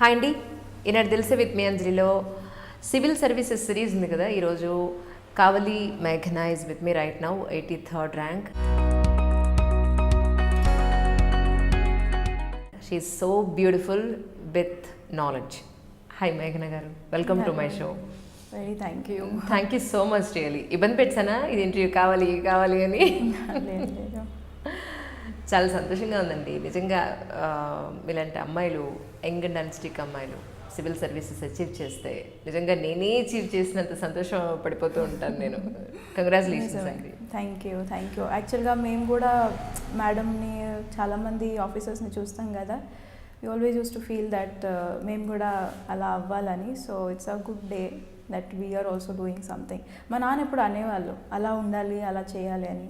Hi అండి, ఈనాడు తెలిసే విత్ మీ అంజలిలో సివిల్ సర్వీసెస్ సిరీస్ ఉంది కదా. ఈరోజు కావలి మేఘనా is with me right now, 83rd rank. She is so beautiful with knowledge. Hi మేఘనా గారు, welcome to my show. Very thank you so much. Really ఇబ్బంది పెట్టానా ఇది ఇంటర్వ్యూ కావాలి అని? చాలా సంతోషంగా ఉందండి నిజంగా. ఇలాంటి అమ్మాయిలు, యంగ్ అండ్ అన్స్టిక్ అమ్మాయిలు సివిల్ సర్వీసెస్ అచీవ్ చేస్తే నిజంగా నేనే అచీవ్ చేసినంత సంతోషం పడిపోతూ ఉంటాను నేను. కంగ్రాచులేషన్స్ అండి. Thank you. యాక్చువల్గా మేము కూడా మేడంని చాలామంది ఆఫీసర్స్ని చూస్తాం కదా, we always use to feel that మేము కూడా అలా అవ్వాలని. So it's a good day that we are also doing something. మా నాన్న ఎప్పుడు అనేవాళ్ళు అలా ఉండాలి, అలా చేయాలి అని.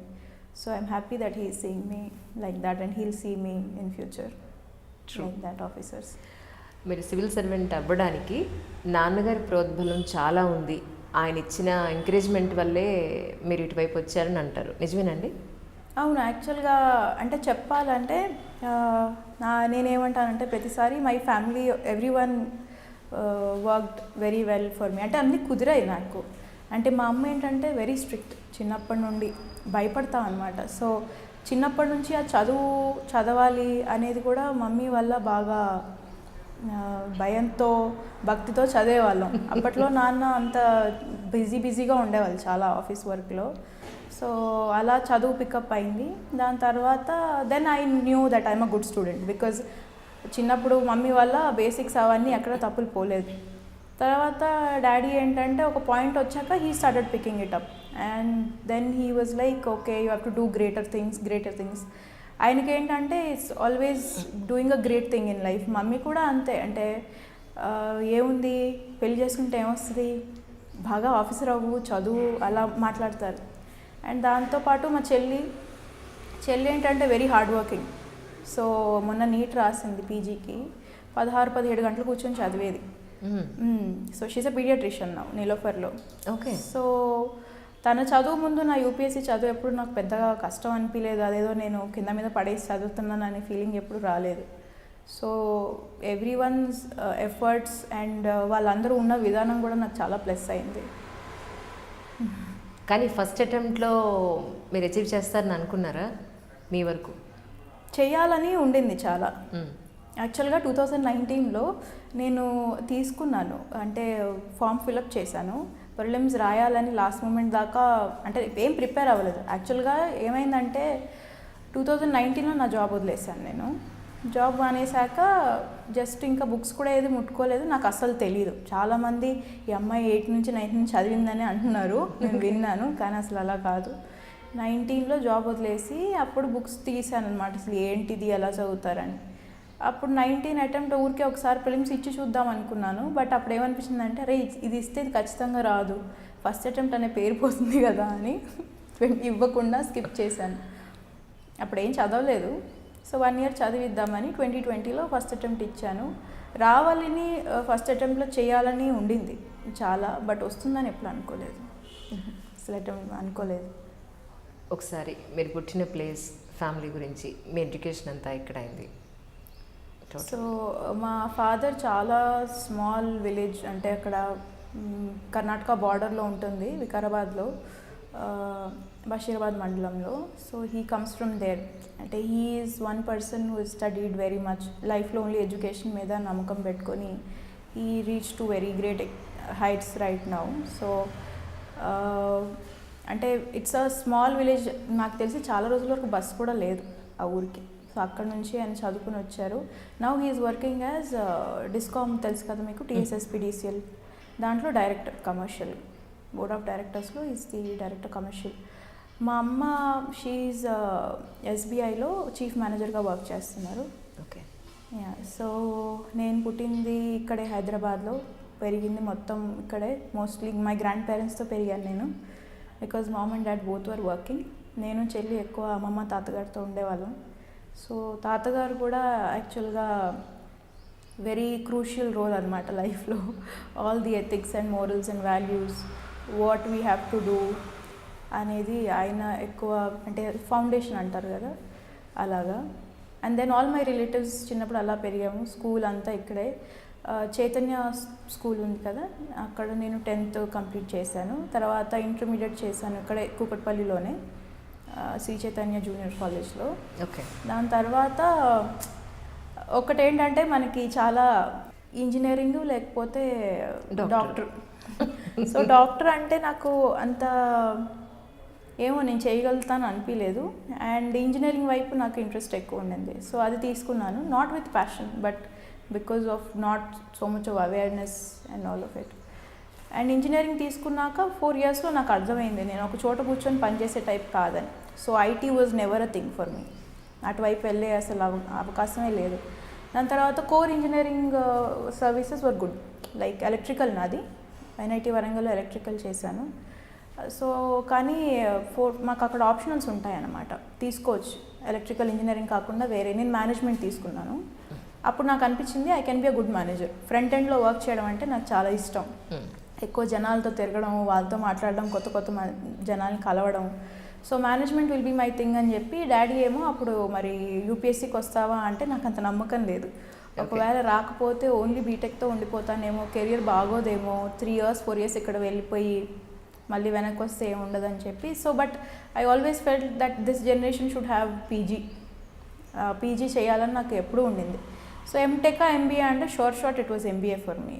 So I'm happy that he is seeing me like that and he'll see me in future. True. Like that officers. మీరు సివిల్ సర్వెంట్ అవ్వడానికి నాన్నగారి ప్రోద్బలం చాలా ఉంది. ఆయన ఇచ్చిన ఎంకరేజ్మెంట్ వల్లే మీరు ఇటువైపు వచ్చారని అంటారు, నిజమేనండి? అవును. యాక్చువల్గా అంటే చెప్పాలంటే నేనేమంటానంటే ప్రతిసారి my family everyone worked very well for me. అంటే అన్నీ కుదిరాయి నాకు. అంటే మా అమ్మ ఏంటంటే వెరీ స్ట్రిక్ట్, చిన్నప్పటి నుండి భయపడతా అనమాట. సో చిన్నప్పటి నుంచి ఆ చదవాలి అనేది కూడా మమ్మీ వల్ల బాగా భయంతో భక్తితో చదివేవాళ్ళం. అప్పట్లో నాన్న అంత బిజీగా ఉండేవాళ్ళు చాలా ఆఫీస్ వర్క్లో. సో అలా చదువు పికప్ అయింది. దాని తర్వాత then I knew that I'm a good student because చిన్నప్పుడు మమ్మీ వల్ల బేసిక్స్ అవన్నీ ఎక్కడ తప్పులు పోలేదు. తర్వాత డాడీ ఏంటంటే ఒక పాయింట్ వచ్చాక he started picking it up and then he was like okay you have to do greater things. ఆయనకి ఏంటంటే it's always doing a great thing in life. Mummy కూడా అంతే. అంటే ఏముంది, పెళ్లి చేసుకుంటే ఏమొస్తుంది, బాగా ఆఫీసర్ అవ్వు, చదువు, అలా మాట్లాడతారు. అండ్ దాంతోపాటు మా చెల్లి ఏంటంటే వెరీ హార్డ్ వర్కింగ్. సో మొన్న నీట్ రాసింది పీజీకి, 16-17 గంటలు కూర్చొని చదివేది. So she's a paediatrician now నీలోఫర్లో. ఓకే. సో తన చదువు ముందు నా యూపీఎస్సీ చదువు ఎప్పుడు నాకు పెద్దగా కష్టం అనిపించలేదు. అదేదో నేను కింద మీద పడేసి చదువుతున్నాను అనే ఫీలింగ్ ఎప్పుడు రాలేదు. So every once efforts and వాళ్ళందరూ ఉన్న విధానం కూడా నాకు చాలా ప్లస్ అయింది. కానీ ఫస్ట్ అటెంప్ట్లో మీరు అచీవ్ చేస్తారని అనుకున్నారా? మీ వరకు చేయాలని ఉండింది చాలా. యాక్చువల్గా 2019లో నేను తీసుకున్నాను, అంటే ఫామ్ ఫిలప్ చేశాను. ప్రిలిమ్స్ రాయాలని లాస్ట్ మూమెంట్ దాకా అంటే ఏం ప్రిపేర్ అవ్వలేదు. యాక్చువల్గా ఏమైందంటే 2019లో నా జాబ్ వదిలేసాను. నేను జాబ్ మానేశాక జస్ట్ ఇంకా బుక్స్ కూడా ఏది ముట్టుకోలేదు. నాకు అస్సలు తెలియదు. చాలామంది ఈ అమ్మాయి 8 నుంచి 9 నుంచి చదివిందని అంటున్నారు, నేను విన్నాను. కానీ అసలు అలా కాదు. 19లో జాబ్ వదిలేసి అప్పుడు బుక్స్ తీసాను అనమాట, అసలు ఏంటిది ఎలా చదువుతారని. అప్పుడు 19 అటెంప్ట్ ఊరికే ఒకసారి ప్రిలిమ్స్ ఇచ్చి చూద్దాం అనుకున్నాను. బట్ అప్పుడు ఏమనిపించిందంటే అరే ఇది ఇస్తే ఇది ఖచ్చితంగా రాదు, ఫస్ట్ అటెంప్ట్ అనే పేరు పోతుంది కదా అని ఇవ్వకుండా స్కిప్ చేశాను. అప్పుడు ఏం చదవలేదు. సో 1 year చదివిద్దామని 2020లో ఫస్ట్ అటెంప్ట్ ఇచ్చాను. రావాలని ఫస్ట్ అటెంప్ట్లో చేయాలని ఉండింది చాలా, బట్ వస్తుందని ఎప్పుడు అనుకోలేదు. అసలు అటెంప్ట్ అనుకోలేదు. ఒకసారి మీరు పుట్టిన ప్లేస్, ఫ్యామిలీ గురించి, మీ ఎడ్యుకేషన్ అంతా ఎక్కడ అయింది? సో మా ఫాదర్ చాలా స్మాల్ విలేజ్, అంటే అక్కడ కర్ణాటక బార్డర్లో ఉంటుంది, వికారాబాద్లో, బషీరాబాద్ మండలంలో. So he comes from there. అంటే he is one person who studied very much. లైఫ్లో ఓన్లీ ఎడ్యుకేషన్ మీద నమ్మకం పెట్టుకొని he reach to very great heights right now. So అంటే ఇట్స్ అ స్మాల్ విలేజ్. నాకు తెలిసి చాలా రోజుల వరకు బస్ కూడా లేదు ఆ ఊరికి. సో అక్కడ నుంచి ఆయన చదువుకుని వచ్చారు. Now he's working as DISCOM, తెలుసు కదా మీకు, TSSPDCL, దాంట్లో డైరెక్టర్ కమర్షియల్, బోర్డ్ ఆఫ్ డైరెక్టర్స్లో ఈజ్ ది డైరెక్టర్ కమర్షియల్. మా అమ్మ షీఈ్ SBIలో చీఫ్ మేనేజర్గా వర్క్ చేస్తున్నారు. ఓకే. సో నేను పుట్టింది ఇక్కడే హైదరాబాద్లో, పెరిగింది మొత్తం ఇక్కడే. మోస్ట్లీ మై గ్రాండ్ పేరెంట్స్తో పెరిగాను నేను, because mom and dad both were working. నేను చెల్లి ఎక్కువ అమ్మమ్మ తాతగారితో ఉండేవాళ్ళం. సో తాతగారు కూడా యాక్చువల్గా వెరీ క్రూషియల్ రోల్ అనమాట లైఫ్లో. All the ethics and morals and values, what we have to do అనేది ఆయన ఎక్కువ, అంటే ఫౌండేషన్ అంటారు కదా అలాగా. And then all my relatives చిన్నప్పుడు అలా పెరిగాము. స్కూల్ అంతా ఇక్కడే. చైతన్య స్కూల్ ఉంది కదా, అక్కడ నేను 10th కంప్లీట్ చేశాను. తర్వాత ఇంటర్మీడియట్ చేశాను ఇక్కడే కూకట్పల్లిలోనే, శ్రీ చైతన్య జూనియర్ కాలేజ్లో. ఓకే. దాని తర్వాత ఒకటేంటంటే మనకి చాలా ఇంజనీరింగ్ లేకపోతే డాక్టర్. సో డాక్టర్ అంటే నాకు అంత ఏమో నేను చేయగలుగుతాను అనిపించలేదు. అండ్ ఇంజనీరింగ్ వైపు నాకు ఇంట్రెస్ట్ ఎక్కువ ఉండింది. సో అది తీసుకున్నాను, not with passion but because of not so much of awareness and all of it. And engineering తీసుకున్నాక 4 yearsలో నాకు అర్థమైంది నేను ఒక చోట కూర్చొని పనిచేసే టైప్ కాదని. So IT was never a thing for me. అటువైపు వెళ్ళే అసలు అవకాశమే లేదు. దాని తర్వాత core engineering services were good, like electrical నాది, NIT వరంగల్లో ఎలక్ట్రికల్ చేశాను. సో కానీ మాకు అక్కడ ఆప్షనల్స్ ఉంటాయన్నమాట, తీసుకోవచ్చు ఎలక్ట్రికల్ ఇంజనీరింగ్ కాకుండా వేరే. నేను మేనేజ్మెంట్ తీసుకున్నాను. అప్పుడు నాకు అనిపించింది I can be a good manager. Front ఎండ్లో వర్క్ చేయడం అంటే నాకు చాలా ఇష్టం. ఎక్కువ జనాలతో తిరగడం, వాళ్ళతో మాట్లాడడం, కొత్త కొత్త జనాల్ని కలవడం. So management will be my thing అని చెప్పి డాడీ ఏమో అప్పుడు మరి యూపీఎస్సీకి వస్తావా అంటే నాకు అంత నమ్మకం లేదు. ఒకవేళ రాకపోతే ఓన్లీ బీటెక్తో ఉండిపోతానేమో, కెరియర్ బాగోదేమో, 3 years 4 years ఇక్కడ వెళ్ళిపోయి మళ్ళీ వెనక్కి వస్తే ఏమి ఉండదని చెప్పి. So but I always felt that this generation should have PG చేయాలని నాకు ఎప్పుడూ ఉండింది. సో ఎంటెక్ ఎంబీఏ అంటే short it was MBA for me.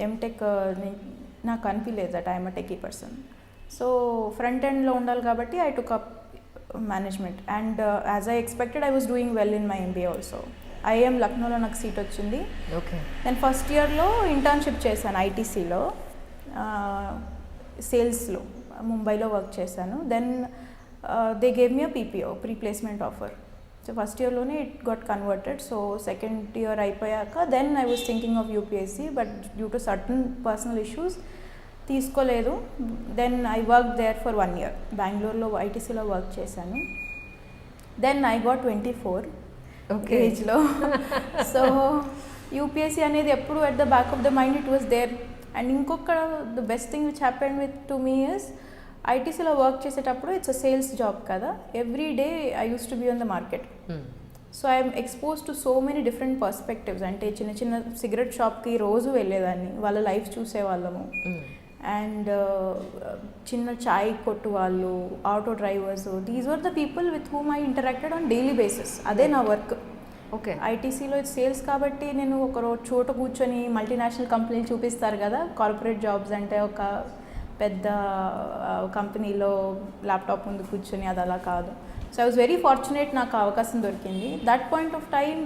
MTech నాకు అనిపించలేదు that I'm a techie person. So front ఎండ్లో ఉండాలి కాబట్టి I took up management. And as I expected I was doing well in my MBA also. IIM లక్నోలో నాకు seat వచ్చింది. Okay. నేను first ఇయర్లో ఇంటర్న్షిప్ చేశాను ఐటీసీలో, సేల్స్లో ముంబైలో వర్క్ చేశాను. Then they gave me a PPO, pre placement offer. So first ఇయర్లోనే it got converted. So second year అయిపోయాక then I was thinking of UPSC but due to certain personal issues తీసుకోలేదు. Then I work there for 1 year. బెంగళూరులో ఐటీసీలో work చేశాను. Then I got 24 ఏజ్లో. So UPSC అనేది ఎప్పుడు at the back of the mind it was there. And ఇంకొక the best thing which happened with to me is ఐటీసీలో work చేసేటప్పుడు it's a sales job కదా, every day I use to be on the market. So I'm expose to so many different perspectives. అంటే చిన్న చిన్న cigarette షాప్కి రోజు వెళ్ళేదాన్ని, వాళ్ళ లైఫ్ చూసేవాళ్ళము. అండ్ చిన్న చాయ్ కొట్టు వాళ్ళు, auto drivers, these were the people with whom I interacted on daily basis. అదే నా వర్క్. ఓకే. ఐటీసీలో ఇది సేల్స్ కాబట్టి నేను ఒక చోట కూర్చొని మల్టీనేషనల్ కంపెనీలు చూపిస్తారు కదా, కార్పొరేట్ జాబ్స్ అంటే ఒక పెద్ద కంపెనీలో ల్యాప్టాప్ ముందు కూర్చొని, అది అలా కాదు. So I was very fortunate, నాకు అవకాశం దొరికింది. That point of time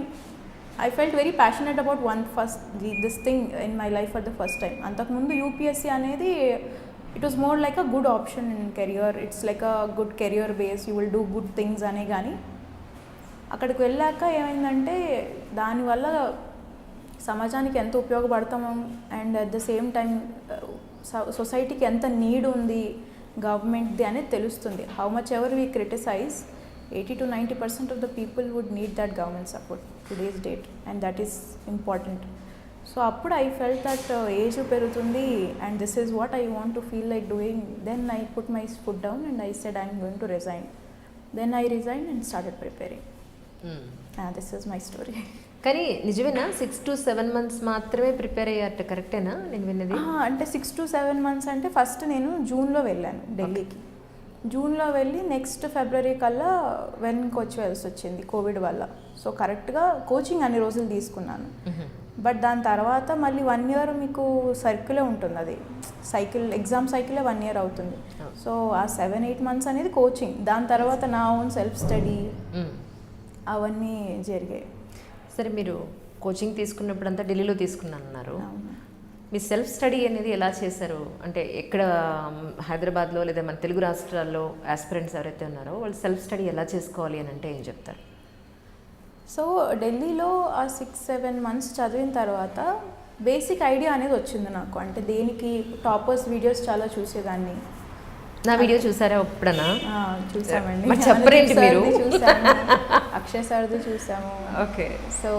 I felt very passionate about this thing in my life for the first time. అంతకుముందు యూపీఎస్సీ అనేది it was more like a good option in career, it's like a good career base, you will do good things అనే. కానీ అక్కడికి వెళ్ళాక ఏమైందంటే దానివల్ల సమాజానికి ఎంత ఉపయోగపడతాము and at the same time సొసైటీకి ఎంత నీడ్ ఉంది గవర్నమెంట్ది అనేది తెలుస్తుంది. How much ever we criticise, 80 to 90% of the people would need that government support today's date, and that is important. So appudu I felt that age perugutundi and this is what I want to feel like doing. Then I put my foot down and I said I am going to resign. Then I resigned and started preparing. This is my story. కానీ నిజమేనా 6 to 7 months మాత్రమే prepare అయ్యారట, కరెక్టేనా నేను విన్నది? అంటే 6 to 7 months అంటే first నేను జూన్లో వెళ్ళాను ఢిల్లీకి. జూన్లో వెళ్ళి నెక్స్ట్ ఫిబ్రవరి కల్లా వెనక్కి వచ్చేయాల్సి వచ్చింది కోవిడ్ వల్ల. సో కరెక్ట్గా కోచింగ్ అన్ని రోజులు తీసుకున్నాను. బట్ దాని తర్వాత మళ్ళీ 1 year మీకు సర్కిలే ఉంటుంది, అది సైకిల్, ఎగ్జామ్ సైకిలే 1 year అవుతుంది. సో ఆ 7-8 months అనేది కోచింగ్. దాని తర్వాత నా ఓన్ సెల్ఫ్ స్టడీ అవన్నీ జరిగాయి. సరే, మీరు కోచింగ్ తీసుకున్నప్పుడు అంతా ఢిల్లీలో తీసుకున్నాను అన్నారు. మీ సెల్ఫ్ స్టడీ అనేది ఎలా చేశారు? అంటే ఎక్కడ, హైదరాబాద్లో లేదా మన తెలుగు రాష్ట్రాల్లో ఆస్పిరెంట్స్ ఎవరైతే ఉన్నారో వాళ్ళు సెల్ఫ్ స్టడీ ఎలా చేసుకోవాలి అని అంటే ఏం చెప్తారు? సో ఢిల్లీలో ఆ 6-7 months చదివిన తర్వాత బేసిక్ ఐడియా అనేది వచ్చింది నాకు. అంటే దేనికి టాపర్స్ వీడియోస్ చాలా చూసేదాన్ని. నా వీడియో చూసారా ఎప్పుడన్నా? చూసామండి. చెప్పరేంటి మీరు? చూసాము, అక్షయ్ సార్ది చూసాము. ఓకే. సో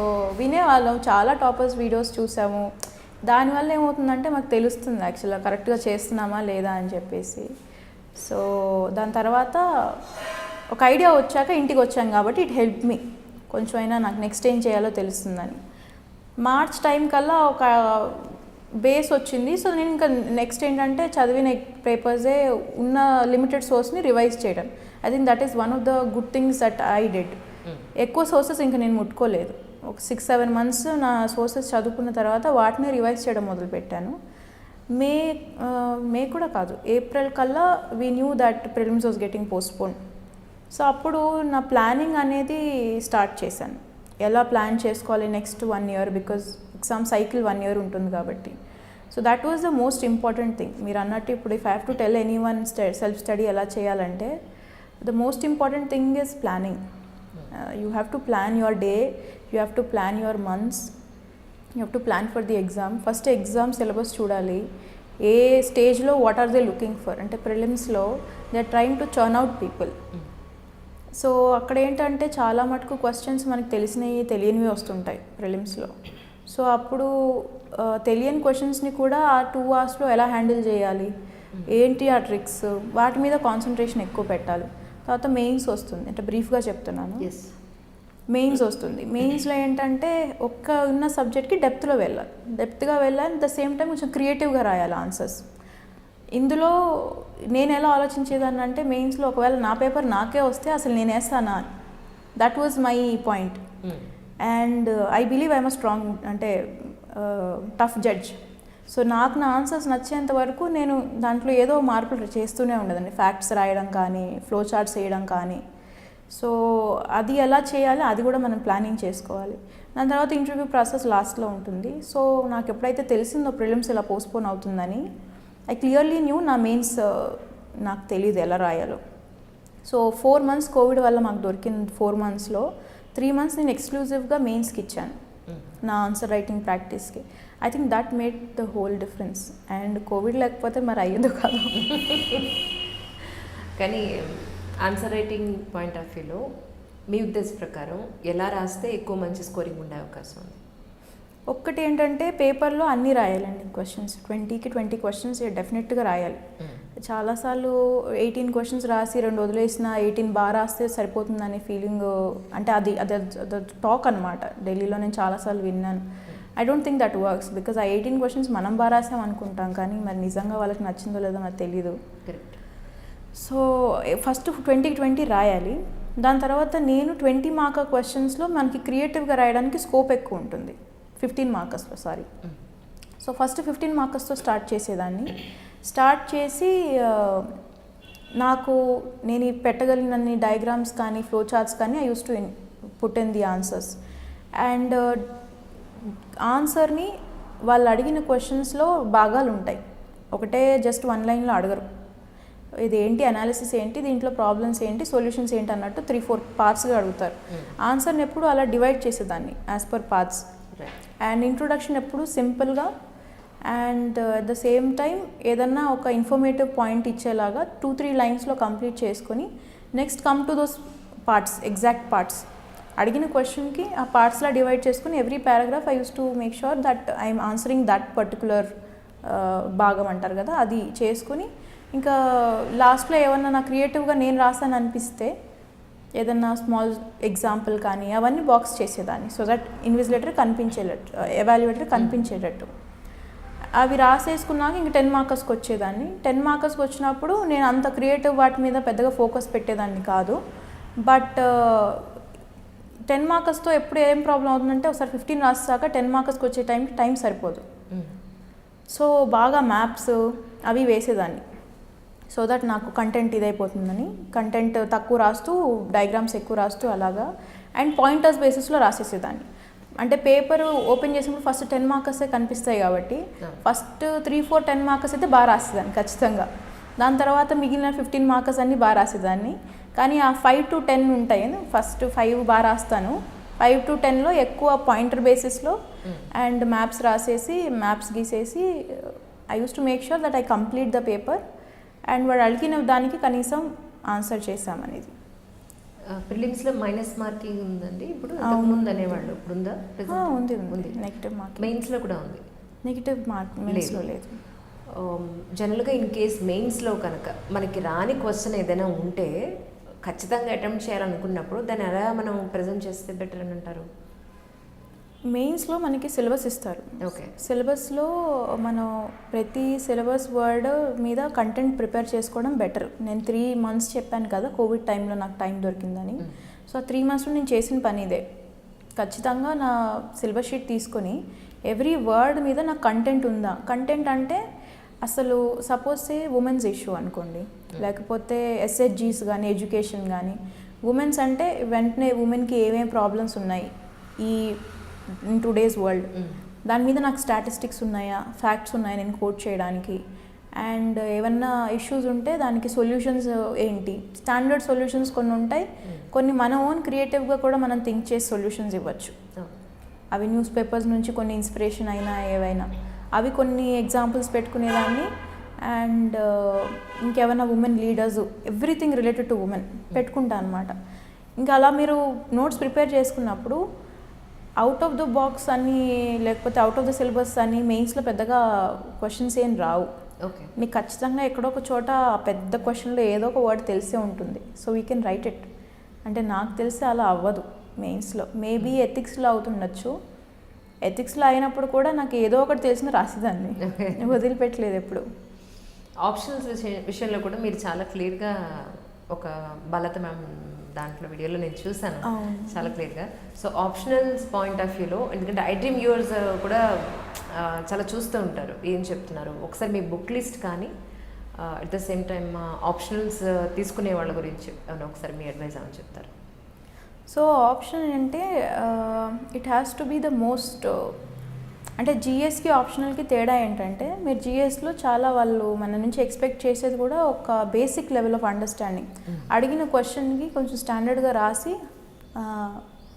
వినేవాళ్ళం, చాలా టాపర్స్ వీడియోస్ చూసాము. దానివల్ల ఏమవుతుందంటే మాకు తెలుస్తుంది యాక్చువల్గా కరెక్ట్గా చేస్తున్నామా లేదా అని చెప్పేసి. సో దాని తర్వాత ఒక ఐడియా వచ్చాక ఇంటికి వచ్చాం కాబట్టి ఇట్ హెల్ప్ మీ, కొంచెం అయినా నాకు నెక్స్ట్ ఏం చేయాలో తెలుస్తుందని. మార్చ్ టైం కల్లా ఒక బేస్ వచ్చింది. సో నేను ఇంకా నెక్స్ట్ ఏంటంటే చదివిన పేపర్సే ఉన్న లిమిటెడ్ సోర్స్ని రివైజ్ చేయడం. I think that is one of the good things that I did. ఎక్కువ సోర్సెస్ ఇంకా నేను ముట్టుకోలేదు. ఒక 6-7 months నా సోర్సెస్ చదువుకున్న తర్వాత వాటిని రివైజ్ చేయడం మొదలుపెట్టాను. మే కూడా కాదు, ఏప్రిల్ కల్లా we knew that prelims was getting postpone. So అప్పుడు నా ప్లానింగ్ అనేది స్టార్ట్ చేశాను. ఎలా ప్లాన్ చేసుకోవాలి next 1 year, because exam cycle 1 year ఉంటుంది కాబట్టి. So that was the most important thing. మీరు అన్నట్టు ఇప్పుడు if I have to tell any one self study ఎలా చేయాలంటే the most important thing is planning. You have to plan your day, you have to plan your months, you have to plan for the exam. First exam syllabus చూడాలి. ఏ స్టేజ్లో what are they looking for, అంటే ప్రిలిమ్స్లో they are trying to churn out people. So అక్కడ ఏంటంటే చాలా మటుకు questions మనకు తెలిసినవి తెలియనివి వస్తుంటాయి ప్రిలిమ్స్లో. సో అప్పుడు తెలియని క్వశ్చన్స్ని కూడా ఆ 2 hours ఎలా హ్యాండిల్ చేయాలి, ఏంటి ఆ ట్రిక్స్, వాటి మీద కాన్సన్ట్రేషన్ ఎక్కువ పెట్టాలి. తర్వాత మెయిన్స్ వస్తుంది, అంటే బ్రీఫ్గా చెప్తున్నాను. మెయిన్స్ వస్తుంది. మెయిన్స్లో ఏంటంటే ఉన్న సబ్జెక్ట్కి డెప్త్గా వెళ్ళాలి. ద సేమ్ టైం కొంచెం క్రియేటివ్గా రాయాలి ఆన్సర్స్. ఇందులో నేను ఎలా ఆలోచించేదాన్ని అంటే మెయిన్స్లో ఒకవేళ నా పేపర్ నాకే వస్తే అసలు నేను వేస్తానా, that was my point. And I believe I'm a strong, అంటే టఫ్ జడ్జ్. సో నాకు నా ఆన్సర్స్ నచ్చేంత వరకు నేను దాంట్లో ఏదో మార్పులు చేస్తూనే ఉండదండి. ఫ్యాక్ట్స్ రాయడం కానీ, ఫ్లో చార్ట్స్ వేయడం కానీ. సో అది ఎలా చేయాలి అది కూడా మనం ప్లానింగ్ చేసుకోవాలి. దాని తర్వాత ఇంటర్వ్యూ ప్రాసెస్ లాస్ట్లో ఉంటుంది. సో నాకు ఎప్పుడైతే తెలిసిందో ప్రిలిమ్స్ ఇలా పోస్ట్పోన్ అవుతుందని, ఐ క్లియర్లీ న్యూ నా మెయిన్స్ నాకు తెలియదు ఎలా రాయాలో. సో 4 months కోవిడ్ వల్ల మాకు దొరికింది. 4 monthsలో 3 months నేను ఎక్స్క్లూజివ్గా మెయిన్స్కి ఇచ్చాను నా ఆన్సర్ రైటింగ్ ప్రాక్టీస్కి. I think that made the whole difference. And Covid లేకపోతే మరి అయ్యేది కాదు. కానీ ఆన్సర్ రైటింగ్ పాయింట్ ఆఫ్ వ్యూలో మీ ఉద్దేశ ప్రకారం ఎలా రాస్తే ఎక్కువ మంచి స్కోరింగ్ ఉండే అవకాశం ఉంది? ఒక్కటి ఏంటంటే పేపర్లో అన్నీ రాయాలండి. క్వశ్చన్స్ 20కి 20 questions డెఫినెట్గా రాయాలి. చాలాసార్లు 18 questions రాసి 2 వదిలేసిన 18 బాగా రాస్తే సరిపోతుందనే ఫీలింగ్, అంటే అది టాక్ అనమాట. ఢిల్లీలో నేను చాలాసార్లు విన్నాను. I don't think that works, because ఆ 18 questions మనం బాగా రాసాం అనుకుంటాం, కానీ మరి నిజంగా వాళ్ళకి నచ్చిందో లేదో నాకు తెలీదు. సో ఫస్ట్ 20కి 20 రాయాలి. దాని తర్వాత నేను 20 mark క్వశ్చన్స్లో మనకి క్రియేటివ్గా రాయడానికి స్కోప్ ఎక్కువ ఉంటుంది. 15 markersలో సారీ. సో ఫస్ట్ 15 markersతో స్టార్ట్ చేసేదాన్ని. స్టార్ట్ చేసి నేను పెట్టగలిగినన్ని డయాగ్రామ్స్ కానీ, ఫ్లో చార్ట్స్ కానీ I use to put in the answers. And ఆన్సర్ని వాళ్ళు అడిగిన క్వశ్చన్స్లో భాగాలు ఉంటాయి. ఒకటే జస్ట్ 1 lineలో అడగరు. ఇది ఏంటి, అనాలిసిస్ ఏంటి, దీంట్లో ప్రాబ్లమ్స్ ఏంటి, సొల్యూషన్స్ ఏంటి అన్నట్టు 3-4 partsగా అడుగుతారు. ఆన్సర్ని ఎప్పుడు అలా డివైడ్ చేసేదాన్ని as per parts. And introduction ఎప్పుడు సింపుల్గా and at the same time ఏదన్నా ఒక ఇన్ఫర్మేటివ్ పాయింట్ ఇచ్చేలాగా 2-3 linesలో కంప్లీట్ చేసుకొని next come to those parts, exact parts. అడిగిన క్వశ్చన్కి ఆ పార్ట్స్లా డివైడ్ చేసుకుని every paragraph I use to make sure that I'm answering that particular భాగం అంటారు కదా, అది చేసుకుని ఇంకా లాస్ట్లో ఏమన్నా నా క్రియేటివ్గా నేను రాసాను అనిపిస్తే ఏదన్నా స్మాల్ ఎగ్జాంపుల్ కానీ అవన్నీ బాక్స్ చేసేదాన్ని. సో దట్ ఇన్విజిలేటర్ కనిపించేటట్టు, ఎవాల్యుయేటర్ కనిపించేటట్టు అవి రాసేసుకున్నాక ఇంక 10 markersకి వచ్చేదాన్ని. 10 markersకి వచ్చినప్పుడు నేను అంత క్రియేటివ్ వాటి మీద పెద్దగా ఫోకస్ పెట్టేదాన్ని కాదు. బట్ 10 markersతో ఎప్పుడు ఏం ప్రాబ్లం అవుతుందంటే ఒకసారి 15 రాసాక 10 markersకి వచ్చే టైం సరిపోదు. సో బాగా మ్యాప్స్ అవి వేసేదాన్ని. సో దట్ నాకు కంటెంట్ ఇదైపోతుందని, కంటెంట్ తక్కువ రాస్తూ డయాగ్రామ్స్ ఎక్కువ రాస్తూ అలాగా. అండ్ పాయింటర్స్ బేసిస్లో రాసేసేదాన్ని. అంటే పేపర్ ఓపెన్ చేసినప్పుడు ఫస్ట్ 10 markers కనిపిస్తాయి కాబట్టి ఫస్ట్ 3-4 10 markers అయితే బాగా రాసేదాన్ని ఖచ్చితంగా. దాని తర్వాత మిగిలిన 15 markers అన్నీ బాగా రాసేదాన్ని. కానీ ఆ 5 to 10 ఉంటాయి, ఫస్ట్ 5 బాగా రాస్తాను, 5 to 10లో ఎక్కువ పాయింటర్ బేసిస్లో అండ్ మ్యాప్స్ రాసేసి మ్యాప్స్ గీసేసి I use to make sure that I complete the paper. And వాడు అడిగిన దానికి కనీసం ఆన్సర్ చేసామనేది. ప్రిలిమ్స్లో మైనస్ మార్కింగ్ ఉందండి ఇప్పుడు, ముందు అనేవాళ్ళు, ఇప్పుడు ఉందా? ఉంది. నెగిటివ్ మార్క్ మెయిన్స్లో కూడా ఉంది. నెగిటివ్ మార్క్ మెయిన్స్లో లేదు. జనరల్గా ఇన్ కేస్ మెయిన్స్లో కనుక మనకి రాని క్వశ్చన్ ఏదైనా ఉంటే ఖచ్చితంగా అటెంప్ట్ చేయాలనుకున్నప్పుడు దాన్ని ఎలా మనం ప్రజెంట్ చేస్తే బెటర్ అని అంటారు? మెయిన్స్లో మనకి సిలబస్ ఇస్తారు. ఓకే. సిలబస్లో మనం ప్రతి సిలబస్ వర్డ్ మీద కంటెంట్ ప్రిపేర్ చేసుకోవడం బెటర్. నేను 3 months చెప్పాను కదా కోవిడ్ టైంలో నాకు టైం దొరికిందని. సో ఆ 3 monthsలో నేను చేసిన పని ఇదే. ఖచ్చితంగా నా సిలబస్ షీట్ తీసుకొని ఎవ్రీ వర్డ్ మీద నాకు కంటెంట్ ఉందా, కంటెంట్ అంటే అసలు సపోజ్ ఉమెన్స్ ఇష్యూ అనుకోండి, లేకపోతే ఎస్హెచ్జీస్ కానీ ఎడ్యుకేషన్ కానీ, ఉమెన్స్ అంటే వెంటనే ఉమెన్కి ఏమేమి ప్రాబ్లమ్స్ ఉన్నాయి ఈ ఇన్ టుడేస్ వరల్డ్, దాని మీద నాకు స్టాటిస్టిక్స్ ఉన్నాయా, ఫ్యాక్ట్స్ ఉన్నాయా నేను కోట్ చేయడానికి, అండ్ ఏమన్నా ఇష్యూస్ ఉంటే దానికి సొల్యూషన్స్ ఏంటి, స్టాండర్డ్ సొల్యూషన్స్ కొన్ని ఉంటాయి, కొన్ని మన ఓన్ క్రియేటివ్గా కూడా మనం థింక్ చేసి సొల్యూషన్స్ ఇవ్వచ్చు. అవి న్యూస్ పేపర్స్ నుంచి కొన్ని ఇన్స్పిరేషన్ అయినా ఏవైనా అవి కొన్ని ఎగ్జాంపుల్స్ పెట్టుకునేదాన్ని. అండ్ ఇంకేమైనా women leaders, everything related to women పెట్టుకుంటా అనమాట. ఇంకా అలా మీరు నోట్స్ ప్రిపేర్ చేసుకున్నప్పుడు అవుట్ ఆఫ్ ద బాక్స్ అని లేకపోతే అవుట్ ఆఫ్ ద సిలబస్ అని మెయిన్స్లో పెద్దగా క్వశ్చన్స్ ఏం రావు. ఓకే. మీకు ఖచ్చితంగా ఎక్కడో ఒక చోట పెద్ద క్వశ్చన్లో ఏదో ఒక వర్డ్ తెలిసే ఉంటుంది. So we can write it. అంటే నాకు తెలిసి అలా అవ్వదు మెయిన్స్లో. మేబీ ఎథిక్స్లో అవుతుండొచ్చు. ఎథిక్స్లో అయినప్పుడు కూడా నాకు ఏదో ఒకటి తెలిసిన రాసేదాన్ని, వదిలిపెట్టలేదు ఎప్పుడు. ఆప్షనల్స్ విషయంలో కూడా మీరు చాలా క్లియర్గా, ఒక బలత మ్యామ్ దాంట్లో వీడియోలో నేను చూసాను చాలా క్లియర్గా. సో ఆప్షనల్స్ పాయింట్ ఆఫ్ వ్యూలో, ఎందుకంటే ఐ డ్రీమ్ వ్యూవర్స్ కూడా చాలా చూస్తూ ఉంటారు ఏం చెప్తున్నారు. ఒకసారి మీ బుక్ లిస్ట్ కానీ at the same time optionals తీసుకునే వాళ్ళ గురించి ఏమైనా ఒకసారి మీ అడ్వైజ్ అని చెప్తారు. సో ఆప్షన్ అంటే it has to be the most, అంటే జిఎస్కి ఆప్షనల్కి తేడా ఏంటంటే మీరు జిఎస్లో చాలా వాళ్ళు మన నుంచి ఎక్స్పెక్ట్ చేసేది కూడా ఒక బేసిక్ లెవెల్ ఆఫ్ అండర్స్టాండింగ్. అడిగిన క్వశ్చన్కి కొంచెం స్టాండర్డ్గా రాసి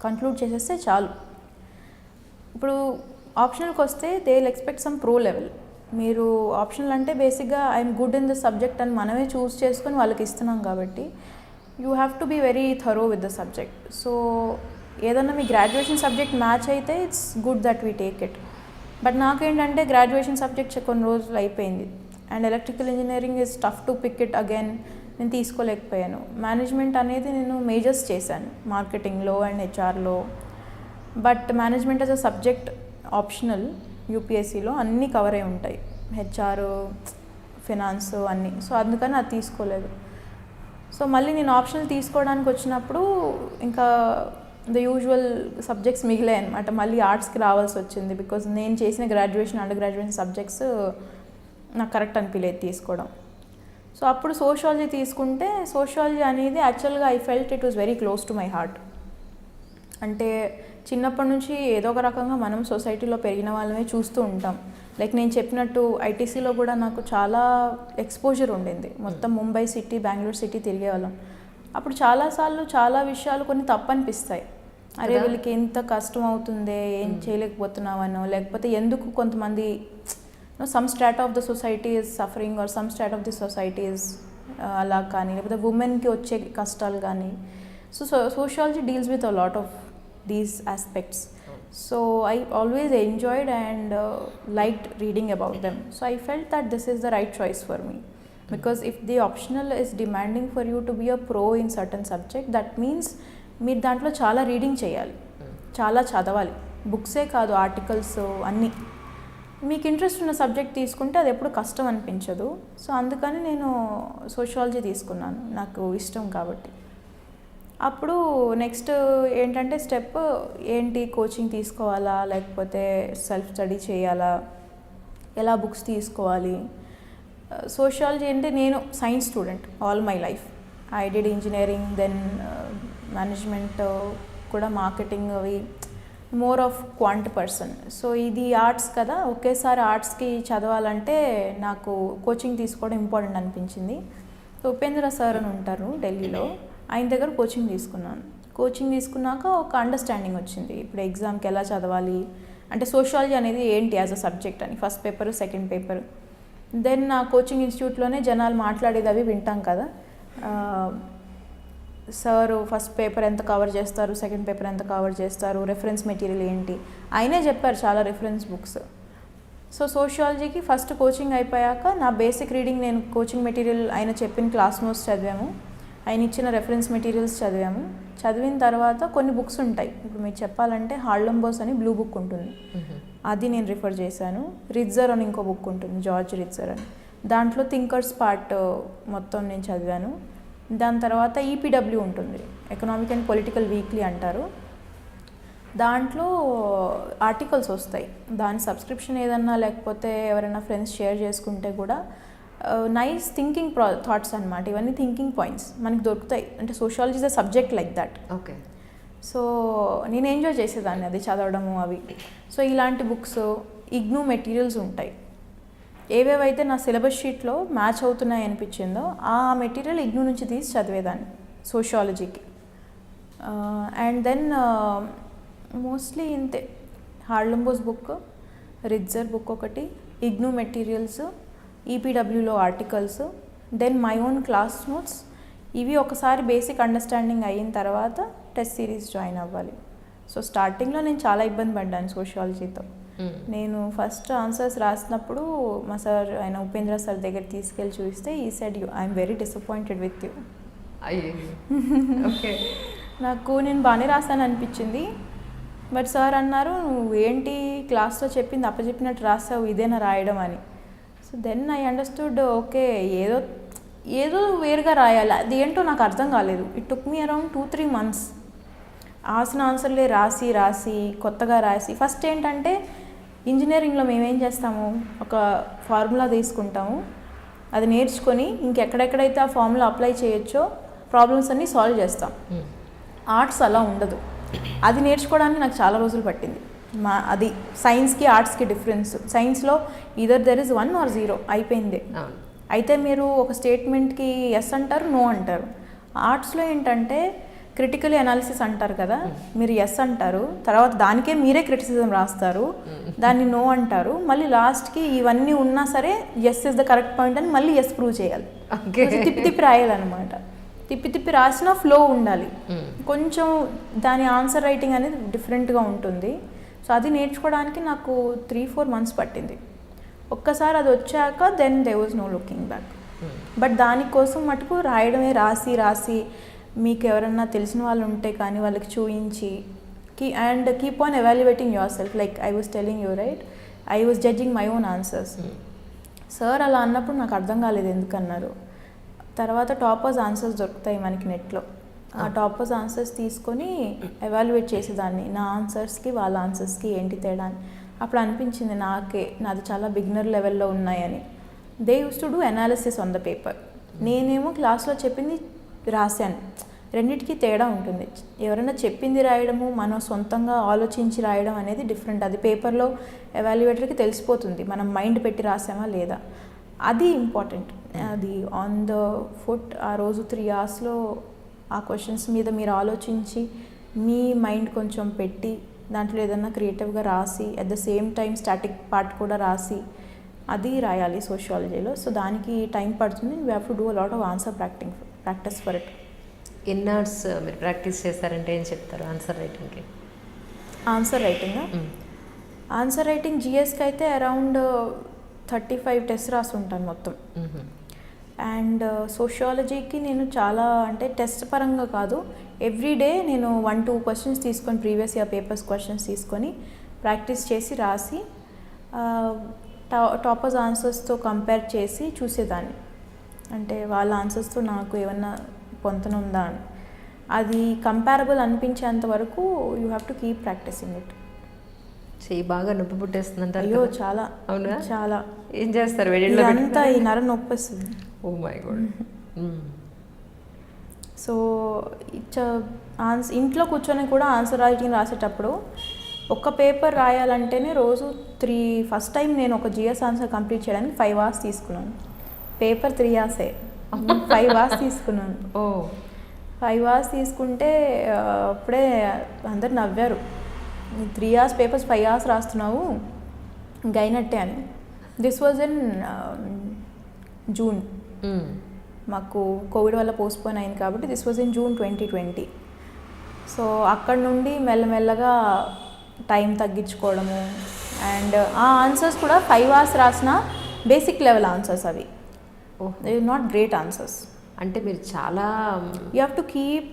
కంక్లూడ్ చేసేస్తే చాలు. ఇప్పుడు ఆప్షనల్కి వస్తే they will expect some pro level. మీరు ఆప్షనల్ అంటే బేసిక్గా I'm good in the subject అని మనమే చూస్ చేసుకొని వాళ్ళకి ఇస్తున్నాం కాబట్టి you have to be very thorough with the subject. So ఏదన్నా మీ గ్రాడ్యుయేషన్ సబ్జెక్ట్ మ్యాచ్ అయితే it's good that we take it. But నాకేంటంటే గ్రాడ్యుయేషన్ సబ్జెక్ట్ కొన్ని రోజులు అయిపోయింది and electrical engineering is tough to pick it again. నేను తీసుకోలేకపోయాను. Management అనేది నేను మేజర్స్ చేశాను మార్కెటింగ్లో అండ్ హెచ్ఆర్లో. But management as a subject optional యూపీఎస్సీలో అన్నీ కవర్ అయి ఉంటాయి, హెచ్ఆర్, ఫినాన్స్ అన్నీ. సో అందుకని అది తీసుకోలేదు. సో మళ్ళీ నేను ఆప్షనల్ తీసుకోవడానికి వచ్చినప్పుడు ఇంకా ద యూజువల్ సబ్జెక్ట్స్ మిగిలాయి అనమాట. మళ్ళీ ఆర్ట్స్కి రావాల్సి వచ్చింది బికాజ్ నేను చేసిన గ్రాడ్యుయేషన్ అండర్ గ్రాడ్యుయేషన్ సబ్జెక్ట్స్ నాకు కరెక్ట్ అనిపించలేదు తీసుకోవడం. సో అప్పుడు సోషాలజీ తీసుకుంటే సోషాలజీ అనేది యాక్చువల్గా I felt it was very close to my heart. అంటే చిన్నప్పటి నుంచి ఏదో ఒక రకంగా మనం సొసైటీలో పెరిగిన వాళ్ళమే చూస్తూ ఉంటాం. లైక్ నేను చెప్పినట్టు ఐటీసీలో కూడా నాకు చాలా ఎక్స్పోజర్ ఉండింది. మొత్తం ముంబై సిటీ, బెంగళూరు సిటీ తిరిగేవాళ్ళం. అప్పుడు చాలాసార్లు చాలా విషయాలు కొన్ని తప్పనిపిస్తాయి. అరే వీళ్ళకి ఎంత కష్టం అవుతుందే, ఏం చేయలేకపోతున్నామనో, లేకపోతే ఎందుకు కొంతమంది some strata of the society is suffering are some strata of the society is అలా కానీ, లేకపోతే ఉమెన్కి వచ్చే కష్టాలు కానీ. So sociology deals with a lot of these aspects. So I always enjoyed and liked reading about them. So I felt that this is the right choice for me. Because if the optional is demanding for you to be a pro in certain subject, that means మీరు దాంట్లో చాలా reading చేయాలి, చాలా చదవాలి. బుక్సే కాదు, articles అన్నీ. మీకు interest ఉన్న సబ్జెక్ట్ తీసుకుంటే అది ఎప్పుడు కష్టం అనిపించదు. సో అందుకని నేను సోషాలజీ తీసుకున్నాను, నాకు ఇష్టం కాబట్టి. అప్పుడు నెక్స్ట్ ఏంటంటే స్టెప్ ఏంటి, కోచింగ్ తీసుకోవాలా లేకపోతే సెల్ఫ్ స్టడీ చేయాలా, ఎలా బుక్స్ తీసుకోవాలి. సోషాలజీ అంటే నేను science student all my life. I did engineering, then management కూడా, మార్కెటింగ్, అవి more of quant person. So ఇది ఆర్ట్స్ కదా, ఒకేసారి ఆర్ట్స్కి చదవాలంటే నాకు కోచింగ్ తీసుకోవడం ఇంపార్టెంట్ అనిపించింది. సో ఉపేంద్ర సార్ అని ఉంటారు ఢిల్లీలో, ఆయన దగ్గర కోచింగ్ తీసుకున్నాను. కోచింగ్ తీసుకున్నాక ఒక అండర్స్టాండింగ్ వచ్చింది, ఇప్పుడు ఎగ్జామ్కి ఎలా చదవాలి, అంటే సోషాలజీ అనేది ఏంటి యాజ్ అ సబ్జెక్ట్ అని, first paper, second paper. Then నా కోచింగ్ ఇన్స్టిట్యూట్లోనే జనాలు మాట్లాడేది అవి వింటాం కదా, సార్ ఫస్ట్ పేపర్ ఎంత కవర్ చేస్తారు, సెకండ్ పేపర్ ఎంత కవర్ చేస్తారు, రెఫరెన్స్ మెటీరియల్ ఏంటి, ఆయనే చెప్పారు చాలా రెఫరెన్స్ బుక్స్. సో సోషియాలజీకి ఫస్ట్ కోచింగ్ అయిపోయాక నా బేసిక్ రీడింగ్, నేను కోచింగ్ మెటీరియల్ ఆయన చెప్పిన క్లాస్ నోట్స్ చదివాము. ఆయన ఇచ్చిన రెఫరెన్స్ మెటీరియల్స్ చదివాము. చదివిన తర్వాత కొన్ని బుక్స్ ఉంటాయి, ఇప్పుడు మీరు చెప్పాలంటే హార్లంబోస్ అని బ్లూ బుక్ ఉంటుంది, అది నేను రిఫర్ చేశాను. రిట్జర్ అని ఇంకో బుక్ ఉంటుంది, జార్జ్ రిట్జర్ అని, దాంట్లో థింకర్స్ పార్ట్ మొత్తం నేను చదివాను. దాని తర్వాత ఈపీడబ్ల్యూ ఉంటుంది, ఎకనామిక్ అండ్ పొలిటికల్ వీక్లీ అంటారు, దాంట్లో ఆర్టికల్స్ వస్తాయి. దాని సబ్స్క్రిప్షన్ ఏదన్నా లేకపోతే ఎవరైనా ఫ్రెండ్స్ షేర్ చేసుకుంటే కూడా నైస్ థింకింగ్ థాట్స్ అనమాట. ఇవన్నీ థింకింగ్ పాయింట్స్ మనకి దొరుకుతాయి. అంటే sociology is a subject like that. Okay. So నేను ఎంజాయ్ చేసేదాన్ని అది చదవడము అవి. సో ఇలాంటి బుక్స్, ఇగ్నూ మెటీరియల్స్ ఉంటాయి. ఏవేవైతే నా సిలబస్ షీట్లో మ్యాచ్ అవుతున్నాయి అనిపించిందో ఆ మెటీరియల్ ఇగ్నూ నుంచి తీసి చదివేదాన్ని సోషాలజీకి. అండ్ దెన్ మోస్ట్లీ ఇంతే, హార్లంబోస్ బుక్, రిట్జర్ బుక్ ఒకటి, ఇగ్నూ మెటీరియల్స్, ఈపీడబ్ల్యూలో articles, then my own class notes. ఇవి ఒకసారి బేసిక్ అండర్స్టాండింగ్ అయిన తర్వాత టెస్ట్ సిరీస్ జాయిన్ అవ్వాలి. సో స్టార్టింగ్లో నేను చాలా ఇబ్బంది పడ్డాను సోషాలజీతో. నేను ఫస్ట్ ఆన్సర్స్ రాసినప్పుడు మా సార్, ఆయన ఉపేంద్ర సార్ దగ్గర తీసుకెళ్ళి చూస్తే ఈ said I'm very disappointed with you. Okay. నాకు నేను బాగానే రాసాను అనిపించింది. బట్ సార్ అన్నారు, నువ్వు ఏంటి క్లాస్లో చెప్పింది అప్పచెప్పినట్టు రాసావు, ఇదేనా రాయడం అని. So then I understood, okay ఏదో వేరుగా రాయాలి, అది ఏంటో నాకు అర్థం కాలేదు. It took me around 2-3 months ఆసిన ఆన్సర్లే రాసి కొత్తగా రాసి. ఫస్ట్ ఏంటంటే ఇంజనీరింగ్లో మేమేం చేస్తాము, ఒక ఫార్ములా తీసుకుంటాము, అది నేర్చుకొని ఇంకెక్కడెక్కడైతే ఆ ఫార్ములా అప్లై చేయొచ్చో ప్రాబ్లమ్స్ అన్నీ సాల్వ్ చేస్తాం. ఆర్ట్స్ అలా ఉండదు. అది నేర్చుకోవడానికి నాకు చాలా రోజులు పట్టింది. అది సైన్స్కి ఆర్ట్స్కి డిఫరెన్స్. సైన్స్లో ఈదర్ దెర్ ఇస్ 1 or 0 అయిపోయింది. అయితే మీరు ఒక స్టేట్మెంట్కి ఎస్ అంటారు, నో అంటారు. ఆర్ట్స్లో ఏంటంటే క్రిటికల్ అనాలిసిస్ అంటారు కదా, మీరు ఎస్ అంటారు, తర్వాత దానికే మీరే క్రిటిసిజం రాస్తారు, దాన్ని నో అంటారు, మళ్ళీ లాస్ట్కి ఇవన్నీ ఉన్నా సరే yes is the correct point అని మళ్ళీ ఎస్ ప్రూవ్ చేయాలి. తిప్పి రాయాలన్నమాట. తిప్పి రాసిన ఫ్లో ఉండాలి. కొంచెం దాని ఆన్సర్ రైటింగ్ అనేది డిఫరెంట్గా ఉంటుంది. సో అది నేర్చుకోవడానికి నాకు 3-4 months పట్టింది. ఒక్కసారి అది వచ్చాక then they was no looking back. But దానికోసం మటుకు రాయడమే, రాసి మీకు ఎవరన్నా తెలిసిన వాళ్ళు ఉంటే కానీ వాళ్ళకి చూయించి and keep on evaluating yourself. Like I was telling you right, I was judging my own answers. Sir అలా అన్నప్పుడు నాకు అర్థం కాలేదు ఎందుకన్నారు. తర్వాత టాపర్స్ ఆన్సర్స్ దొరుకుతాయి మనకి నెట్లో, ఆ టాపర్స్ ఆన్సర్స్ తీసుకొని ఎవాల్యుయేట్ చేసేదాన్ని, నా ఆన్సర్స్కి వాళ్ళ ఆన్సర్స్కి ఏంటి తేడా అని. అప్పుడు అనిపించింది నాది చాలా బిగినర్ లెవెల్లో ఉన్నాయని. They use to do analysis on the paper, నేనేమో క్లాస్లో చెప్పింది రాశాను. రెండింటికి తేడా ఉంటుంది. ఎవరైనా చెప్పింది రాయడము, మనం సొంతంగా ఆలోచించి రాయడం అనేది డిఫరెంట్. అది పేపర్లో ఎవాల్యుయేటర్కి తెలిసిపోతుంది మనం మైండ్ పెట్టి రాసామా లేదా, అది ఇంపార్టెంట్. అది ఆన్ ద ఫుట్ ఆ రోజు 3 hours ఆ క్వశ్చన్స్ మీద మీరు ఆలోచించి మీ మైండ్ కొంచెం పెట్టి దాంట్లో ఏదన్నా క్రియేటివ్గా రాసి at the same time static part కూడా రాసి అది రాయాలి సోషియాలజీలో. సో దానికి టైం పడుతుంది. We have to do a lot of answer practice for it. ఎన్ని అవర్స్ మీరు ప్రాక్టీస్ చేస్తారంటే ఏం చెప్తారు ఆన్సర్ రైటింగ్కి? ఆన్సర్ రైటింగ్ జిఎస్కి అయితే అరౌండ్ 35 tests రాసి ఉంటాను మొత్తం. అండ్ సోషియాలజీకి నేను చాలా, అంటే టెస్ట్ పరంగా కాదు, ఎవ్రీడే నేను 1-2 questions తీసుకొని ప్రీవియస్ ఇయర్ పేపర్స్ క్వశ్చన్స్ తీసుకొని ప్రాక్టీస్ చేసి రాసి టాపర్స్ ఆన్సర్స్తో కంపేర్ చేసి చూసేదాన్ని. అంటే వాళ్ళ ఆన్సర్స్తో నాకు ఏమన్నా పొంతన ఉందా అని. అది కంపారబుల్ అనిపించేంత వరకు you have to keep practising it. చెయ్యి బాగా నొప్పి పుట్టేస్తుందంట. అయ్యో చాలా. అవునా? చాలా. ఏం చేస్తారు? ఇదంతా ఈ నర నొప్పి వస్తుంది. Oh my God. సో ఇంట్లో కూర్చొని కూడా ఆన్సర్ రైటింగ్ రాసేటప్పుడు ఒక పేపర్ రాయాలంటేనే రోజు ఫస్ట్ టైం నేను ఒక జిఎస్ ఆన్సర్ కంప్లీట్ చేయడానికి 5 hours తీసుకున్నాను. పేపర్ 3 hours 5 hours తీసుకున్నాను. 5 hours తీసుకుంటే అప్పుడే అందరు నవ్వారు, 3 hours పేపర్స్ 5 hours రాస్తున్నావు గైనట్టే అని. This was in June. మాకు కోవిడ్ వల్ల పోస్ట్పోన్ అయింది కాబట్టి this was in June 2020. So అక్కడ నుండి మెల్లమెల్లగా టైం తగ్గించుకోవడము. అండ్ ఆ ఆన్సర్స్ కూడా 5 hours రాసిన బేసిక్ లెవెల్ ఆన్సర్స్, అవి దే నాట్ గ్రేట్ ఆన్సర్స్. అంటే మీరు చాలా you have to keep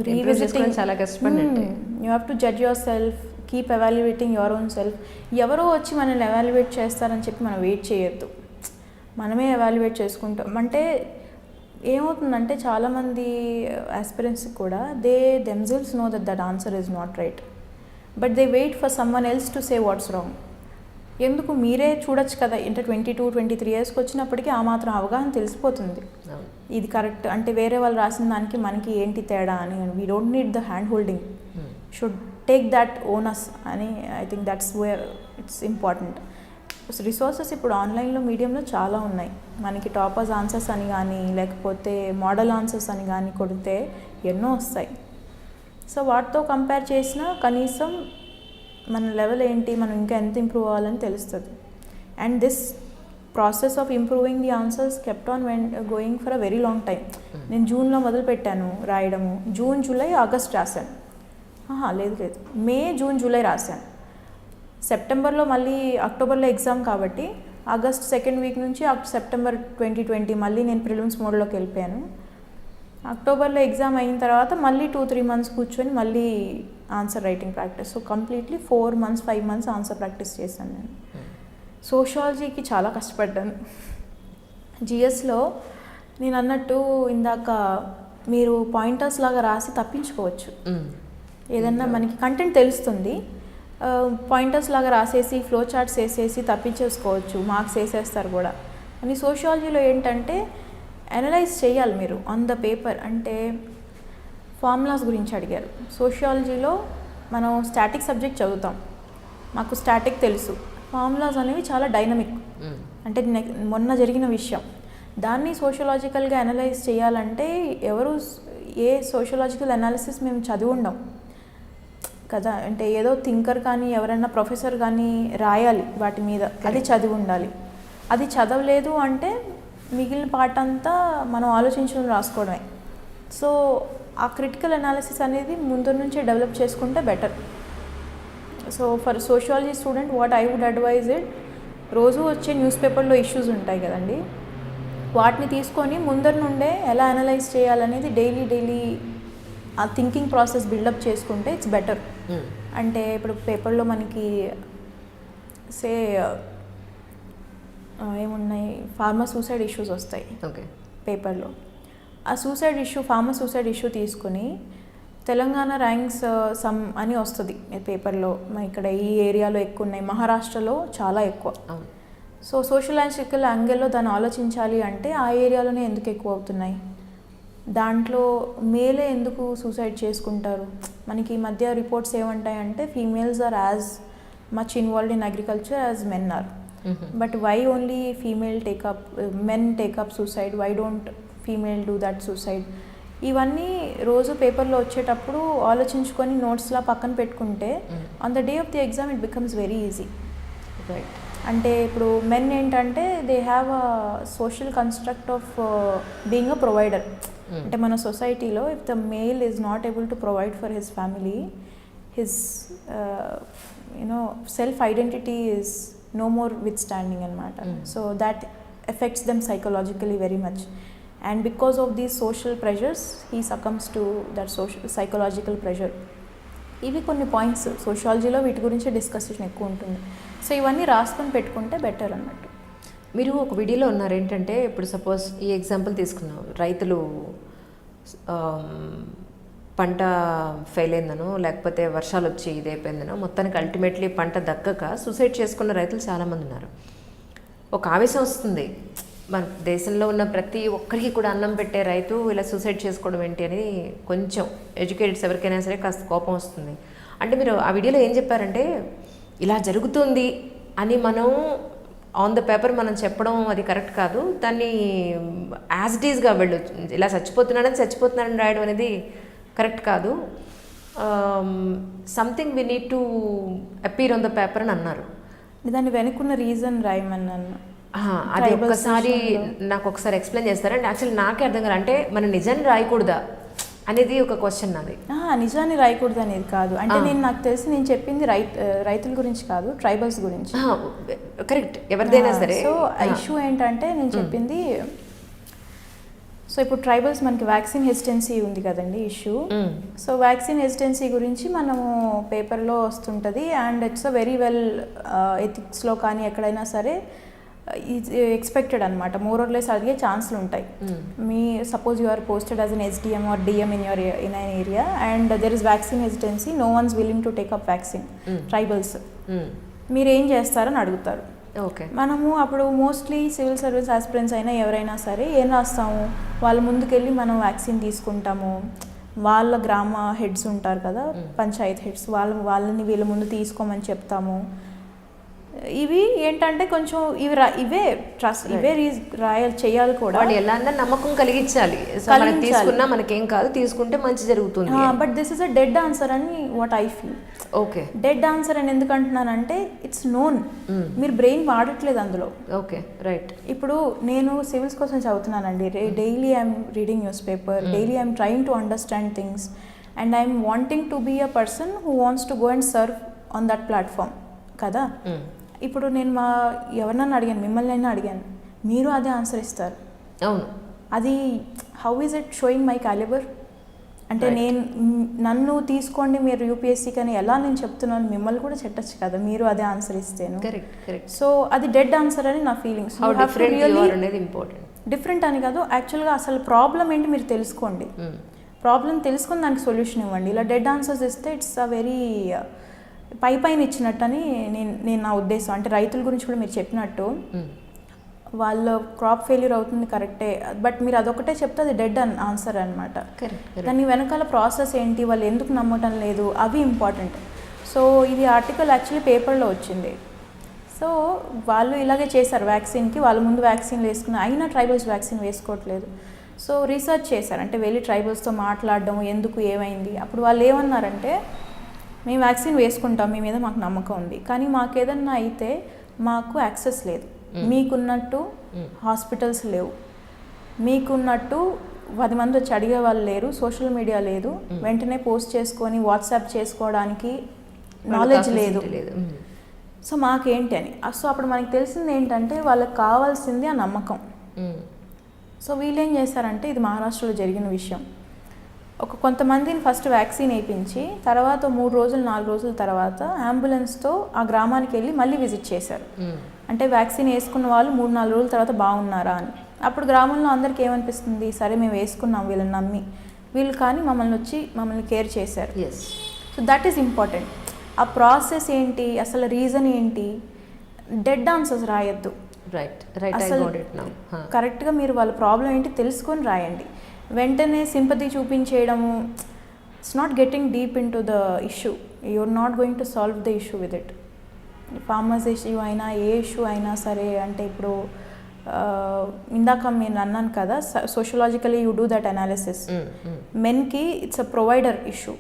improve చేసుకోవడం చాలా కష్టపడినట్టే. You have to judge yourself, keep evaluating your own self. ఎవరో వచ్చి మనల్ని ఎవాల్యుయేట్ చేస్తారని చెప్పి మనం వెయిట్ చేయొద్దు, మనమే ఎవాల్యుయేట్ చేసుకుంటాం. అంటే ఏమవుతుందంటే చాలామంది ఆస్పిరెంట్స్కి కూడా they themselves know that answer is not right, but they wait for someone else to say what's wrong. ఎందుకు మీరే చూడొచ్చు కదా, అంటే 22-23 ఇయర్స్కి వచ్చినప్పటికీ ఆ మాత్రం అవగాహన తెలిసిపోతుంది ఇది కరెక్ట్ అంటే వేరే వాళ్ళు రాసిన దానికి మనకి ఏంటి తేడా అని. We don't need the hand holding, should take that onus అని. I think that's where it's important. Resources ఇప్పుడు ఆన్లైన్లో మీడియంలో చాలా ఉన్నాయి. మనకి టాపర్స్ ఆన్సర్స్ అని కానీ లేకపోతే మోడల్ ఆన్సర్స్ అని కానీ కొడితే ఎన్నో వస్తాయి. సో వాటితో కంపేర్ చేసినా కనీసం మన లెవెల్ ఏంటి, మనం ఇంకా ఎంత ఇంప్రూవ్ అవ్వాలని తెలుస్తుంది. And this process of improving the answers kept on going for a very long time. నేను జూన్లో మొదలుపెట్టాను రాయడము, జూన్, జూలై, ఆగస్ట్ రాశాను. లేదు మే, జూన్, జూలై రాశాను. సెప్టెంబర్లో మళ్ళీ అక్టోబర్లో ఎగ్జామ్ కాబట్టి ఆగస్ట్ సెకండ్ వీక్ నుంచి సెప్టెంబర్ 2020 మళ్ళీ నేను ప్రిలిమ్స్ మోడ్లోకి వెళ్ళిపోయాను. అక్టోబర్లో ఎగ్జామ్ అయిన తర్వాత మళ్ళీ 2-3 months కూర్చొని మళ్ళీ answer writing practice. So completely 4 months 5 months answer practice చేశాను నేను. సోషాలజీకి చాలా కష్టపడ్డాను. జిఎస్లో నేను అన్నట్టు ఇందాక మీరు పాయింటర్స్ లాగా రాసి తప్పించుకోవచ్చు. ఏదన్నా మనకి కంటెంట్ తెలుస్తుంది, పాయింటర్స్ లాగా రాసేసి ఫ్లో చార్ట్స్ వేసేసి తప్పించేసుకోవచ్చు, మార్క్స్ వేసేస్తారు కూడా. కానీ సోషాలజీలో ఏంటంటే అనలైజ్ చేయాలి మీరు ఆన్ ద పేపర్. అంటే ఫార్ములాస్ గురించి అడిగారు. సోషియాలజీలో మనం స్టాటిక్ సబ్జెక్ట్ చదువుతాం, మాకు స్టాటిక్ తెలుసు. ఫార్ములాస్ అనేవి చాలా డైనమిక్, అంటే మొన్న జరిగిన విషయం. దాన్ని సోషియలాజికల్గా అనలైజ్ చేయాలంటే ఎవరు ఏ సోషియలాజికల్ అనాలిసిస్ మేము చదివి ఉండం కదా. అంటే ఏదో థింకర్ కానీ ఎవరైనా ప్రొఫెసర్ కానీ రాయాలి వాటి మీద, అది చదివి ఉండాలి. అది చదవలేదు అంటే మిగిలిన పార్ట్ అంతా మనం ఆలోచించడం రాసుకోవడమే. సో ఆ క్రిటికల్ అనాలిసిస్ అనేది ముందు నుంచే డెవలప్ చేసుకుంటే better. So for sociology student what I would advise it, రోజు వచ్చే న్యూస్ పేపర్లో ఇష్యూస్ ఉంటాయి కదండి, వాటిని తీసుకొని ముందర నుండే ఎలా అనలైజ్ చేయాలనేది డైలీ ఆ థింకింగ్ ప్రాసెస్ బిల్డప్ చేసుకుంటే ఇట్స్ బెటర్. అంటే ఇప్పుడు పేపర్లో మనకి సే ఏమున్నాయి, ఫార్మర్ సూసైడ్ ఇష్యూస్ వస్తాయి పేపర్లో. ఆ suicide issue, farmer suicide issue తీసుకుని తెలంగాణ ర్యాంక్స్ సమ్ అని వస్తుంది పేపర్లో. ఇక్కడ ఈ ఏరియాలో ఎక్కువ ఉన్నాయి, మహారాష్ట్రలో చాలా ఎక్కువ. సో సోషలాజికల్ యాంగిల్లో దాన్ని ఆలోచించాలి అంటే ఆ ఏరియాలోనే ఎందుకు ఎక్కువ అవుతున్నాయి, దాంట్లో మేలే ఎందుకు సూసైడ్ చేసుకుంటారు. మనకి ఈ మధ్య రిపోర్ట్స్ ఏమంటాయంటే females are as much involved in agriculture as men are. But why only men take up suicide, why don't female do that suicide? ఇవన్నీ రోజు పేపర్లో వచ్చేటప్పుడు ఆలోచించుకొని నోట్స్లా పక్కన పెట్టుకుంటే on the day of the exam it becomes very easy. Right. అంటే ఇప్పుడు మెన్ ఏంటంటే they have a social construct of being a provider. అంటే మన సొసైటీలో if the male is not able to provide for his family, his self identity is no more withstanding అనమాట. So that affects them psychologically very much, and because of these social pressures he succumbs to that psychological pressure. ఇవి కొన్ని points సోషాలజీలో వీటి గురించి discussion ఎక్కువ ఉంటుంది. So ఇవన్నీ రాసుకొని పెట్టుకుంటే బెటర్ అన్నట్టు. మీరు ఒక వీడియోలో ఉన్నారు ఏంటంటే, ఇప్పుడు సపోజ్ ఈ ఎగ్జాంపుల్ తీసుకున్నాం, రైతులు పంట ఫెయిల్ అయిందనో లేకపోతే వర్షాలు వచ్చి ఇదైపోయిందనో మొత్తానికి అల్టిమేట్లీ పంట దక్కక సూసైడ్ చేసుకున్న రైతులు చాలామంది ఉన్నారు. ఒక ఆవేశం వస్తుంది, మన దేశంలో ఉన్న ప్రతి ఒక్కరికి కూడా అన్నం పెట్టే రైతు ఇలా సూసైడ్ చేసుకోవడం ఏంటి అని కొంచెం ఎడ్యుకేటెడ్స్ ఎవరికైనా సరే కాస్త కోపం వస్తుంది. అంటే మీరు ఆ వీడియోలో ఏం చెప్పారంటే, ఇలా జరుగుతుంది అని మనం ఆన్ ద పేపర్ మనం చెప్పడం అది కరెక్ట్ కాదు, దాన్ని యాజ్ ఇట్ ఈజ్గా వెళ్ళు, ఇలా చచ్చిపోతున్నాడని రాయడం అనేది కరెక్ట్ కాదు, something we need to appear on the paper అని అన్నారు. దాన్ని వెనుకున్న రీజన్ రాయమన్నాను. అది ఒక్కసారి నాకు ఒకసారి ఎక్స్ప్లెయిన్ చేస్తారంటే యాక్చువల్లీ నాకే అర్థం కాదు. అంటే మనం నిజాన్ని రాయకూడదా అనేది ఒక క్వశ్చన్ నాది. నిజాన్ని రాయకూడదు అనేది కాదు, అంటే నాకు తెలిసి నేను చెప్పింది రైతుల గురించి కాదు, ట్రైబల్స్ గురించి. కరెక్ట్, ఎవరిదైనా సరే. సో ఇష్యూ ఏంటంటే నేను చెప్పింది సో ఇప్పుడు ట్రైబల్స్ మనకి వ్యాక్సిన్ హెసిటెన్సీ ఉంది కదండి ఇష్యూ. సో వ్యాక్సిన్ హెసిటెన్సీ గురించి మనము పేపర్లో వస్తుంటుంది and it's a very well ఎథిక్స్లో కానీ ఎక్కడైనా సరే ఎక్స్పెక్టెడ్ అనమాట. మోర్ ఆర్ లెస్ అడిగే ఛాన్స్లు ఉంటాయి. మీ suppose you are posted as an SDM or DM in an area and there is vaccine hesitancy, no one's willing to take up vaccine, tribals, మీరు ఏం చేస్తారని అడుగుతారు. ఓకే, మనము అప్పుడు మోస్ట్లీ సివిల్ సర్వీస్ ఆస్పిరెంట్స్ అయినా ఎవరైనా సరే ఏం రాస్తాము, వాళ్ళ ముందుకెళ్ళి మనం వ్యాక్సిన్ తీసుకుంటాము. వాళ్ళ గ్రామ హెడ్స్ ఉంటారు కదా, పంచాయత్ హెడ్స్, వాళ్ళని వీళ్ళ ముందు తీసుకోమని చెప్తాము. ఇవి ఏంటంటే కొంచెం ఇవే ట్రస్ట్, ఇవే చేయాలి కూడా. వాళ్ళు ఎలా అన్నా నమ్మకం కలిగించాలి. సో మనం తీసుకున్నా మనకేం కాదు, తీసుకుంటే మంచి జరుగుతుంది. But this is a dead answer అని what I feel. Okay, dead answer అని ఎందుకు అంటున్నానంటే ఇట్స్ నోన్, మీరు బ్రెయిన్ వాడట్లేదు అందులో. Okay, right. ఇప్పుడు నేను సివిల్స్ కోసం చదువుతున్నానండి. Daily I'm reading newspaper, daily I'm trying to understand things and I'm wanting to be a person who wants to go and serve on that platform కదా. ఇప్పుడు నేను ఎవరినన్నా అడిగాను, మిమ్మల్ని అయినా అడిగాను, మీరు అదే ఆన్సర్ ఇస్తారు. అవును, అది how is it sowing my calibre? అంటే నన్ను తీసుకోండి మీరు UPSC కానీ ఎలా నేను చెప్తున్నాను, మిమ్మల్ని కూడా చెట్టచ్చు కదా మీరు అదే ఆన్సర్ ఇస్తేను. సో అది డెడ్ ఆన్సర్ అని నా ఫీలింగ్స్. డిఫరెంట్ అని కాదు, యాక్చువల్గా అసలు ప్రాబ్లం ఏంటి మీరు తెలుసుకోండి. ప్రాబ్లం తెలుసుకొని దానికి సొల్యూషన్ ఇవ్వండి. ఇలా డెడ్ ఆన్సర్స్ ఇస్తే ఇట్స్ అ వెరీ పైన ఇచ్చినట్టు అని నేను నా ఉద్దేశం. అంటే రైతుల గురించి కూడా మీరు చెప్పినట్టు వాళ్ళ క్రాప్ ఫెయిల్యూర్ అవుతుంది కరెక్టే, బట్ మీరు అదొకటే చెప్తే అది డెడ్ ఆన్సర్ అనమాట. దాని వెనకాల ప్రాసెస్ ఏంటి, వాళ్ళు ఎందుకు నమ్మటం లేదు, అవి ఇంపార్టెంట్. సో ఇది ఆర్టికల్ యాక్చువల్లీ పేపర్లో వచ్చింది. సో వాళ్ళు ఇలాగే చేశారు వ్యాక్సిన్కి, వాళ్ళ ముందు వ్యాక్సిన్లు వేసుకుని అయినా ట్రైబల్స్ వ్యాక్సిన్ వేసుకోవట్లేదు. సో రీసెర్చ్ చేశారు, అంటే వెళ్ళి ట్రైబల్స్తో మాట్లాడడం ఎందుకు ఏమైంది. అప్పుడు వాళ్ళు ఏమన్నారంటే, మేము వ్యాక్సిన్ వేసుకుంటాం, మీ మీద మాకు నమ్మకం ఉంది, కానీ మాకు ఏదన్నా అయితే మాకు యాక్సెస్ లేదు. మీకున్నట్టు హాస్పిటల్స్ లేవు, మీకున్నట్టు 10 మంది వచ్చి అడిగే వాళ్ళు లేరు, సోషల్ మీడియా లేదు, వెంటనే పోస్ట్ చేసుకొని వాట్సాప్ చేసుకోవడానికి నాలెడ్జ్ లేదు. సో మాకేంటి అని. సో అప్పుడు మనకి తెలిసింది ఏంటంటే వాళ్ళకి కావాల్సింది ఆ నమ్మకం. సో వీళ్ళు ఏం చేశారంటే, ఇది మహారాష్ట్రలో జరిగిన విషయం, కొంతమందిని ఫస్ట్ వ్యాక్సిన్ వేయించి తర్వాత 3 రోజులు 4 రోజుల తర్వాత అంబులెన్స్తో ఆ గ్రామానికి వెళ్ళి మళ్ళీ విజిట్ చేశారు. అంటే వ్యాక్సిన్ వేసుకున్న వాళ్ళు 3-4 రోజుల తర్వాత బాగున్నారా అని. అప్పుడు గ్రామంలో అందరికీ ఏమనిపిస్తుంది, సరే మేము వేసుకున్నాం వీళ్ళని నమ్మి, వీళ్ళు కానీ మమ్మల్ని కేర్ చేశారు. So that is important. ఆ ప్రాసెస్ ఏంటి, అసలు రీజన్ ఏంటి, డెడ్ ఆన్సర్స్ రాయొద్దు. అసలు కరెక్ట్గా మీరు వాళ్ళ ప్రాబ్లం ఏంటి తెలుసుకొని రాయండి. వెంటనే సింపతి చూపించేయడము, it's not getting deep into the issue, you're not going to solve the issue with it. Farmers issue అయినా ఏ ఇష్యూ అయినా సరే, అంటే ఇప్పుడు ఇందాక నేను అన్నాను కదా, sociologically you do that analysis. మెన్కి ఇట్స్ అ ప్రొవైడర్ ఇష్యూ,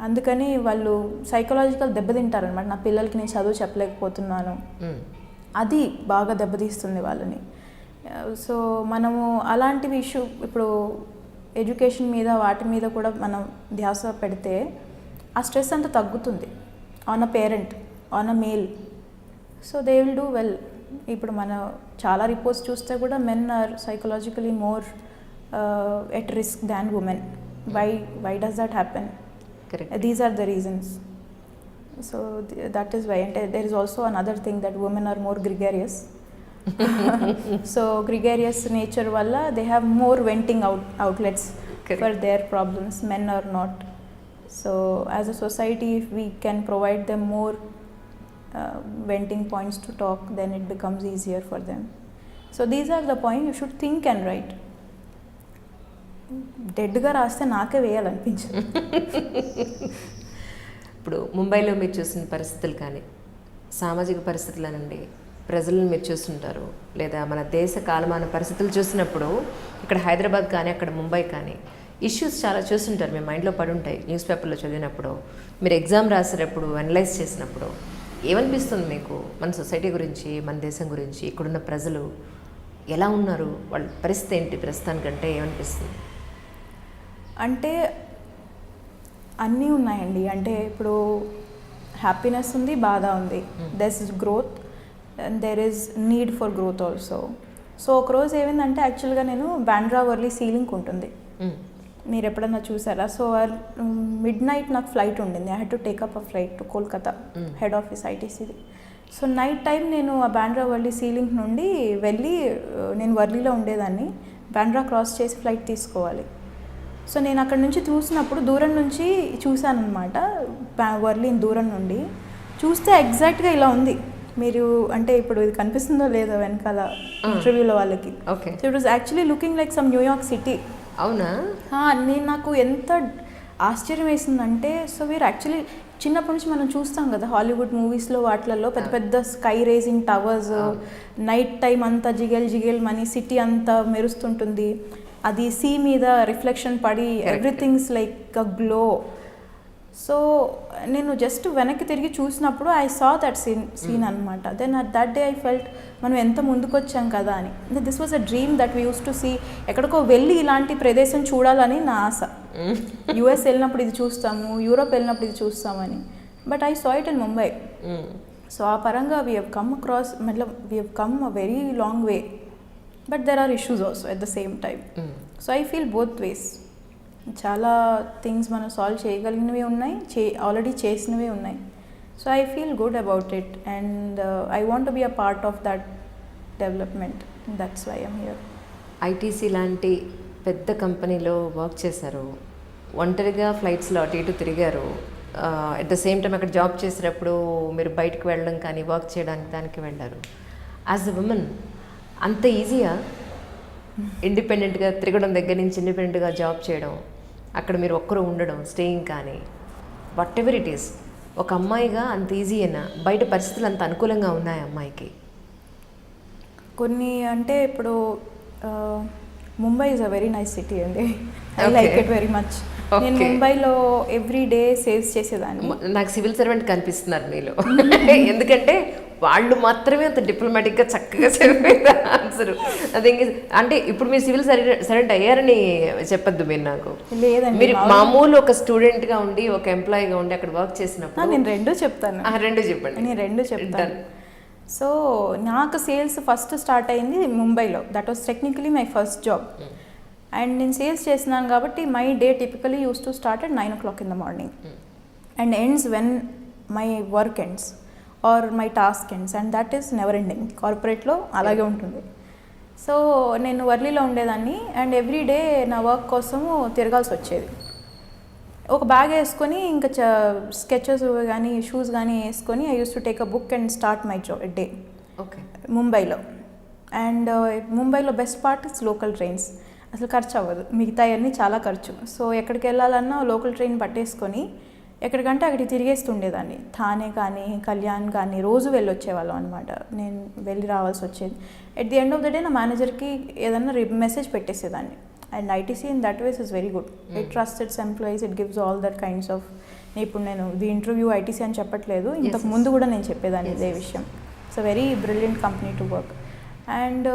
అందుకని వాళ్ళు సైకలాజికల్ దెబ్బతింటారనమాట. నా పిల్లలకి నేను చదువు చెప్పలేకపోతున్నాను, అది బాగా దెబ్బతీస్తుంది వాళ్ళని. సో మనము అలాంటివి ఇష్యూ, ఇప్పుడు ఎడ్యుకేషన్ మీద వాటి మీద కూడా మనం ధ్యాస పెడితే ఆ స్ట్రెస్ అంతా తగ్గుతుంది on a parent, on a male. So they will do well. ఇప్పుడు మన చాలా రిపోర్ట్స్ చూస్తే కూడా men are psychologically more at risk than women. Why does that happen? These are the reasons. So that is why. అంటే there is also another thing that women are more gregarious. So gregarious nature valla they have more venting outlets for their problems. Men are not. So as a society, if we can provide them more venting points to talk, then it becomes easier for them. So these are the points you should think and write. డెడ్గా రాస్తే నాకే వేయాలనిపించింది. ఇప్పుడు ముంబైలో మీరు చూసిన పరిస్థితులు కానీ, సామాజిక పరిస్థితులనండి, ప్రజలను మీరు చూస్తుంటారు, లేదా మన దేశ కాలమాన పరిస్థితులు చూసినప్పుడు, ఇక్కడ హైదరాబాద్ కానీ అక్కడ ముంబై కానీ ఇష్యూస్ చాలా చూస్తుంటారు, మీ మైండ్లో పడి ఉంటాయి. న్యూస్ పేపర్లో చదివినప్పుడు, మీరు ఎగ్జామ్ రాసేటప్పుడు, అనలైజ్ చేసినప్పుడు ఏమనిపిస్తుంది మీకు? మన సొసైటీ గురించి, మన దేశం గురించి, ఇక్కడున్న ప్రజలు ఎలా ఉన్నారు, వాళ్ళ పరిస్థితి ఏంటి ప్రస్తుతానికంటే ఏమనిపిస్తుంది? అంటే అన్నీ ఉన్నాయండి. అంటే ఇప్పుడు హ్యాపీనెస్ ఉంది, బాధ ఉంది. There is growth and there is need for growth also. So ఒకరోజు ఏమైందంటే యాక్చువల్గా నేను బాండ్రా వర్లీ సీలింగ్ ఉంటుంది, మీరు ఎప్పుడన్నా చూసారా? సో మిడ్ నైట్ నాకు ఫ్లైట్ ఉండింది. I had to take up a flight to Kolkata, head office ఐటీసీది. సో నైట్ టైం నేను ఆ బాండ్రా వర్లీ సీలింగ్ నుండి వెళ్ళి, నేను వర్లీలో ఉండేదాన్ని, బాండ్రా క్రాస్ చేసి ఫ్లైట్ తీసుకోవాలి. సో నేను అక్కడ నుంచి చూసినప్పుడు దూరం నుంచి చూశాను అనమాట, వర్లీ దూరం నుండి చూస్తే ఎగ్జాక్ట్గా ఇలా ఉంది. మీరు అంటే ఇప్పుడు ఇది కనిపిస్తుందో లేదో వెనకాల ఇంటర్వ్యూలో వాళ్ళకి. Okay, it was actually looking like some New York city. అవునా? నాకు ఎంత ఆశ్చర్యం వేసిందంటే, సో వీరు యాక్చువల్లీ చిన్నప్పటి నుంచి మనం చూస్తాం కదా హాలీవుడ్ మూవీస్లో వాటిలలో పెద్ద పెద్ద sky raging towers, night time అంతా జిగేల్ జిగేల్ మనీ సిటీ అంతా మెరుస్తుంటుంది, అది సీ మీద రిఫ్లెక్షన్ పడి everything's like a glow. So నేను జస్ట్ వెనక్కి తిరిగి చూసినప్పుడు ఐ సా దట్ సీన్ అనమాట. Then at that day I felt మనం ఎంత ముందుకు వచ్చాం కదా అని. This was a dream that we use to see. ఎక్కడికో వెళ్ళి ఇలాంటి ప్రదేశం చూడాలని నా ఆశ. యుఎస్ వెళ్ళినప్పుడు ఇది చూస్తాము, యూరోప్ వెళ్ళినప్పుడు ఇది చూస్తామని. But I saw it in Mumbai. So ఆ పరంగా వీ హెవ్ కమ్ అక్రాస్, మతలబ్ we have come a very long way, but there are issues also at the same time. So I feel both ways. చాలా things మనం solve చేయగలిగినవి ఉన్నాయి, already చేసినవి ఉన్నాయి. So I feel good about it and I want to be a part of that development. That's why I'm here. ITC లాంటి పెద్ద కంపెనీలో work చేశారు, ఒంటరిగా ఫ్లైట్స్లో అటు ఇటు తిరిగారు. అట్ ద సేమ్ టైం అక్కడ జాబ్ చేసేటప్పుడు మీరు బయటకు వెళ్ళడం కానీ వర్క్ చేయడానికి దానికి వెళ్ళారు. యాజ్ ఎ ఉమెన్ అంత ఈజీయా ఇండిపెండెంట్గా తిరగడం దగ్గర నుంచి ఇండిపెండెంట్గా జాబ్ చేయడం, అక్కడ మీరు ఒక్కరు ఉండడం, స్టేయింగ్ కానీ వాట్ ఎవర్ ఇట్ ఈస్, ఒక అమ్మాయిగా అంత ఈజీ అయినా బయట పరిస్థితులు అంత అనుకూలంగా ఉన్నాయి అమ్మాయికి? కొన్ని అంటే ఇప్పుడు Mumbai is a very nice city అండి. I like it very much. నేను ముంబైలో ఎవ్రీ డే సేల్స్ చేసేదాన్ని. నాకు సివిల్ సర్వెంట్ కనిపిస్తున్నారు మీలో, ఎందుకంటే వాళ్ళు మాత్రమే అంత డిప్లొమాటిక్గా చక్కగా చెప్పారు ఆన్సర్. అదే అంటే ఇప్పుడు మీరు సివిల్ సర్వెంట్ అయ్యారని చెప్పొద్దు మీరు నాకు. లేదండి, మీరు మామూలు ఒక స్టూడెంట్గా ఉండి ఒక ఎంప్లాయీగా ఉండి అక్కడ వర్క్ చేసినప్పుడు. నేను రెండు చెప్తాను. రెండు చెప్పండి. నేను రెండు చెప్తాను. సో నాకు సేల్స్ ఫస్ట్ స్టార్ట్ అయింది ముంబైలో. That was technically my first job. And నేను సేల్స్ చేసినాను కాబట్టి my day typically use to start at 9 o'clock in the morning and ends when my work ends or my task ends, and that is never ending. కార్పొరేట్లో అలాగే ఉంటుంది. So నేను వర్లీలో ఉండేదాన్ని and every day నా work కోసము తిరగాల్సి వచ్చేది. ఒక bag వేసుకొని ఇంకా స్కెచెస్ కానీ షూస్ కానీ వేసుకొని I use to take a book and start my day. Okay, ముంబైలో. అండ్ ముంబైలో best part is local trains. అసలు ఖర్చు అవ్వదు, మిగతా అన్నీ చాలా ఖర్చు. సో ఎక్కడికి వెళ్ళాలన్నా లోకల్ ట్రైన్ పట్టేసుకొని ఎక్కడికంటే అక్కడికి తిరిగేస్తుండేదాన్ని. థానే కానీ కళ్యాణ్ కానీ రోజు వెళ్ళి వచ్చేవాళ్ళం అనమాట. నేను వెళ్ళి రావాల్సి వచ్చేది. At the end of the day నా మేనేజర్కి ఏదన్నా మెసేజ్ పెట్టేసేదాన్ని. And ITC in that ways is very good. It trust its employees, it gives all that kinds of. ఇప్పుడు నేను ది ఇంటర్వ్యూ ఐటీసీ అని చెప్పట్లేదు, ఇంతకు ముందు కూడా నేను చెప్పేదాన్ని ఇదే విషయం. It's a very brilliant company to work. And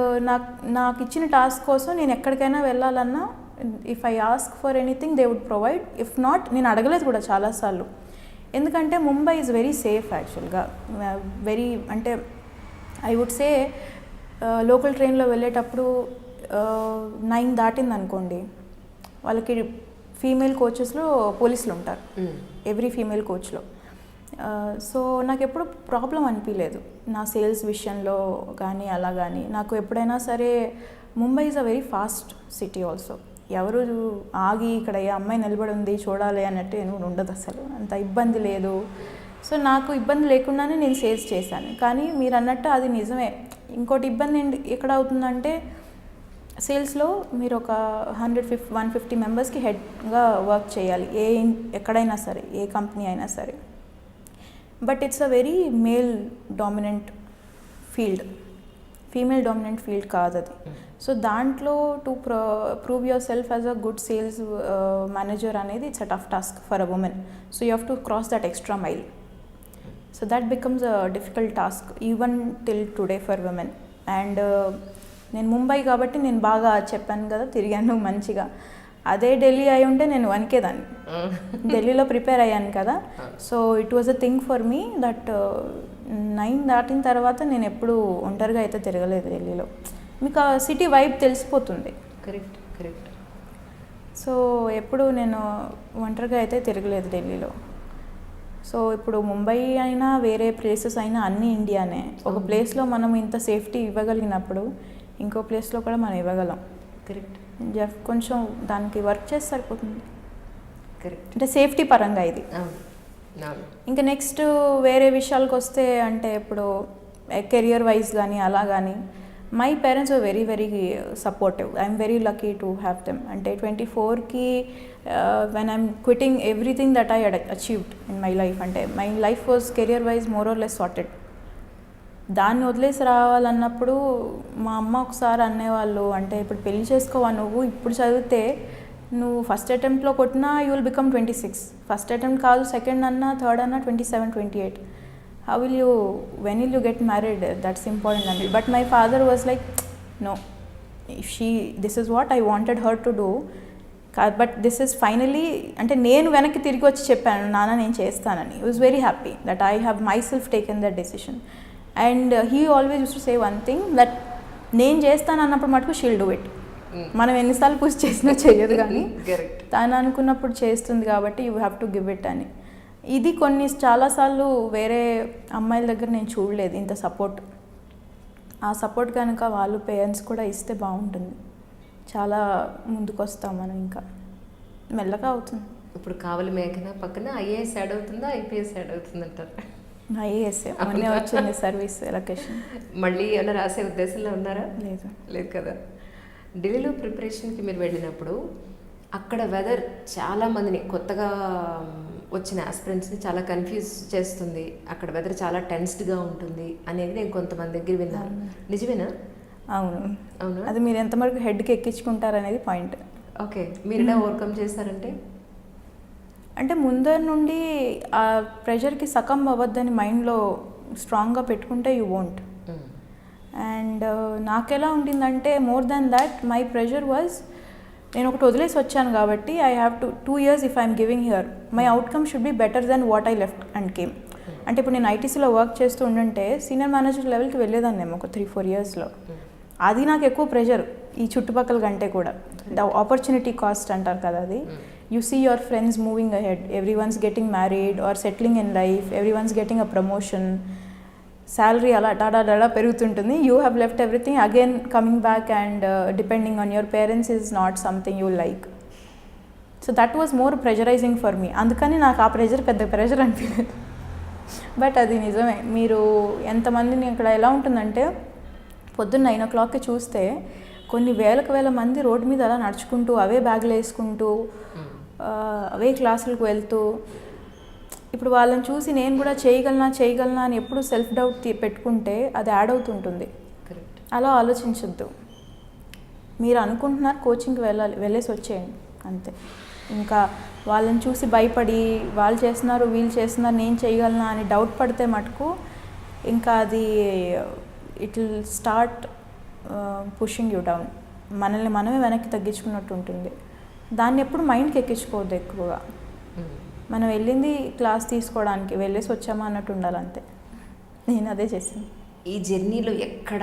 నాకు ఇచ్చిన టాస్క్ కోసం నేను ఎక్కడికైనా వెళ్ళాలన్నా if I ask for anything they would provide. If not నేను అడగలేదు కూడా చాలాసార్లు. ఎందుకంటే ముంబై ఈజ్ వెరీ సేఫ్ యాక్చువల్గా. వెరీ అంటే ఐ వుడ్ సే లోకల్ ట్రైన్లో వెళ్ళేటప్పుడు 9 దాటింది అనుకోండి, వాళ్ళకి ఫీమేల్ కోచెస్లో పోలీసులు ఉంటారు ఎవ్రీ ఫీమేల్ కోచ్లో. సో నాకు ఎప్పుడు ప్రాబ్లం అనిపించలేదు నా సేల్స్ విషయంలో కానీ అలా కానీ. నాకు ఎప్పుడైనా సరే Mumbai is a very fast city also. ఎవరు ఆగి ఇక్కడ ఏ అమ్మాయి నిలబడి ఉంది చూడాలి అన్నట్టు ఏమి ఉండదు, అసలు అంత ఇబ్బంది లేదు. సో నాకు ఇబ్బంది లేకుండానే నేను సేల్స్ చేశాను. కానీ మీరు అన్నట్టు అది నిజమే. ఇంకోటి ఇబ్బంది ఎక్కడ అవుతుందంటే సేల్స్లో మీరు ఒక 150 మెంబర్స్కి హెడ్గా వర్క్ చేయాలి, ఎక్కడైనా సరే, ఏ కంపెనీ అయినా సరే. But it's a very male dominant field, female dominant field కాదు అది. సో దాంట్లో to prove yourself as a good sales manager అనేది it's a tough task for a women. So you have to cross that extra mile. So that becomes a difficult task even till today for women. And నేను ముంబై కాబట్టి నేను బాగా చెప్పాను కదా, తిరిగాను మంచిగా. అదే ఢిల్లీ అయి ఉంటే నేను వణికేదాన్ని. ఢిల్లీలో ప్రిపేర్ అయ్యాను కదా. So it was a thing for me that 9 దాటిన తర్వాత నేను ఎప్పుడు ఒంటరిగా అయితే తిరగలేదు ఢిల్లీలో. మీకు ఆ సిటీ వైబ్ తెలిసిపోతుంది. Correct correct. సో ఎప్పుడు నేను ఒంటరిగా అయితే తిరగలేదు ఢిల్లీలో. సో ఇప్పుడు ముంబై అయినా వేరే ప్లేసెస్ అయినా అన్నీ ఇండియానే. ఒక ప్లేస్లో మనం ఇంత సేఫ్టీ ఇవ్వగలిగినప్పుడు ఇంకో ప్లేస్లో కూడా మనం ఇవ్వగలం. కరెక్ట్. కొంచెం దానికి వర్క్ చేస్తే సరిపోతుంది. కరెక్ట్. అంటే సేఫ్టీ పరంగా ఇది. ఇంకా నెక్స్ట్ వేరే విషయాలకు వస్తే అంటే ఇప్పుడు కెరియర్ వైజ్ కానీ అలా కానీ my parents are very very supportive. I'm very lucky to have them. అంటే 24కి when I'm quitting everything that I achieved in my life, అంటే my life was career wise more or less sorted. దాన్ని వదిలేసి రావాలన్నప్పుడు మా అమ్మ ఒకసారి అనేవాళ్ళు, అంటే ఇప్పుడు పెళ్లి చేసుకోవా నువ్వు, ఇప్పుడు చదివితే నువ్వు ఫస్ట్ అటెంప్ట్లో కొట్టినా you will become 26, first attempt కాదు సెకండ్ అన్నా థర్డ్ అన్నా 27, 28. how will you, when will you get married, that's important and but my father was like no, if this is what I wanted her to do, but this is finally అంటే నేను వెనక్కి తిరిగి వచ్చి చెప్పాను నాన్న నేను చేస్తానని. I was very happy that I have myself taken that decision and he always used to say one thing that నేను చేస్తాను అన్నప్పుడు మటుకు she'll do it. మనం ఎన్నిసార్లు పుష్ చేసినా చెయ్యదు కానీ తను అనుకున్నప్పుడు చేస్తుంది కాబట్టి you have to give it అని. ఇది చాలాసార్లు వేరే అమ్మాయిల దగ్గర నేను చూడలేదు ఇంత సపోర్ట్. ఆ సపోర్ట్ కనుక వాళ్ళు పేరెంట్స్ కూడా ఇస్తే బాగుంటుంది, చాలా ముందుకు వస్తాం మనం, ఇంకా మెల్లగా అవుతుంది. ఇప్పుడు కావలి మేఘన పక్కన ఐఏఎస్ యాడ్ అవుతుందా ఐపీఎస్ యాడ్ అవుతుందంటారు? ఐఏఎస్ మొన్నే వచ్చింది సర్వీస్ లొకేషన్. మళ్ళీ ఏమైనా రాసే ఉద్దేశంలో ఉన్నారా? లేదు కదా. ఢిల్లీలో ప్రిపరేషన్కి మీరు వెళ్ళినప్పుడు అక్కడ వెదర్ చాలామందిని కొత్తగా వచ్చిన ఆస్పిరెంట్స్ని చాలా కన్ఫ్యూజ్ చేస్తుంది, అక్కడ వెదర్ చాలా టెన్స్డ్గా ఉంటుంది అనేది నేను కొంతమంది దగ్గర విన్నాను. నిజమేనా? అవును అవును, అది మీరు ఎంతవరకు హెడ్కి ఎక్కించుకుంటారు అనేది పాయింట్. ఓకే, మీరు ఎలా ఓవర్కమ్ చేశారంటే? అంటే ముందర నుండి ఆ ప్రెషర్కి సకం అవ్వద్దని మైండ్లో స్ట్రాంగ్గా పెట్టుకుంటే యూ వోంట్. అండ్ నాకెలా ఉండిందంటే more than that my pressure was, నేను ఒకటి వదిలేసి వచ్చాను కాబట్టి I have to 2 years if I'm giving here my outcome should be better then what I left and came. అంటే ఇప్పుడు నేను ఐటీసీలో వర్క్ చేస్తూ ఉండంటే సీనియర్ మేనేజర్ లెవెల్కి వెళ్ళేదాన్ని నేను ఒక 3-4 yearsలో. అది నాకు ఎక్కువ ప్రెషర్ ఈ చుట్టుపక్కల కంటే కూడా. ద ఆపర్చునిటీ కాస్ట్ అంటారు కదా అది. You see your friends moving ahead, every one's getting married or settling in life, every one's getting a promotion, salary అలా డాడా పెరుగుతుంటుంది. You have left everything again coming back and depending on your parents is not something you like. So that was more pressurising for me. అందుకని నాకు ఆ pressure పెద్ద pressure అనిపించలేదు. But అది నిజమే. మీరు ఎంతమందిని ఇక్కడ ఎలా ఉంటుందంటే పొద్దున్న 9 o'clockకి చూస్తే కొన్ని వేల మంది రోడ్డు మీద అలా నడుచుకుంటూ అవే బ్యాగులు వేసుకుంటూ అవే క్లాసులకు వెళ్తూ, ఇప్పుడు వాళ్ళని చూసి నేను కూడా చేయగలనా అని ఎప్పుడు సెల్ఫ్ డౌట్ పెట్టుకుంటే అది యాడ్ అవుతుంటుంది. అలా ఆలోచించద్దు. మీరు అనుకుంటున్నారు కోచింగ్కి వెళ్ళేసి వచ్చేయండి అంతే. ఇంకా వాళ్ళని చూసి భయపడి వాళ్ళు చేస్తున్నారు వీళ్ళు చేస్తున్నారు నేను చేయగలనా అని డౌట్ పడితే మటుకు ఇంకా అది it will start pushing you down. మనల్ని మనమే వెనక్కి తగ్గించుకున్నట్టు ఉంటుంది. దాన్ని ఎప్పుడు మైండ్కి ఎక్కించుకోవద్దు ఎక్కువగా. మనం వెళ్ళింది క్లాస్ తీసుకోవడానికి, వెళ్ళేసి వచ్చామా అన్నట్టు ఉండాలంతే. నేను అదే చేసాను. ఈ జర్నీలో ఎక్కడ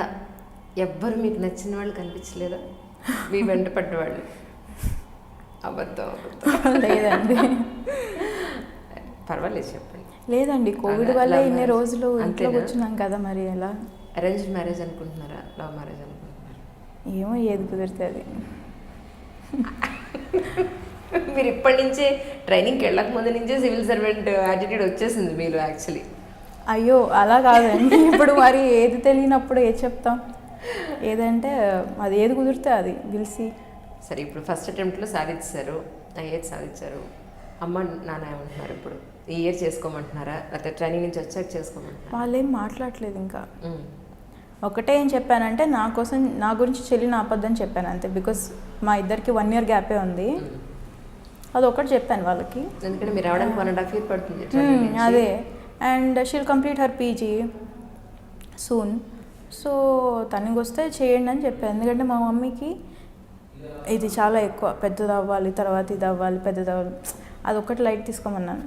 ఎవ్వరు మీకు నచ్చిన వాళ్ళు కనిపించలేదా? మీ వెంట పడ్డవాళ్ళు? అబద్ధం లేదండి. పర్వాలేదు చెప్పండి. లేదండి, కోవిడ్ వల్ల ఇన్ని రోజులు ఇంట్లో కూర్చున్నాం కదా, మరి ఎలా? అరేంజ్ మ్యారేజ్ అనుకుంటున్నారా, లవ్ మ్యారేజ్ అనుకుంటున్నారా? ఏమో ఏది కుదిరితే అది. మీరు ఇప్పటి నుంచే ట్రైనింగ్కి వెళ్ళక ముందు నుంచే సివిల్ సర్వెంట్ యాటిట్యూడ్ వచ్చేసింది మీరు యాక్చువల్లీ. అయ్యో అలా కాదండి, ఇప్పుడు మరి ఏది తెలియనప్పుడు ఏది చెప్తాం. ఏదంటే అది ఏది కుదిరితే అది పిలిచి. సరే, ఇప్పుడు ఫస్ట్ అటెంప్ట్లో సాధించారు, ఐఏఎస్ సాధించారు. అమ్మ నాన్న ఏమంటున్నారు ఇప్పుడు? ఈ ఇయర్ చేసుకోమంటున్నారా లేకపోతే ట్రైనింగ్ నుంచి వచ్చాక చేసుకోమంటున్నారా? వాళ్ళు ఏం మాట్లాడలేదు ఇంకా. ఒకటే ఏం చెప్పానంటే నా కోసం నా గురించి చెల్లిని ఆపద్దని చెప్పాను అంతే. బికాస్ మా ఇద్దరికి 1 year గ్యాపే ఉంది. అది ఒకటి చెప్పాను వాళ్ళకి. ఎందుకంటే మీరు రావడానికి 1.5 year పడుతుంది. అదే. And she'll complete her PG soon. So తనకి వస్తే చేయండి అని చెప్పాను. ఎందుకంటే మా మమ్మీకి ఇది చాలా ఎక్కువ, పెద్దది అవ్వాలి తర్వాత ఇది అవ్వాలి పెద్దది అవ్వాలి, అదొక్కటి లైట్ తీసుకోమన్నాను.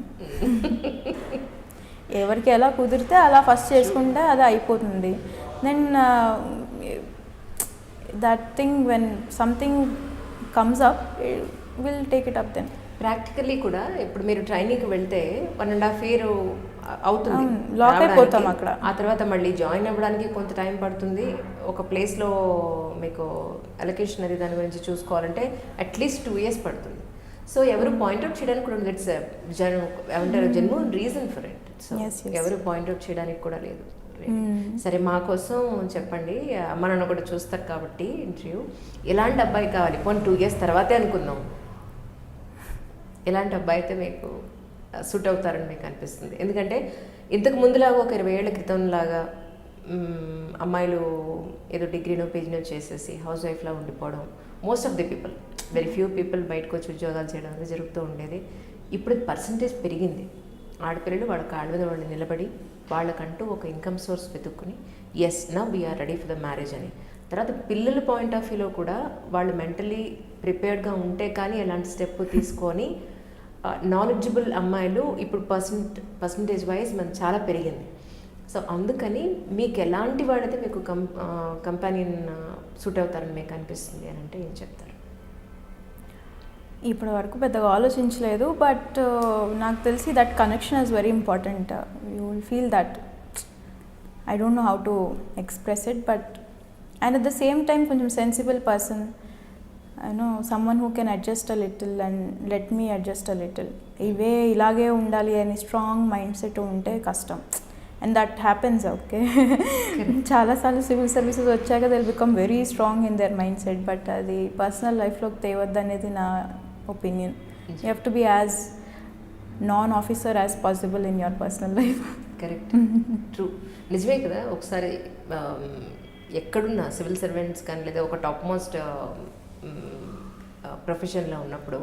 ఎవరికి ఎలా కుదిరితే అలా ఫస్ట్ చేసుకుంటే అది అయిపోతుంది. Then that thing, when something comes up, we'll take it up then. Practically కూడా ఇప్పుడు మీరు ట్రైనింగ్కి వెళ్తే 1.5 year అవుతుంది లాక్ రావడానికి. అయిపోతాం అక్కడ. ఆ తర్వాత మళ్ళీ జాయిన్ అవ్వడానికి కొంత టైం పడుతుంది. ఒక ప్లేస్లో మీకు అలొకేషన్ అది దాని గురించి చూసుకోవాలంటే అట్లీస్ట్ 2 years పడుతుంది. సో ఎవరు పాయింట్అవుట్ చేయడానికి కూడా ఇట్స్ ఏమంటారు genuine reason for it. So Yes, yes. ఎవరు పాయింట్అవుట్ చేయడానికి కూడా లేదు. సరే మా కోసం చెప్పండి, అమ్మ నాన్న కూడా చూస్తారు కాబట్టి ఇంటర్వ్యూ ఎలాంటి అబ్బాయి కావాలి? పోనీ 2 years తర్వాతే అనుకుందాం. ఎలాంటి అబ్బాయి అయితే మీకు సూట్ అవుతారని మీకు అనిపిస్తుంది? ఎందుకంటే ఇంతకు ముందులాగా ఒక 20 ఏళ్ల క్రితంలాగా అమ్మాయిలు ఏదో డిగ్రీనో పీజీనో చేసేసి హౌస్ వైఫ్లా ఉండిపోవడం, most of the people, very few people బయటకు వచ్చి ఉద్యోగాలు చేయడం అనేది జరుగుతూ ఉండేది. ఇప్పుడు పర్సంటేజ్ పెరిగింది. ఆడపిల్లలు వాళ్ళ కాళ్ళ మీద వాళ్ళు నిలబడి వాళ్ళకంటూ ఒక ఇన్కమ్ సోర్స్ వెతుక్కుని yes now we're ready for the marriage అని. తర్వాత పిల్లల పాయింట్ ఆఫ్ వ్యూలో కూడా వాళ్ళు మెంటలీ ప్రిపేర్డ్గా ఉంటే కానీ ఎలాంటి స్టెప్ తీసుకొని నాలెడ్జబుల్ అమ్మాయిలు ఇప్పుడు పర్సంటేజ్ వైజ్ మనకు చాలా పెరిగింది. సో అందుకని మీకు ఎలాంటి వాడైతే మీకు కంపానియన్ సూట్ అవుతారని మీకు అనిపిస్తుంది అని అంటే ఏం చెప్తారు? ఇప్పటి వరకు పెద్దగా ఆలోచించలేదు, బట్ నాకు తెలిసి that connection is very important. You will feel that, I don't know how to express it, but and at the same time కొంచెం sensible person, I know someone who can adjust a little and let me adjust a little. ఇవే ఇలాగే ఉండాలి అని strong mind set ఉంటే కష్టం. And that happens. Okay, చాలాసార్లు civil services వచ్చాక they will become very strong in their mind set, but అది personal లైఫ్లోకి తేవద్దు అనేది నా opinion. You have to be as non officer as possible in your personal life. Correct, true, నిజమే కదా. ఒకసారి ఎక్కడున్నా సివిల్ సర్వెంట్స్ కానీ లేదా ఒక టాప్ మోస్ట్ ప్రొఫెషన్లో ఉన్నప్పుడు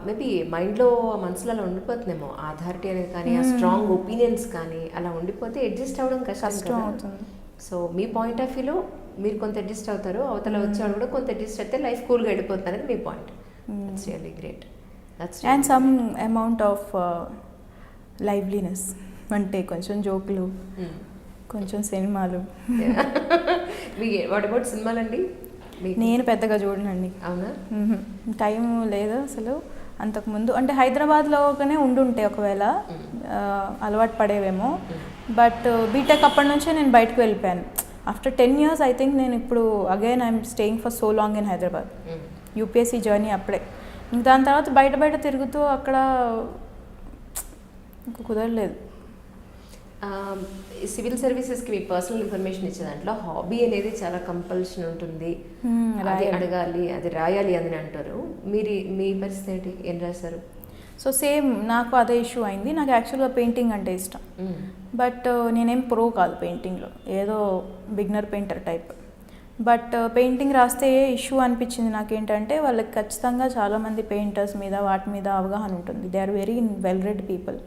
మేబీ మైండ్లో మనసులో అలా ఉండిపోతుందేమో ఆ అథారిటీ అనేది కానీ ఆ స్ట్రాంగ్ ఒపీనియన్స్ కానీ అలా ఉండిపోతే అడ్జస్ట్ అవ్వడం కష్టం అవుతుంది. సో మీ పాయింట్ ఆఫ్ వ్యూలో మీరు కొంత అడ్జస్ట్ అవుతారు, అవతల వచ్చేవాడు కూడా కొంత అడ్జస్ట్ అయితే లైఫ్ కూల్గా వెళ్ళిపోతుంది అనేది మీ point. That's really great. And some amount of liveliness, అంటే కొంచెం జోకులు, కొంచెం సినిమాలు. వాట్ అబౌట్ సినిమాలండి? నేను పెద్దగా చూడనండి. అవునా? టైం లేదు అసలు. అంతకుముందు అంటే హైదరాబాద్లోనే ఉండుంటే ఒకవేళ అలవాటు పడేవేమో, బట్ బీటెక్ అప్పటి నుంచే నేను బయటకు వెళ్ళిపోయాను. ఆఫ్టర్ 10 years ఐ థింక్ నేను ఇప్పుడు again I'm staying for so long in Hyderabad. UPSC journey అప్పుడే. దాని తర్వాత బయట తిరుగుతూ అక్కడ ఇంకా కుదరలేదు. సివిల్ సర్వీసెస్కి మీ పర్సనల్ ఇన్ఫర్మేషన్ ఇచ్చే దాంట్లో హాబీ అనేది చాలా కంపల్షన్ ఉంటుంది. అది అడగాలి, అది రాయాలి అని అంటారు. మీ పరిస్థితి ఏంటి? ఏం రాశారు? సో సేమ్ నాకు అదే ఇష్యూ అయింది. నాకు యాక్చువల్గా పెయింటింగ్ అంటే ఇష్టం, బట్ నేనేం ప్రో కాదు పెయింటింగ్లో, ఏదో beginner painter type. But painting రాస్తే ఇష్యూ అనిపించింది నాకేంటంటే, వాళ్ళకి ఖచ్చితంగా చాలామంది పెయింటర్స్ మీద వాటి మీద అవగాహన ఉంటుంది. They are very well read people.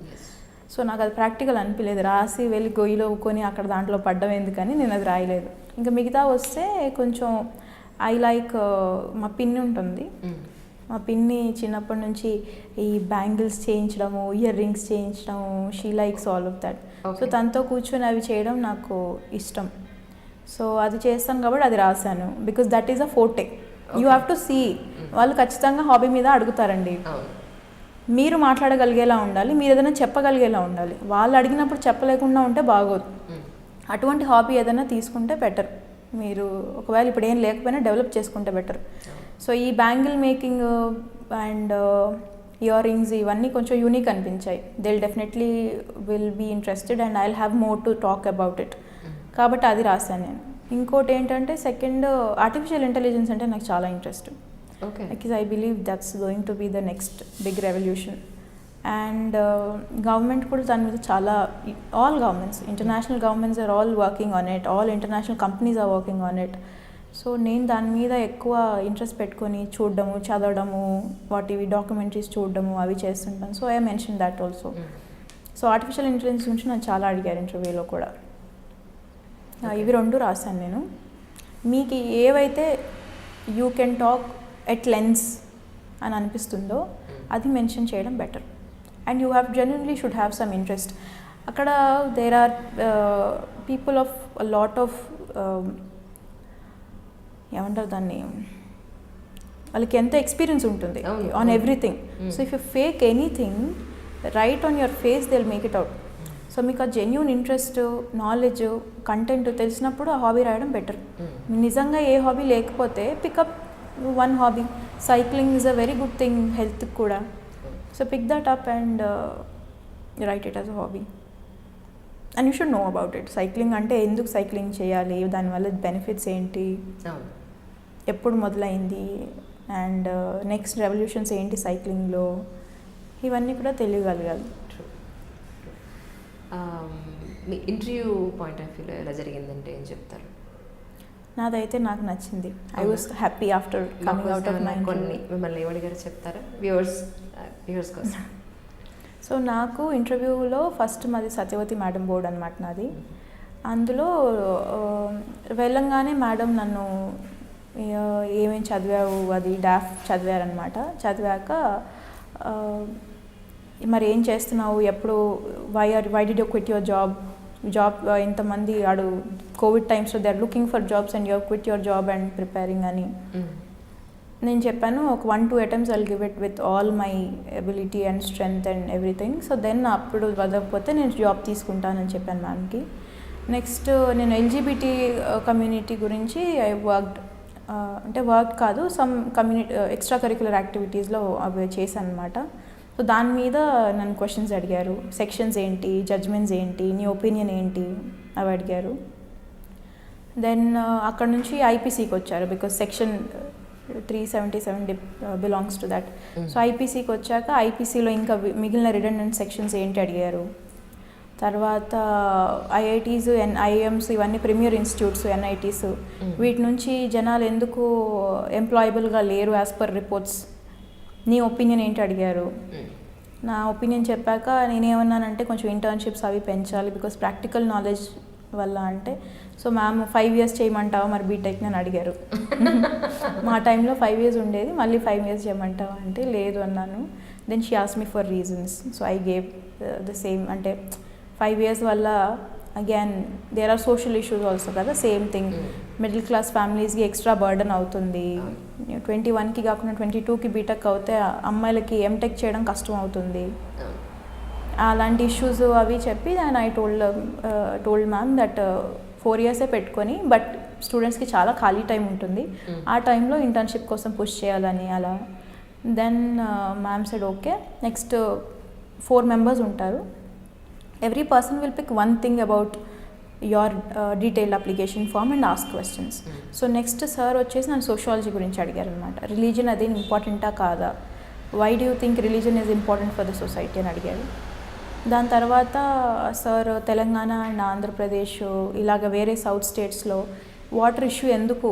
So నాకు అది ప్రాక్టికల్ అనిపించలేదు. రాసి వెళ్ళి గొయ్యిలో కొని అక్కడ దాంట్లో పడ్డం ఎందుకని నేను అది రాయలేదు. ఇంకా మిగతా వస్తే కొంచెం ఐ లైక్, మా పిన్ని ఉంటుంది, మా పిన్ని చిన్నప్పటి నుంచి ఈ బ్యాంగిల్స్ చేయించడము, ఇయర్ రింగ్స్ చేయించడము, she likes all of that. So తనతో కూర్చొని అవి చేయడం నాకు ఇష్టం. సో అది చేస్తాను కాబట్టి అది రాశాను. Because that is a forte. You have to see. వాళ్ళు ఖచ్చితంగా హాబీ మీద అడుగుతారండి. మీరు మాట్లాడగలిగేలా ఉండాలి, మీరు ఏదైనా చెప్పగలిగేలా ఉండాలి. వాళ్ళు అడిగినప్పుడు చెప్పలేకుండా ఉంటే బాగోదు. అటువంటి హాబీ ఏదైనా తీసుకుంటే బెటర్. మీరు ఒకవేళ ఇప్పుడు ఏం లేకపోయినా డెవలప్ చేసుకుంటే బెటర్. సో ఈ bangle making and earrings ఇవన్నీ కొంచెం యూనిక్ అనిపించాయి. They definitely will be interested and I will have more to talk about it. కాబట్టి అది రాశాను నేను. ఇంకోటి ఏంటంటే సెకండ్, ఆర్టిఫిషియల్ ఇంటెలిజెన్స్ అంటే నాకు చాలా interest. Because I believe that's going to be the next big revolution. And government కూడా దాని మీద చాలా, all governments, international governments are all working on it, all international companies are working on it. So నేను దాని మీద ఎక్కువ interest పెట్టుకొని చూడడము, చదవడము, వాటివి డాక్యుమెంటరీస్ చూడడము అవి చేస్తుంటాను. So I mention that also. So artificial intelligence గురించి నాకు చాలా అడిగారు ఇంటర్వ్యూలో కూడా. ఇవి 2 రాశాను నేను. మీకు ఏవైతే you can talk at length అని అనిపిస్తుందో అది మెన్షన్ చేయడం better. And you have genuinely should have some interest. అక్కడ there are people of lot of ఏమంటారు దాన్ని, వాళ్ళకి ఎంత ఎక్స్పీరియన్స్ ఉంటుంది on everything. So if you fake anything right on your face they will make it out. So మీకు ఆ genuine interest, knowledge, content తెలిసినప్పుడు ఆ హాబీ రాయడం బెటర్. నిజంగా ఏ హాబీ లేకపోతే pick up one hobby. Cycling is a very good thing హెల్త్కి కూడా. So pick that up and write it as a hobby. And you should know about it. Cycling అంటే ఎందుకు సైక్లింగ్ చేయాలి, దానివల్ల బెనిఫిట్స్ ఏంటి, ఎప్పుడు మొదలైంది, అండ్ నెక్స్ట్ రెవల్యూషన్స్ ఏంటి సైక్లింగ్లో, ఇవన్నీ కూడా తెలియగలగాలి. మీ ఇంటర్వ్యూ పాయింట్ ఆఫ్ వ్యూలో ఎలా జరిగిందంటే ఏం చెప్తారు? నాదైతే నాకు నచ్చింది. I was happy after coming out of my కొన్ని మిమ్మల్ని ఏమడిగారు చెప్తారా వ్యూవర్స్ కోసం? సో నాకు ఇంటర్వ్యూలో ఫస్ట్ మాది సత్యవతి మేడం బోర్డ్ అనమాట నాది. అందులో వెళ్ళంగానే మేడం నన్ను ఏమేమి చదివావు అది డాఫ్ చదివారనమాట. చదివాక మరి ఏం చేస్తున్నావు, ఎప్పుడు why did you quit your job ఇంతమంది కోవిడ్ టైమ్స్లో they are looking for jobs and you quit your job and preparing అని నేను చెప్పాను. ఒక 1-2 attempts I'll give it with all my ability and strength and everything. So then అప్పుడు వదలకపోతే నేను job తీసుకుంటానని చెప్పాను మ్యామ్కి. నెక్స్ట్ నేను ఎల్జిబిటీ కమ్యూనిటీ గురించి ఐ వర్క్డ్, అంటే వర్క్ కాదు, సమ్ కమ్యూనిటీ ఎక్స్ట్రా కరిక్యులర్ యాక్టివిటీస్లో అవి చేశాను అనమాట. సో దాని మీద నన్ను క్వశ్చన్స్ అడిగారు. సెక్షన్స్ ఏంటి, జడ్జ్మెంట్స్ ఏంటి, నీ ఒపీనియన్ ఏంటి అవి అడిగారు. దెన్ అక్కడ నుంచి ఐపీసీకి వచ్చారు, because section 377 belongs to that. So ఐపీసీకి వచ్చాక ఐపీసీలో ఇంకా మిగిలిన రిడెండెంట్ సెక్షన్స్ ఏంటి అడిగారు. తర్వాత ఐఐటీస్, ఐఐఎమ్స్ ఇవన్నీ ప్రీమియర్ ఇన్స్టిట్యూట్స్, ఎన్ఐటీస్, వీటి నుంచి జనాలు ఎందుకు ఎంప్లాయబుల్గా లేరు యాజ్ పర్ రిపోర్ట్స్, నీ ఒపీనియన్ ఏంటి అడిగారు. నా ఒపీనియన్ చెప్పాక నేనేమన్నానంటే కొంచెం ఇంటర్న్షిప్స్ అవి పెంచాలి బికాస్ ప్రాక్టికల్ నాలెడ్జ్ వల్ల. అంటే సో మ్యామ్ 5 years చేయమంటావా మరి బీటెక్ అని అడిగారు. మా టైంలో 5 years ఉండేది, మళ్ళీ 5 years చేయమంటావా అంటే లేదు అన్నాను. Then she asked me for reasons. So I gave the same. అంటే 5 years వల్ల again there are social issues also కదా, సేమ్ థింగ్. మిడిల్ క్లాస్ ఫ్యామిలీస్కి ఎక్స్ట్రా బర్డన్ అవుతుంది. 21కి కాకుండా 22కి బీటెక్ అవుతే అమ్మాయిలకి ఎంటెక్ చేయడం కష్టం అవుతుంది. అలాంటి ఇష్యూస్ అవి చెప్పి and I told ma'am that 4 years పెట్టుకొని బట్ స్టూడెంట్స్కి చాలా ఖాళీ టైం ఉంటుంది, ఆ టైంలో ఇంటర్న్షిప్ కోసం పుష్ చేయాలని అలా. Then ma'am said okay, next 4 members ఉంటారు. Every person will pick one thing about your detailed application form and ask questions. So next sir వచ్చేసి నన్ను సోషియాలజీ గురించి అడిగారు అనమాట. రిలీజన్ అది ఇంపార్టెంటా కాదా, why do you think religion is important for the society అని అడిగారు. దాని తర్వాత సార్ తెలంగాణ అండ్ ఆంధ్రప్రదేశ్ ఇలాగ వేరే సౌత్ స్టేట్స్లో వాటర్ ఇష్యూ ఎందుకు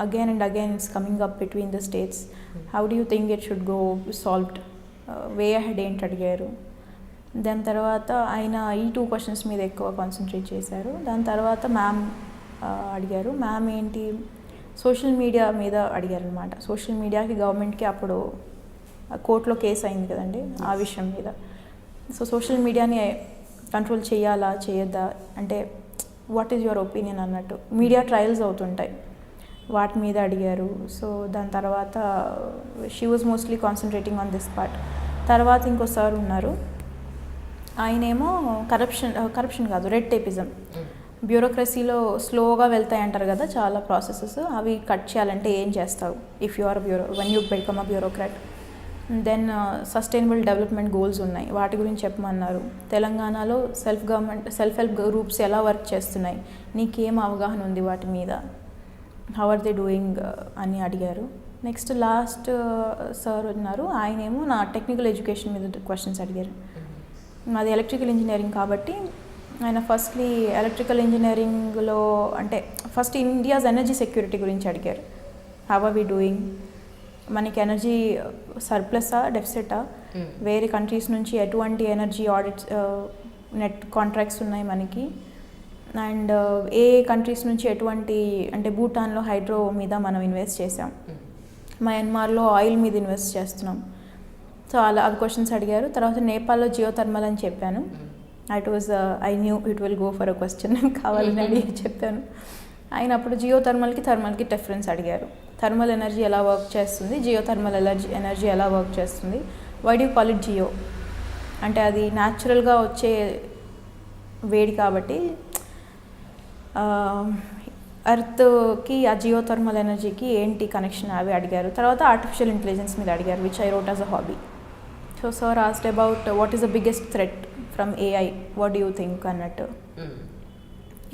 again and again it's coming up between the states, how do you think it should go solved, way ahead ఏంటి అడిగారు. దాని తర్వాత ఆయన ఈ 2 questions మీద ఎక్కువ కాన్సన్ట్రేట్ చేశారు. దాని తర్వాత మ్యామ్ అడిగారు. మ్యామ్ ఏంటి సోషల్ మీడియా మీద అడిగారు అనమాట. సోషల్ మీడియాకి గవర్నమెంట్కి అప్పుడు కోర్టులో కేసు అయింది కదండి ఆ విషయం మీద. సో సోషల్ మీడియాని కంట్రోల్ చేయాలా చేయొద్దా అంటే వాట్ ఈజ్ యువర్ ఒపీనియన్ అన్నట్టు. మీడియా ట్రయల్స్ అవుతుంటాయి, వాటి మీద అడిగారు. సో దాని తర్వాత she was mostly concentrating on this part. తర్వాత ఇంకో సార్ ఉన్నారు, ఆయనేమో కరప్షన్ కాదు, రెడ్ టేపిజం, బ్యూరోక్రసీలో స్లోగా వెళ్తాయి అంటారు కదా చాలా ప్రాసెసెస్, అవి కట్ చేయాలంటే ఏం చేస్తావు if you are one you become a bureaucrat. Then sustainable development goals ఉన్నాయి, వాటి గురించి చెప్పమన్నారు. తెలంగాణలో సెల్ఫ్ హెల్ప్ గ్రూప్స్ ఎలా వర్క్ చేస్తున్నాయి, నీకేం అవగాహన ఉంది వాటి మీద, హౌ ఆర్ దే డూయింగ్ అని అడిగారు. నెక్స్ట్ లాస్ట్ సార్ ఉన్నారు, ఆయనేమో నా టెక్నికల్ ఎడ్యుకేషన్ మీద క్వశ్చన్స్ అడిగారు. మాది ఎలక్ట్రికల్ ఇంజనీరింగ్ కాబట్టి ఆయన ఫస్ట్లీ ఎలక్ట్రికల్ ఇంజనీరింగ్లో అంటే ఫస్ట్ ఇండియాస్ ఎనర్జీ సెక్యూరిటీ గురించి అడిగారు. హౌ ఆర్ వి డూయింగ్, మనకి ఎనర్జీ సర్ప్లసా డెఫిసిటా, వేరే కంట్రీస్ నుంచి ఎటువంటి ఎనర్జీ ఆడిట్స్ నెట్ కాంట్రాక్ట్స్ ఉన్నాయి మనకి, అండ్ ఏ కంట్రీస్ నుంచి ఎటువంటి అంటే భూటాన్లో హైడ్రో మీద మనం ఇన్వెస్ట్ చేసాం, మయన్మార్లో ఆయిల్ మీద ఇన్వెస్ట్ చేస్తున్నాం. సో అలా అవి క్వశ్చన్స్ అడిగారు. తర్వాత నేపాల్లో జియోథర్మల్ అని చెప్పాను. I knew it will go for a question కావాలని అడిగి చెప్పాను. ఆయన అప్పుడు జియో థర్మల్కి డిఫరెన్స్ అడిగారు. థర్మల్ ఎనర్జీ ఎలా వర్క్ చేస్తుంది, జియో థర్మల్ ఎనర్జీ ఎలా వర్క్ చేస్తుంది, why do call it geo అంటే అది న్యాచురల్గా వచ్చే వేడి కాబట్టి ఎర్త్కి ఆ జియో థర్మల్ ఎనర్జీకి ఏంటి కనెక్షన్ అవి అడిగారు. తర్వాత ఆర్టిఫిషియల్ ఇంటెలిజెన్స్ మీద అడిగారు, which I wrote as a hobby. So sir asked about what is the biggest threat from AI, what do you think అన్నట్టు.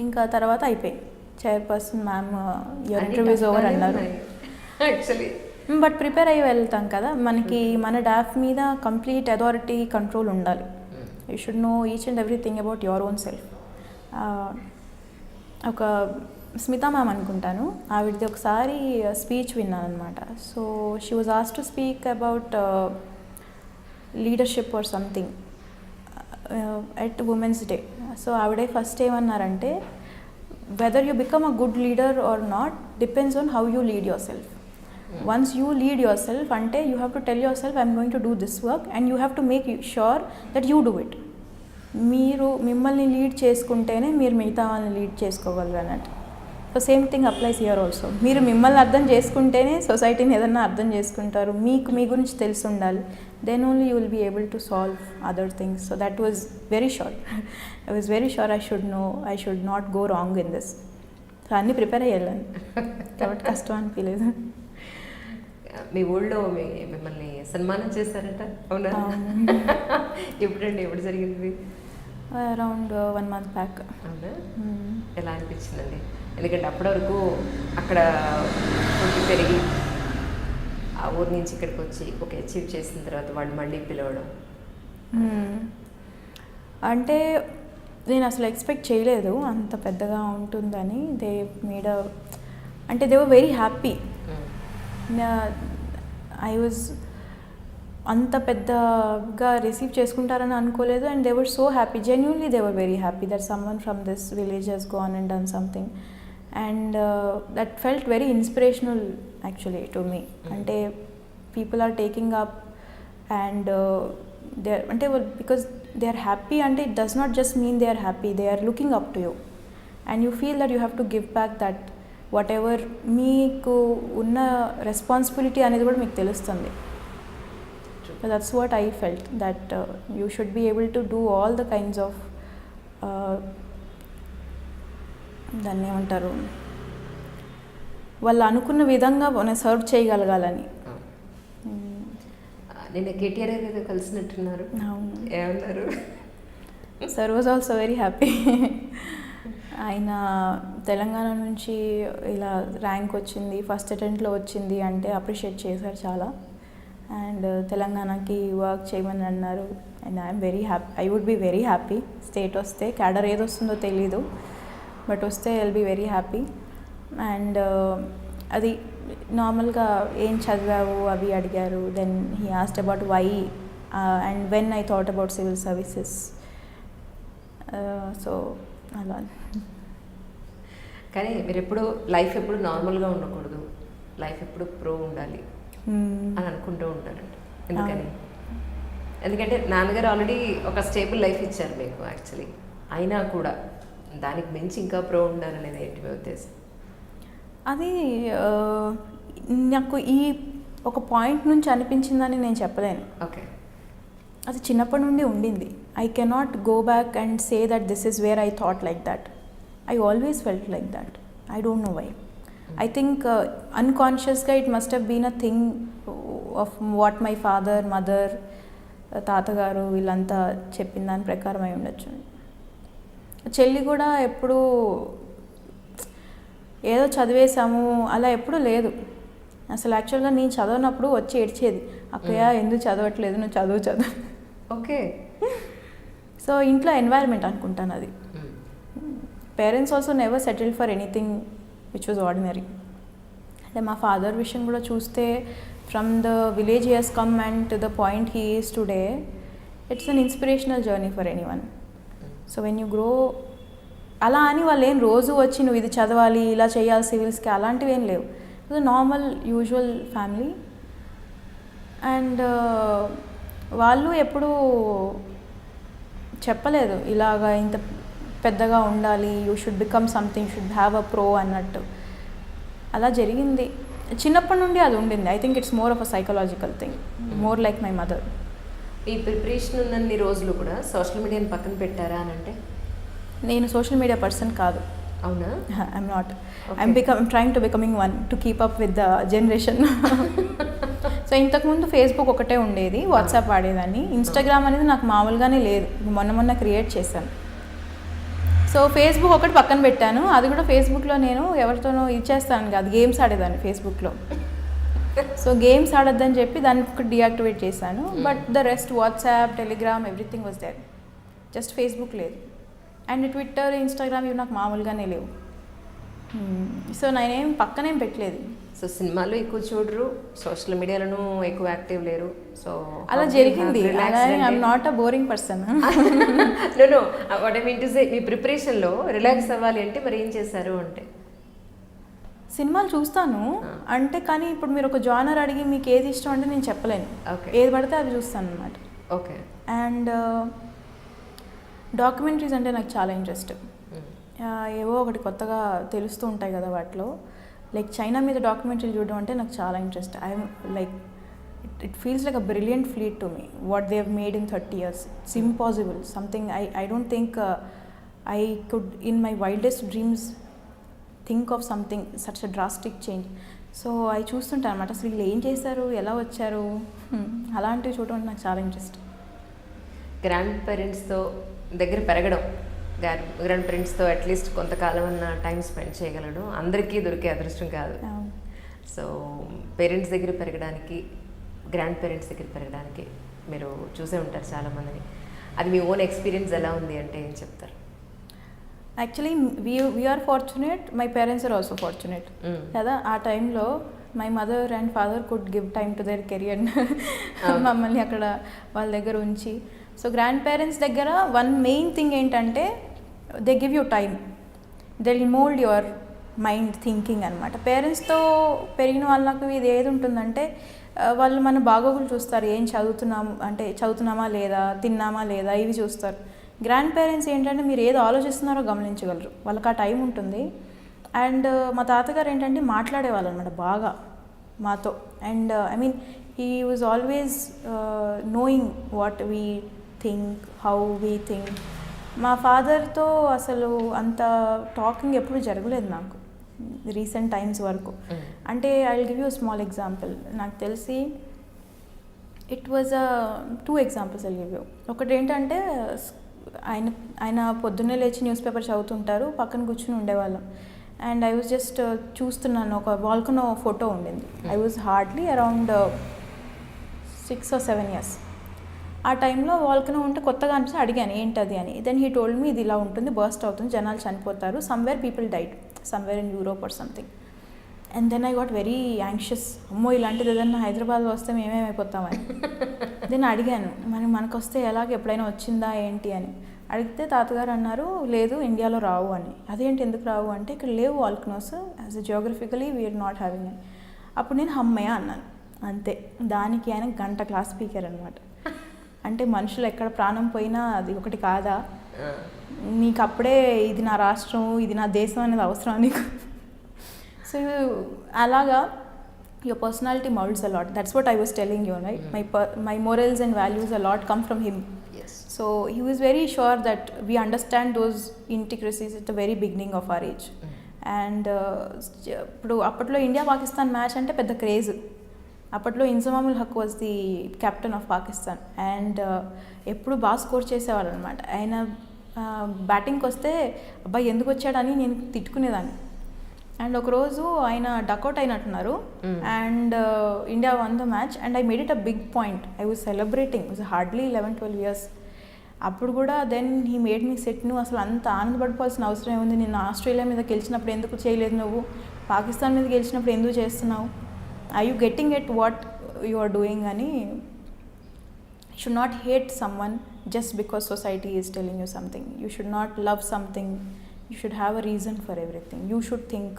ఇంకా తర్వాత అయిపోయింది. Chairperson ma'am your interviews over అన్నారు. యాక్చువల్లీ బట్ ప్రిపేర్ అయ్యి వెళ్తాం కదా, మనకి మన డాఫ్ మీద కంప్లీట్ అథారిటీ కంట్రోల్ ఉండాలి. You should know each and everything about your own self. ఒక స్మితా మ్యామ్ అనుకుంటాను, ఆవిడది ఒకసారి స్పీచ్ విన్నాను అనమాట. So she was asked to speak about leadership or something at women's day. So ఆవిడే ఫస్ట్ ఏమన్నారంటే, whether you become a good leader or not depends on how you lead yourself. Once you lead yourself, ante you have to tell yourself I'm going to do this work and you have to make sure that you do it. మీరు మిమ్మల్ని lead చేసుకుంటేనే మీరు మిగతా వాళ్ళని lead చేసుకోగలరు అన్నట్టు. So same thing applies here also. మీరు మిమ్మల్ని అర్థం చేసుకుంటేనే సొసైటీని ఏదన్నా అర్థం చేసుకుంటారు. మీకు మీ గురించి తెలిసి ఉండాలి. Then only you will be able to solve other things. So that was very sure. I was very sure I should not go wrong in this. So అన్నీ ప్రిపేర్ అయ్యాను కాబట్టి కష్టం అనిపించలేదు. మీ ఊళ్ళో మిమ్మల్ని సన్మానం చేశారట, అవునా? ఎప్పుడండి, ఎప్పుడు జరిగింది? Around 1 month back. అవునా? ఎలా అనిపించిందండి? ఎందుకంటే అప్పటి వరకు అక్కడ పుట్టి పెరిగి ఆ ఊరి నుంచి ఇక్కడికి వచ్చి ఒక అచీవ్ చేసిన తర్వాత వాళ్ళు మళ్ళీ పిలవడం అంటే నేను అసలు ఎక్స్పెక్ట్ చేయలేదు అంత పెద్దగా ఉంటుందని. దే మేడ్ అంటే they were very happy. I was అంత పెద్దగా రిసీవ్ చేసుకుంటారని అనుకోలేదు. And they were so happy, genuinely they were very happy that someone from this village he's gone and done something. And that felt very inspirational actually to me. అంటే people are taking up and they అంటే because they are happy అంటే it does not just mean they are happy, they are looking up to you and you feel that you have to give back that what ever మీకు ఉన్న responsibility అనేది కూడా మీకు తెలుస్తుంది. So that's what I felt, that you should be able to do all the kinds of దాన్ని ఏమంటారు, వాళ్ళు అనుకున్న విధంగా మనం సర్వ్ చేయగలగాలని. నేను కేటీఆర్ ఏదో కలిసినట్టున్నారు, ఏమన్నారు? Sir was also very happy. ఆయన తెలంగాణ నుంచి ఇలా ర్యాంక్ వచ్చింది, ఫస్ట్ అటెంప్ట్లో వచ్చింది అంటే అప్రిషియేట్ చేశారు చాలా. అండ్ తెలంగాణకి వర్క్ చేయమని అన్నారు. And I'm very happy, I would be very happy. State వస్తే క్యాడర్ ఏది వస్తుందో తెలీదు, బట్ వస్తే I will be very happy. And అది నార్మల్గా ఏం చదివావు అవి అడిగారు. Then he asked about why and when I thought about civil services. So అలా. కానీ మీరు ఎప్పుడు లైఫ్ ఎప్పుడు నార్మల్గా ఉండకూడదు, లైఫ్ ఎప్పుడు ప్రో ఉండాలి అని అనుకుంటూ ఉంటారంట. ఎందుకని? ఎందుకంటే నాన్నగారు ఆల్రెడీ ఒక స్టేబుల్ లైఫ్ ఇచ్చారు మీకు యాక్చువల్లీ, అయినా కూడా దానికి మించి ఇంకా ప్రో ఉండాలనేది ఏంటి మీ ఉద్దేశం? అది నాకు ఈ ఒక పాయింట్ నుంచి అనిపించిందని నేను చెప్పలేను. ఓకే, అది చిన్నప్పటి నుండి ఉండింది. I cannot go back and say that this is where I thought like that. I always felt like that. I don't know why. I think unconsciously it must have been a thing of what my father, mother, తాతగారు వీళ్ళంతా చెప్పిన దాని ప్రకారం అయి ఉండొచ్చు. చెల్లి కూడా ఎప్పుడు ఏదో చదివేశాము అలా ఎప్పుడూ లేదు అసలు. యాక్చువల్గా నేను చదవనప్పుడు వచ్చి ఏడ్చేది, అక్కయ్య ఎందుకు చదవట్లేదు, నువ్వు చదువు. ఓకే. సో ఇంట్లో ఎన్వైరన్మెంట్ అనుకుంటాను అది. Parents also never settled for anything which was ordinary. అంటే మా ఫాదర్ విషయం కూడా చూస్తే from the village he has come and to the point he is today, it's an inspirational journey for anyone. So when you grow అలా అని వాళ్ళు ఏం రోజు వచ్చి నువ్వు ఇది చదవాలి ఇలా చేయాలి సివిల్స్కి అలాంటివి ఏం లేవు. It's normal usual family. And వాళ్ళు ఎప్పుడూ చెప్పలేదు ఇలాగా ఇంత పెద్దగా ఉండాలి, you should become something, you should have a pro అన్నట్టు అలా జరిగింది. చిన్నప్పటి నుండి అది ఉండింది. I think it's more of a psychological thing, more like my mother. ఈ ప్రిపరేషన్ ఉన్నన్ని రోజులు కూడా సోషల్ మీడియాని పక్కన పెట్టారా అని అంటే? నేను సోషల్ మీడియా పర్సన్ కాదు. అవునా? I'm not. I'm trying to becoming one to keep up with the generation. So ఇంతకుముందు ఫేస్బుక్ ఒకటే ఉండేది, వాట్సాప్ వాడేదాన్ని. ఇన్స్టాగ్రామ్ అనేది నాకు మామూలుగానే లేదు, మొన్న క్రియేట్ చేశాను. సో ఫేస్బుక్ ఒకటి పక్కన పెట్టాను. అది కూడా ఫేస్బుక్లో నేను ఎవరితోనో ఇచ్చేస్తాను కాదు, గేమ్స్ ఆడేదాన్ని ఫేస్బుక్లో. సో గేమ్స్ ఆడొద్దని చెప్పి దాన్ని ఒకటి డీయాక్టివేట్ చేశాను. But the rest WhatsApp, Telegram, everything was there. Just Facebook లేదు. అండ్ ట్విట్టర్, ఇన్స్టాగ్రామ్ ఇవి నాకు మామూలుగానే లేవు. సో నేనేం పక్కనేం పెట్టలేదు. సో సినిమాలు ఎక్కువ చూడరు, సోషల్ మీడియాలోనూ ఎక్కువ యాక్టివ్ లేరు. సో అలా జరిగింది. I'm not a boring person. No what I mean to say, మీ ప్రిపరేషన్లో రిలాక్స్ అవ్వాలి అంటే మరి ఏం చేశారు అంటే? సినిమాలు చూస్తాను అంటే, కానీ ఇప్పుడు మీరు ఒక జానర్ అడిగి మీకు ఏది ఇష్టం అంటే నేను చెప్పలేను. ఏది పడితే అది చూస్తాను అనమాట. ఓకే. అండ్ డాక్యుమెంటరీస్ అంటే నాకు చాలా ఇంట్రెస్ట్. ఏవో ఒకటి కొత్తగా తెలుస్తూ ఉంటాయి కదా వాటిలో. లైక్ చైనా మీద డాక్యుమెంటరీ చూడడం అంటే నాకు చాలా interest. I'm like it feels like a brilliant feat to me what they have made in 30 years. It's impossible something. I don't think I could in my wildest dreams think of something such a drastic change. So అవి చూస్తుంటాను అనమాట. అసలు వీళ్ళు ఏం చేశారు, ఎలా వచ్చారు, అలాంటివి చూడడం అంటే నాకు చాలా ఇంట్రెస్ట్. గ్రాండ్ పేరెంట్స్తో దగ్గర పెరగడం, గ్రాండ్ పేరెంట్స్తో అట్లీస్ట్ కొంతకాలం అన్న టైం స్పెండ్ చేయగలడం అందరికీ దొరికే అదృష్టం కాదు. సో పేరెంట్స్ దగ్గర పెరగడానికి, గ్రాండ్ పేరెంట్స్ దగ్గర పెరగడానికి మీరు చూసే ఉంటారు చాలామందిని. అది మీ ఓన్ ఎక్స్పీరియన్స్ ఎలా ఉంది అంటే ఏం చెప్తారు? Actually we are fortunate, my parents are also fortunate కదా. ఆ టైంలో my mother and father could give time to their career. మమ్మల్ని అక్కడ వాళ్ళ దగ్గర ఉంచి. సో గ్రాండ్ పేరెంట్స్ దగ్గర వన్ మెయిన్ థింగ్ ఏంటంటే they give you time, they will mould your mind thinking అనమాట. పేరెంట్స్తో పెరిగిన వాళ్ళకు ఇది ఏది ఉంటుందంటే వాళ్ళు మన బాగోగులు చూస్తారు. ఏం చదువుతున్నామా లేదా, తిన్నామా లేదా, ఇవి చూస్తారు. గ్రాండ్ పేరెంట్స్ ఏంటంటే మీరు ఏది ఆలోచిస్తున్నారో గమనించగలరు, వాళ్ళకి ఆ టైం ఉంటుంది. అండ్ మా తాతగారు ఏంటంటే మాట్లాడేవాళ్ళు అనమాట బాగా మాతో. And I mean he was always knowing what we think, how we think. మా ఫాదర్తో అసలు అంత టాకింగ్ ఎప్పుడు జరగలేదు నాకు రీసెంట్ టైమ్స్ వరకు. అంటే I will give you small example. నాకు తెలిసి it was 2 examples I give you. ఒకటి ఏంటంటే ఆయన పొద్దున్నే లేచి న్యూస్ పేపర్ చదువుతుంటారు, పక్కన కూర్చుని ఉండేవాళ్ళం. అండ్ ఐ వాజ్ జస్ట్ చూస్తున్నాను, ఒక వాల్కనో ఫోటో ఉండింది. I was hardly around 6 or 7 years. ఆ టైంలో వాల్కనో ఉంటే కొత్తగా అనిపిస్తే అడిగాను ఏంటది అని. దెన్ హీ టోల్డ్ మీ ఇది ఇలా ఉంటుంది, బర్స్ట్ అవుతుంది, జనాలు చనిపోతారు, somewhere people died, somewhere in Europe or something. And then I got very anxious, అమ్మో ఇలాంటిది ఏదన్నా హైదరాబాద్లో వస్తే మేమేమైపోతామని. దెన్ అడిగాను మనకు వస్తే ఎలాగ ఎప్పుడైనా వచ్చిందా ఏంటి అని. అడిగితే తాతగారు అన్నారు లేదు ఇండియాలో రావు అని. అదేంటి ఎందుకు రావు అంటే ఇక్కడ లేవు volcanoes, as a geographically we're not having అని. అప్పుడు నేను హమ్మయ్య అన్నాను అంతే. దానికి ఆయన గంట క్లాస్ స్పీకర్ అనమాట. అంటే మనుషులు ఎక్కడ ప్రాణం పోయినా అది ఒకటి కాదా, నీకు అప్పుడే ఇది నా రాష్ట్రం, ఇది నా దేశం అనేది అవసరం నీకు. సో అలాగా your personality molds a lot. That's what I was telling you, right? My morals and values a lot come from him. Yes. So he was very sure that we understand those intricacies at the very beginning of our age. And ఇప్పుడు అప్పట్లో India Pakistan match అంటే పెద్ద craze. అప్పట్లో Inzamamul Haq was the captain of Pakistan. And ఎప్పుడు బాగా score చేసేవాళ్ళు అనమాట. ఆయన బ్యాటింగ్కి వస్తే అబ్బాయి ఎందుకు వచ్చాడని నేను తిట్టుకునేదాన్ని. అండ్ ఒకరోజు ఆయన డకౌట్ అయినట్టున్నారు and India won the match. And I made it a big point. I was celebrating. Was hardly 11-12 years. అప్పుడు కూడా then he made me set. నువ్వు అసలు అంత ఆనందపడిపోవాల్సిన అవసరం ఏముంది, నిన్న ఆస్ట్రేలియా మీద గెలిచినప్పుడు ఎందుకు చేయలేదు, నువ్వు పాకిస్తాన్ మీద గెలిచినప్పుడు ఎందుకు చేస్తున్నావు, I you getting at what you are doing అని. Should not hate someone just because society is telling you something. You should not love something. You should have a reason for everything. You should think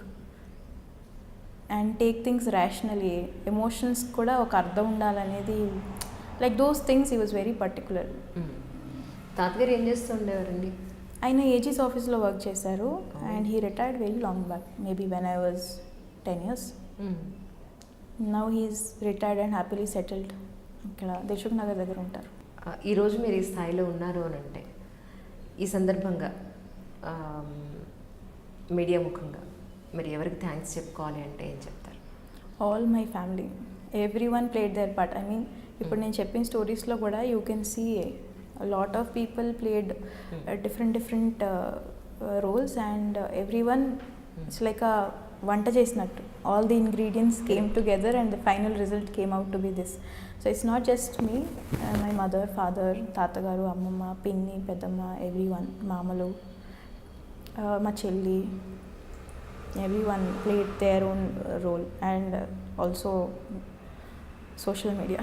and take things rationally. Emotions kuda oka ardham undalఅనేది, like those things he was very particular. తాతగారు ఏం చేస్తుండేవారండి? ఆయన ages ఆఫీస్లో work చేశారు and he retired very long back, maybe when I was 10 years. Now he's retired and happily settled. ఇక్కడ దిల్సుఖ్ నగర్ దగ్గర ఉంటారు. ఈరోజు మీరు ఈ స్థాయిలో ఉన్నారు అని అంటే ఈ సందర్భంగా మీడియా ముఖంగా మీరు ఎవరికి థ్యాంక్స్ చెప్పుకోవాలి అంటే ఏం చెప్తారు? All my family, everyone played their part. I mean ఇప్పుడు నేను చెప్పిన స్టోరీస్లో కూడా you can see lot of people played different roles and everyone it's like a వంట చేసినట్టు. All the ingredients came together and the final result came out to be this. So it's not just me, my mother, father, తాతగారు, అమ్మమ్మ, పిన్ని, పెద్దమ్మ, every one, మామలు, మా చెల్లి, everyone played their own role, and also social media.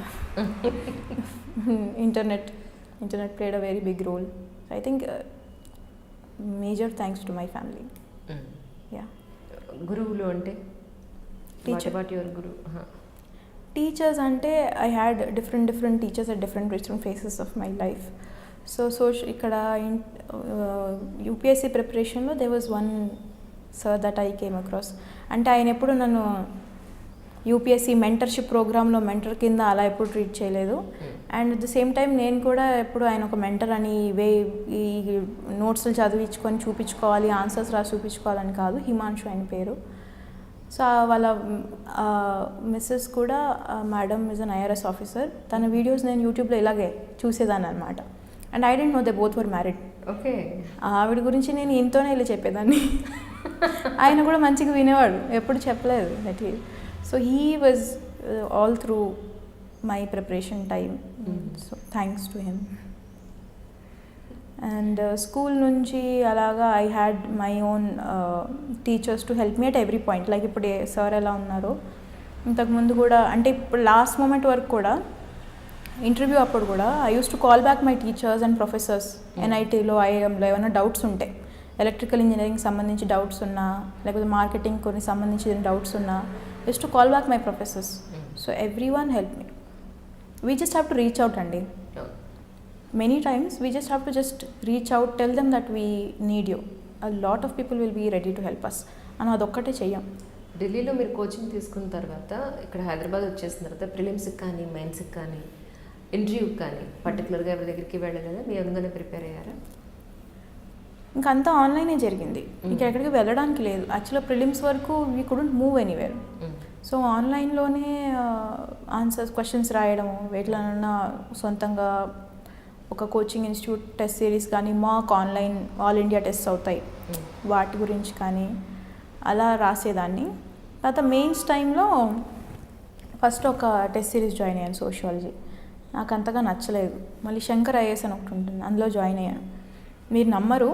internet played a very big role. So I think major thanks to my family. Yeah. గురువులు అంటే Teacher. What about your guru? Teachers ante I had different teachers at different phases of my life. So ikkada UPSC preparation lo there was one sir that I came across. అంటే ఆయన ఎప్పుడు నన్ను UPSC mentorship ప్రోగ్రాంలో mentor కింద అలా ఎప్పుడు treat చేయలేదు. And at the same time నేను కూడా ఎప్పుడు ఆయన ఒక మెంటర్ అని ఈ నోట్స్లు చదివించుకొని చూపించుకోవాలి, ఆన్సర్స్ రాసి చూపించుకోవాలని కాదు. హిమాంశు ఆయన పేరు. సో వాళ్ళ మిస్సెస్ కూడా madam is an IRS officer. తన వీడియోస్ నేను యూట్యూబ్లో ఇలాగే చూసేదాన్ని అనమాట. And I didn't know they both were married. Okay. ఆవిడ గురించి నేను ఇంతోనే వెళ్ళి చెప్పేదాన్ని. ఆయన కూడా మంచిగా వినేవాడు, ఎప్పుడు చెప్పలేదు that he. So he was all through my preparation time. So thanks to him. And school నుంచి అలాగా I had my own teachers to help me at every point. Like ఇప్పుడు సార్ ఎలా ఉన్నారో ఇంతకుముందు కూడా, అంటే ఇప్పుడు లాస్ట్ మూమెంట్ వరకు కూడా ఇంటర్వ్యూ అప్పుడు కూడా I use to call back my teachers and professors. NITలో IIMలో ఏమైనా డౌట్స్ ఉంటే, ఎలక్ట్రికల్ ఇంజనీరింగ్ సంబంధించి డౌట్స్ ఉన్నా, లేకపోతే మార్కెటింగ్ కొన్ని సంబంధించిన డౌట్స్ ఉన్నా, use to call back my professors. So every one help me. We just have to reach out అండి. Many times we just have to just reach out, tell them that we need you. A lot of people will be ready to help us. అని అదొక్కటే చెయ్యం. ఢిల్లీలో మీరు coaching తీసుకున్న తర్వాత ఇక్కడ హైదరాబాద్ వచ్చేసిన తర్వాత ప్రిలిమ్స్కి కానీ మెయిన్స్కి కానీ ఇంటర్వ్యూకి కానీ పర్టికులర్గా ఎవరి దగ్గరికి వెళ్ళలేదా? మీ అందులోనే ప్రిపేర్ అయ్యారా? ఇంకా అంతా ఆన్లైనే జరిగింది. ఇంకా ఎక్కడికి వెళ్ళడానికి లేదు. యాక్చువల్గా ప్రిలిమ్స్ వరకు we couldn't move anywhere. So ఆన్లైన్లోనే ఆన్సర్స్, క్వశ్చన్స్ రాయడం, వేటిలోనన్నా సొంతంగా ఒక కోచింగ్ ఇన్స్టిట్యూట్ టెస్ట్ సిరీస్ కానీ, మాక్ ఆన్లైన్ ఆల్ ఇండియా టెస్ట్ అవుతాయి, వాటి గురించి కానీ అలా రాసేదాన్ని. తర్వాత మెయిన్స్ టైంలో ఫస్ట్ ఒక టెస్ట్ సిరీస్ జాయిన్ అయ్యాను, సోషియాలజీ. నాకు అంతగా నచ్చలేదు. మళ్ళీ శంకర్ IAS అని ఒకటి ఉంటుంది, అందులో జాయిన్ అయ్యాను. మీరు నమ్మరు,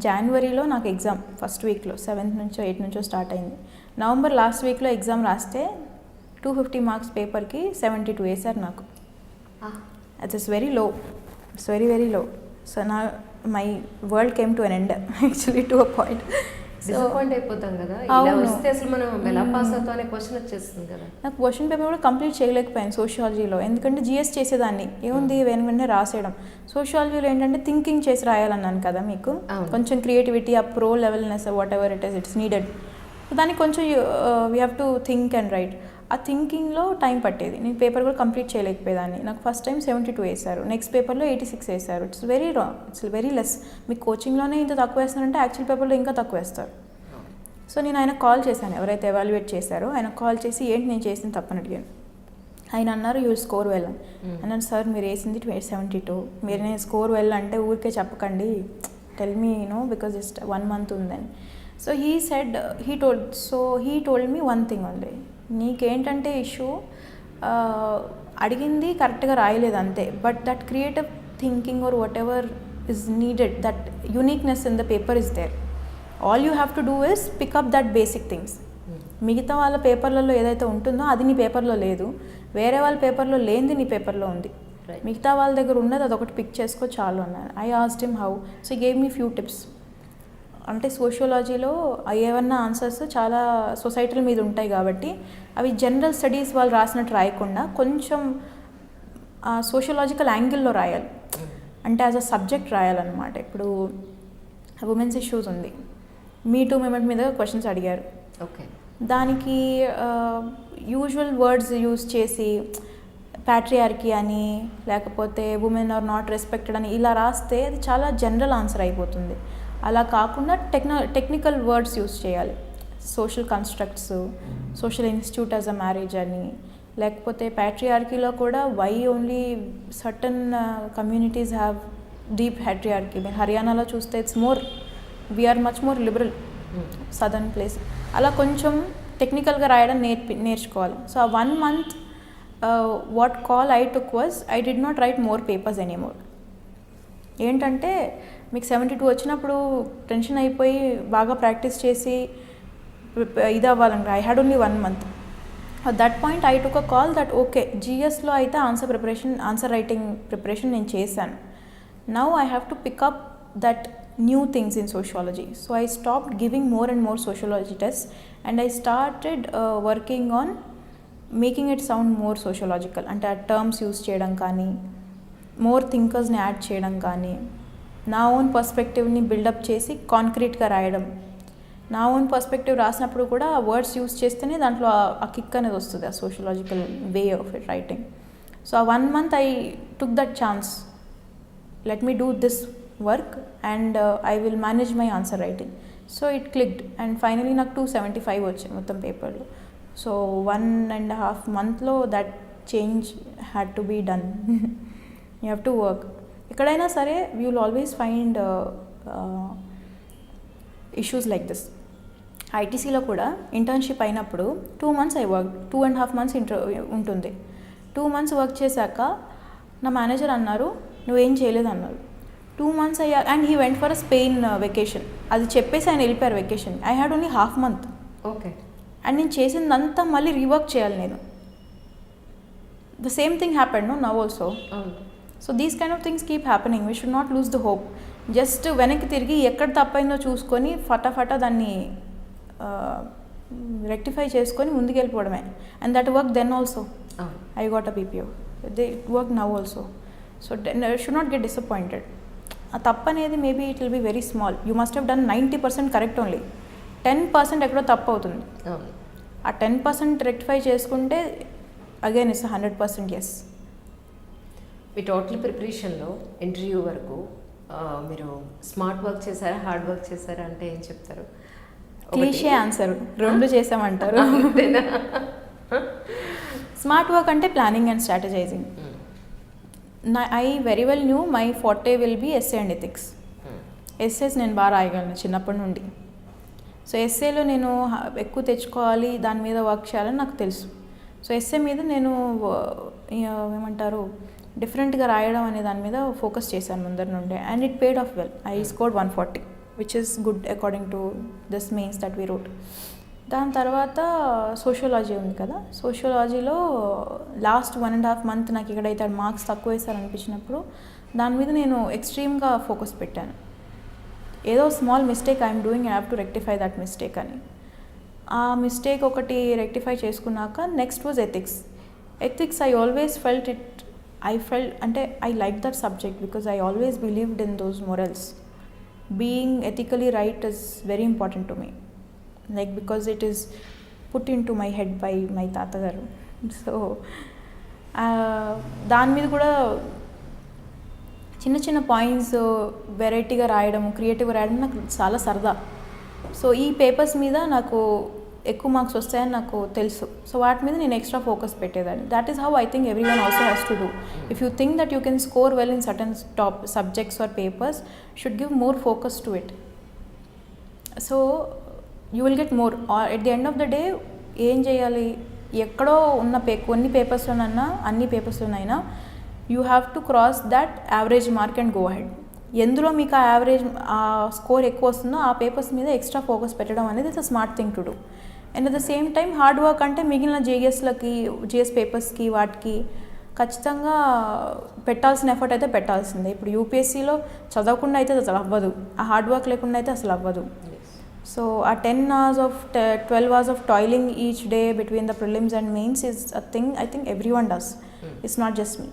జనవరిలో నాకు ఎగ్జామ్ ఫస్ట్ వీక్లో 7th నుంచో 8th నుంచో స్టార్ట్ అయింది. నవంబర్ లాస్ట్ వీక్లో ఎగ్జామ్ రాస్తే 250 మార్క్స్ పేపర్కి 72 వేశారు నాకు. It is very low. It's very, very low. So now my world came to an end actually to a point. Disappoint అయిపోతాం కదా, ఇలా వస్తే అసలు మనం ఎలా పాస్ అవుతాం అనే క్వశ్చన్ వచ్చేస్తుంది కదా. నాకు క్వశ్చన్ పేపర్ కూడా కంప్లీట్ చేయలేకపోయాను సోషియాలజీలో. ఎందుకంటే GS చేసేదాన్ని, ఏముంది వెంటనే రాసేయడం. సోషియాలజీలో ఏంటంటే థింకింగ్ చేసి రాయాలన్నాను కదా మీకు, కొంచెం క్రియేటివిటీ, ఆ pro levelness, whatever it is, it's needed. దానికి కొంచెం we have to think and write. ఆ థింకింగ్లో టైం పట్టేది. నేను పేపర్ కూడా కంప్లీట్ చేయలేకపోయేదాన్ని. నాకు ఫస్ట్ టైం 72 వేశారు, నెక్స్ట్ పేపర్లో 86 వేశారు. It's very wrong, it's very less. మీకు కోచింగ్లోనే ఇంత తక్కువ వేస్తున్నారంటే యాక్చువల్ పేపర్లో ఇంకా తక్కువ వేస్తారు. సో నేను ఆయనకు కాల్ చేశాను, ఎవరైతే ఎవాల్యుయేట్ చేశారో ఆయనకు కాల్ చేసి ఏంటి నేను చేసిన తప్పని అడిగాను. ఆయన అన్నారు యూ విల్ స్కోర్ వెల్ అని. అన్నాను సార్ మీరు వేసింది 72, మీరు నేను స్కోర్ వెల్ అంటే ఊరికే చెప్పకండి, tell me because just 1 month ఉందని. So he said he told me one thing only, నీకేంటంటే ఇష్యూ అడిగింది కరెక్ట్గా రాయలేదు అంతే, but that creative thinking or whatever is needed, that uniqueness in the paper is there. All you have to do is pick up that basic things. మిగతా వాళ్ళ పేపర్లలో ఏదైతే ఉంటుందో అది నీ పేపర్లో లేదు, వేరే వాళ్ళ పేపర్లో లేనిది నీ పేపర్లో ఉంది. మిగతా వాళ్ళ దగ్గర ఉన్నది అదొకటి పిక్ చేసుకో చాలు అన్నాను. I asked him how. So he gave me few tips. అంటే సోషియాలజీలో ఏమన్నా ఆన్సర్స్ చాలా సొసైటీల మీద ఉంటాయి కాబట్టి అవి జనరల్ స్టడీస్ వాళ్ళు రాసినట్టు రాయకుండా కొంచెం సోషియలాజికల్ యాంగిల్లో రాయాలి, అంటే యాజ్ అ సబ్జెక్ట్ రాయాలన్నమాట. ఇప్పుడు ఉమెన్స్ ఇష్యూస్ ఉంది. మీ టూ మూమెంట్ మీద క్వశ్చన్స్ అడిగారు. ఓకే. దానికి యూజువల్ వర్డ్స్ యూజ్ చేసి ప్యాట్రియార్కీ అని లేకపోతే ఉమెన్ ఆర్ నాట్ రెస్పెక్టెడ్ అని ఇలా రాస్తే అది చాలా జనరల్ ఆన్సర్ అయిపోతుంది. అలా కాకుండా టెక్నికల్ వర్డ్స్ యూజ్ చేయాలి. Social constructs, social institute as a marriage అని, లేకపోతే ప్యాట్రియార్కీలో కూడా why only certain communities have deep patriarchy. మీరు హర్యానాలో చూస్తే it's more, we are much more liberal southern place. అలా కొంచెం టెక్నికల్గా రాయడం నేర్చుకోవాలి. సో ఆ 1 month what call I took was I did not write more papers anymore. ఏంటంటే మీకు 72 వచ్చినప్పుడు టెన్షన్ అయిపోయి బాగా ప్రాక్టీస్ చేసి ఇది అవ్వాలంటే I had only 1 month. At that point I took a call that okay జిఎస్లో అయితే ఆన్సర్ రైటింగ్ ప్రిపరేషన్ నేను చేశాను. Now I have to pick up that new things in sociology. So I stopped giving more and more sociology tests and I started working on making it sound more sociological. అంటే ఆ terms use చేయడం కానీ, more థింకర్స్ని add చేయడం కానీ, నా own పర్స్పెక్టివ్ని buildup చేసి కాంక్రీట్గా రాయడం. నా ఓన్ పర్స్పెక్టివ్ రాసినప్పుడు కూడా ఆ వర్డ్స్ యూస్ చేస్తేనే దాంట్లో ఆ కిక్ అనేది వస్తుంది, ఆ sociological way of it writing. So ఆ 1 month I took that chance. Let me do this work and I will manage my answer writing. So it clicked and finally నాకు 275 వచ్చాయి మొత్తం పేపర్లో. So 1.5 monthలో that change had to be done. You have to work. ఎక్కడైనా సరే you will always find issues like this. ఐటీసీలో కూడా internship అయినప్పుడు 2 months I worked, 2.5 months ఉంటుంది. 2 months work చేశాక నా మేనేజర్ అన్నారు నువ్వేం చేయలేదు అన్నారు. 2 months అయ్యా and he went for a Spain vacation. అది చెప్పేసి ఆయన వెళ్ళిపోయారు vacation. I had only ½ month. Okay. And నేను చేసిందంతా మళ్ళీ రీవర్క్ చేయాలి నేను. The same thing happened now also. So these kind of things keep happening. We should not lose the hope. Just వెనక్కి తిరిగి ఎక్కడ తప్పైందో చూసుకొని ఫటాఫటా దాన్ని రెక్టిఫై చేసుకొని ముందుకు వెళ్ళిపోవడమే. And that work then also. I got a PPO. They work now also. So should not get disappointed. ఆ తప్పు అనేది maybe it will be very small. You must have done 90% correct only. 10% ఎక్కడో తప్పు అవుతుంది. ఆ 10% రెక్టిఫై చేసుకుంటే again it's 100% yes. మీ total ప్రిపరేషన్లో ఇంటర్వ్యూ వరకు మీరు స్మార్ట్ వర్క్ చేశారా, హార్డ్ వర్క్ చేశారా అంటే ఏం చెప్తారు? క్లీషే ఆన్సర్, 2 చేసామంటారు. స్మార్ట్ వర్క్ అంటే planning and strategizing. I very well knew my forte will be essay and ethics. Essays నేను బాగా రాయగలను చిన్నప్పటి నుండి. సో ఎస్సేలో నేను ఎక్కువ తెచ్చుకోవాలి, దాని మీద వర్క్ చేయాలని నాకు తెలుసు. సో ఎస్సే మీద నేను ఏమంటారు డిఫరెంట్గా రాయడం అనే దాని మీద ఫోకస్ చేశాను ముందర నుండే. And it paid of well. I scored 140 which is good according to this mains that we wrote. దాని తర్వాత సోషియాలజీ ఉంది కదా, సోషియాలజీలో లాస్ట్ 1.5 month నాకు ఇక్కడైతే మార్క్స్ తక్కువ వేశారనిపించినప్పుడు దాని మీద నేను ఎక్స్ట్రీమ్గా ఫోకస్ పెట్టాను. ఏదో small mistake I'm doing, I have to rectify that mistake అని. ఆ మిస్టేక్ ఒకటి రెక్టిఫై చేసుకున్నాక next was ethics. Ethics I always felt అంటే I like that subject because I always believed in those morals. Being ethically right is very important to me. Like because it is put into my head by my తాతగారు. So దాని మీద కూడా చిన్న చిన్న points వెరైటీగా రాయడం, క్రియేటివ్గా రాయడం నాకు చాలా సరదా. సో ఈ పేపర్స్ మీద నాకు ఎక్కువ మార్క్స్ వస్తాయని నాకు తెలుసు. సో వాటి మీద నేను ఎక్స్ట్రా ఫోకస్ పెట్టేదాన్ని. That is how I think everyone also has to do. If you think that you can score well in certain top subjects or papers, should give more focus to it. So you will get more. At the end of the day ఏం చేయాలి, ఎక్కడో ఉన్న కొన్ని పేపర్స్లోనైనా అన్ని పేపర్స్లోనైనా you have to cross that average mark and go ahead. ఎందులో మీకు ఆ యావరేజ్ ఆ స్కోర్ ఎక్కువ వస్తుందో ఆ పేపర్స్ మీద ఎక్స్ట్రా ఫోకస్ పెట్టడం అనేది it's a smart thing to do. And at the same time hard work అంటే మిగిలిన జిఎస్ పేపర్స్కి వాటికి ఖచ్చితంగా పెట్టాల్సిన ఎఫర్ట్ అయితే పెట్టాల్సిందే. ఇప్పుడు యూపీఎస్సీలో చదవకుండా అయితే అసలు అవ్వదు, ఆ హార్డ్ వర్క్ లేకుండా అయితే అసలు అవ్వదు. సో ఆ 10 hours of 12 hours of toiling each day between the prelims and mains is a thing I think everyone does. It's not just me.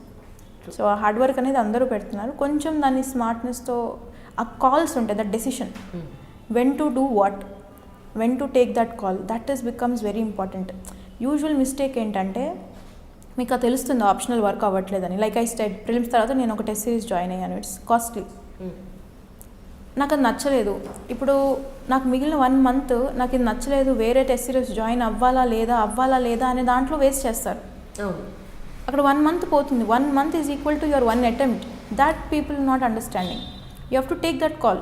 So ఆ హార్డ్ వర్క్ అనేది అందరూ పెడుతున్నారు. కొంచెం దాన్ని స్మార్ట్నెస్తో ఆ కాల్స్ ఉంటాయి, that decision, when to do what, when to take that call, that is becomes very important. Usual mistake ఏంటంటే మీకు అది తెలుస్తుంది ఆప్షనల్ వర్క్ అవ్వట్లేదని. లైక్ ఐ స్టెడ్ ప్రిలిమ్స్ తర్వాత నేను ఒక టెస్ట్ సిరీస్ జాయిన్ అయ్యాను, ఇట్స్ కాస్ట్లీ, నాకు అది నచ్చలేదు. ఇప్పుడు నాకు మిగిలిన 1 month నాకు ఇది నచ్చలేదు, వేరే టెస్ట్ సిరీస్ జాయిన్ అవ్వాలా లేదా అనే దాంట్లో వేస్ట్ చేస్తారు. అక్కడ 1 month పోతుంది. 1 month is equal to your 1 attempt. That people not understanding. You have to take that call,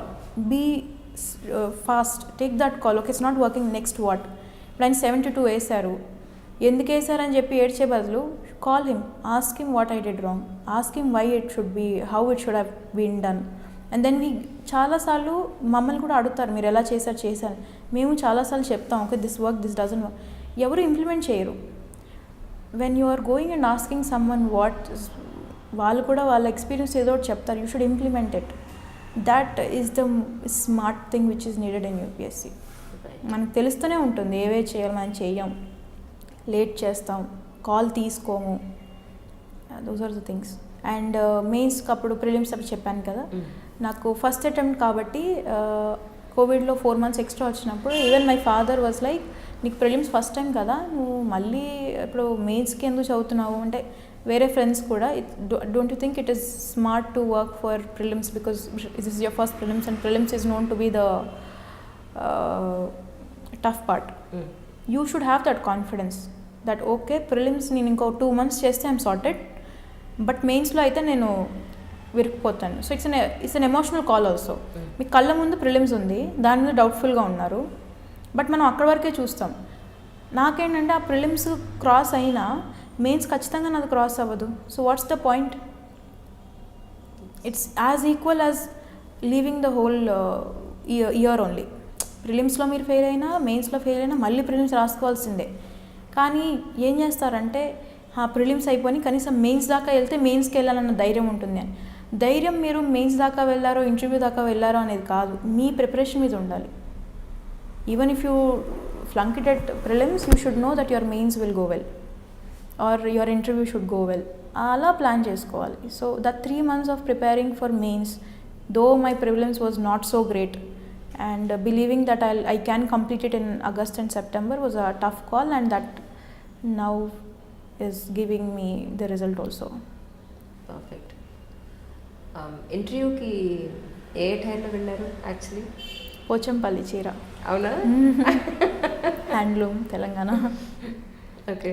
be fast, take that call. Okay, it's not working, next what. ఇప్పుడు ఆయన 72 వేశారు, ఎందుకు వేశారని చెప్పి ఏడ్చే బదులు call him, ask him what I did wrong, ask him why it should be, how it should have been done. And then చాలాసార్లు మమ్మల్ని కూడా అడుగుతారు, మీరు ఎలా చేశారు. మేము చాలాసార్లు చెప్తాం, okay this work, this doesn't work. ఎవరు ఇంప్లిమెంట్ చేయరు. When you are going and asking someone what, వాళ్ళు కూడా వాళ్ళ ఎక్స్పీరియన్స్ ఏదో ఒకటి చెప్తారు, you should implement it. That is the smart thing which is needed in UPSC. మనకు తెలుస్తూనే ఉంటుంది ఏవే చేయాలి, మనం చెయ్యం, లేట్ చేస్తాం, కాల్ తీసుకోము, those are the things. And మెయిన్స్కి అప్పుడు ప్రిలిమ్స్ అప్పుడు చెప్పాను కదా, నాకు ఫస్ట్ అటెంప్ట్ కాబట్టి కోవిడ్లో 4 months ఎక్స్ట్రా వచ్చినప్పుడు even my father was like, నీకు ప్రిలిమ్స్ ఫస్ట్ టైం కదా, నువ్వు మళ్ళీ ఇప్పుడు మెయిన్స్కి ఎందుకు చదువుతున్నావు అంటే, వేరే ఫ్రెండ్స్ కూడా, don't you think it is smart to work for prelims because it is your first prelims and prelims is known to be the tough part. You should have that confidence that okay prelims నేను ఇంకో 2 months చేస్తే I'm sorted, but మెయిన్స్లో అయితే నేను విరిగిపోతాను. So it's an emotional call also. మీ కళ్ళ ముందు ప్రిలిమ్స్ ఉంది, దాని మీద డౌట్ఫుల్గా ఉన్నారు, బట్ మనం అక్కడి వరకే చూస్తాం. నాకేంటంటే ఆ ప్రిలిమ్స్ క్రాస్ అయినా మెయిన్స్ ఖచ్చితంగా నాది క్రాస్ అవ్వదు. So what's the point? It's as equal as leaving the whole year only. ప్రిలిమ్స్లో మీరు ఫెయిల్ అయినా, మెయిన్స్లో ఫెయిల్ అయినా మళ్ళీ ప్రిలిమ్స్ రాసుకోవాల్సిందే. కానీ ఏం చేస్తారంటే, ప్రిలిమ్స్ అయిపోయి కనీసం మెయిన్స్ దాకా వెళ్తే మెయిన్స్కి వెళ్ళాలన్న ధైర్యం ఉంటుంది అని. ధైర్యం మీరు మెయిన్స్ దాకా వెళ్ళారో, ఇంటర్వ్యూ దాకా వెళ్ళారో అనేది కాదు, మీ ప్రిపరేషన్ మీద ఉండాలి. Even if you flunk it at prelims, you should know that your mains will go well or your interview should go well. అలా ప్లాన్ చేసుకోవాలి. So that 3 months of preparing for mains, though my prelims was not so great, and believing that I can complete it in August and September was a tough call, and that now is giving me the result also. Perfect. ఇంటర్వ్యూకి ఏ టైంలో వెళ్ళారు actually? Pochampally చీర. అవునా? Handloom, Telangana. Okay.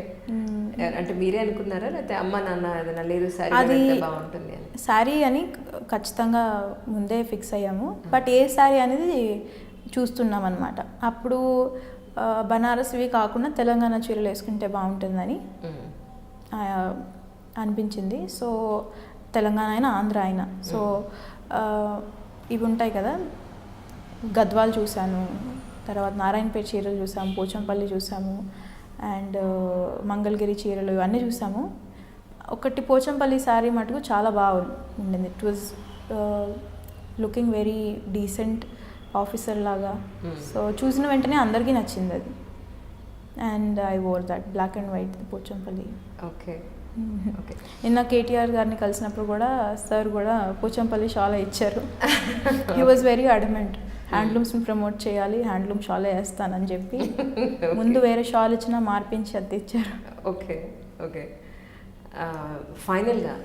అంటే మీరే అనుకున్నారా, లేకపోతే అమ్మ నాన్న ఏదైనా లేదు శారీ బాగుంటుంది అని? శారీ అని ఖచ్చితంగా ముందే ఫిక్స్ అయ్యాము, బట్ ఏ శారీ అనేది చూస్తున్నాం అనమాట. అప్పుడు బనారస్వి కాకుండా తెలంగాణ చీరలు వేసుకుంటే బాగుంటుందని అనిపించింది. సో తెలంగాణ అయినా ఆంధ్ర అయినా, సో ఇవి ఉంటాయి కదా, గద్వాల్ చూశాను, తర్వాత నారాయణపేట చీరలు చూసాము, పోచంపల్లి చూసాము, అండ్ మంగళగిరి చీరలు ఇవన్నీ చూసాము. ఒకటి పోచంపల్లి శారీ మటుకు చాలా బాగా ఉండింది. It was looking very decent officer లాగా. సో చూసిన వెంటనే అందరికీ నచ్చింది అది, and I wore that black and white Pochampally. Okay. Okay. నిన్న కేటీఆర్ గారిని కలిసినప్పుడు కూడా సార్ కూడా పోచంపల్లి షాలా ఇచ్చారు. హీ వాజ్ వెరీ అడమెంట్, హ్యాండ్లూమ్స్ని ప్రమోట్ చేయాలి, హ్యాండ్లూమ్ షాలే వేస్తానని చెప్పి ముందు వేరే షాల్ ఇచ్చినా మార్పించి అది ఇచ్చారు. ఓకే. ఓకే. ఫైనల్గా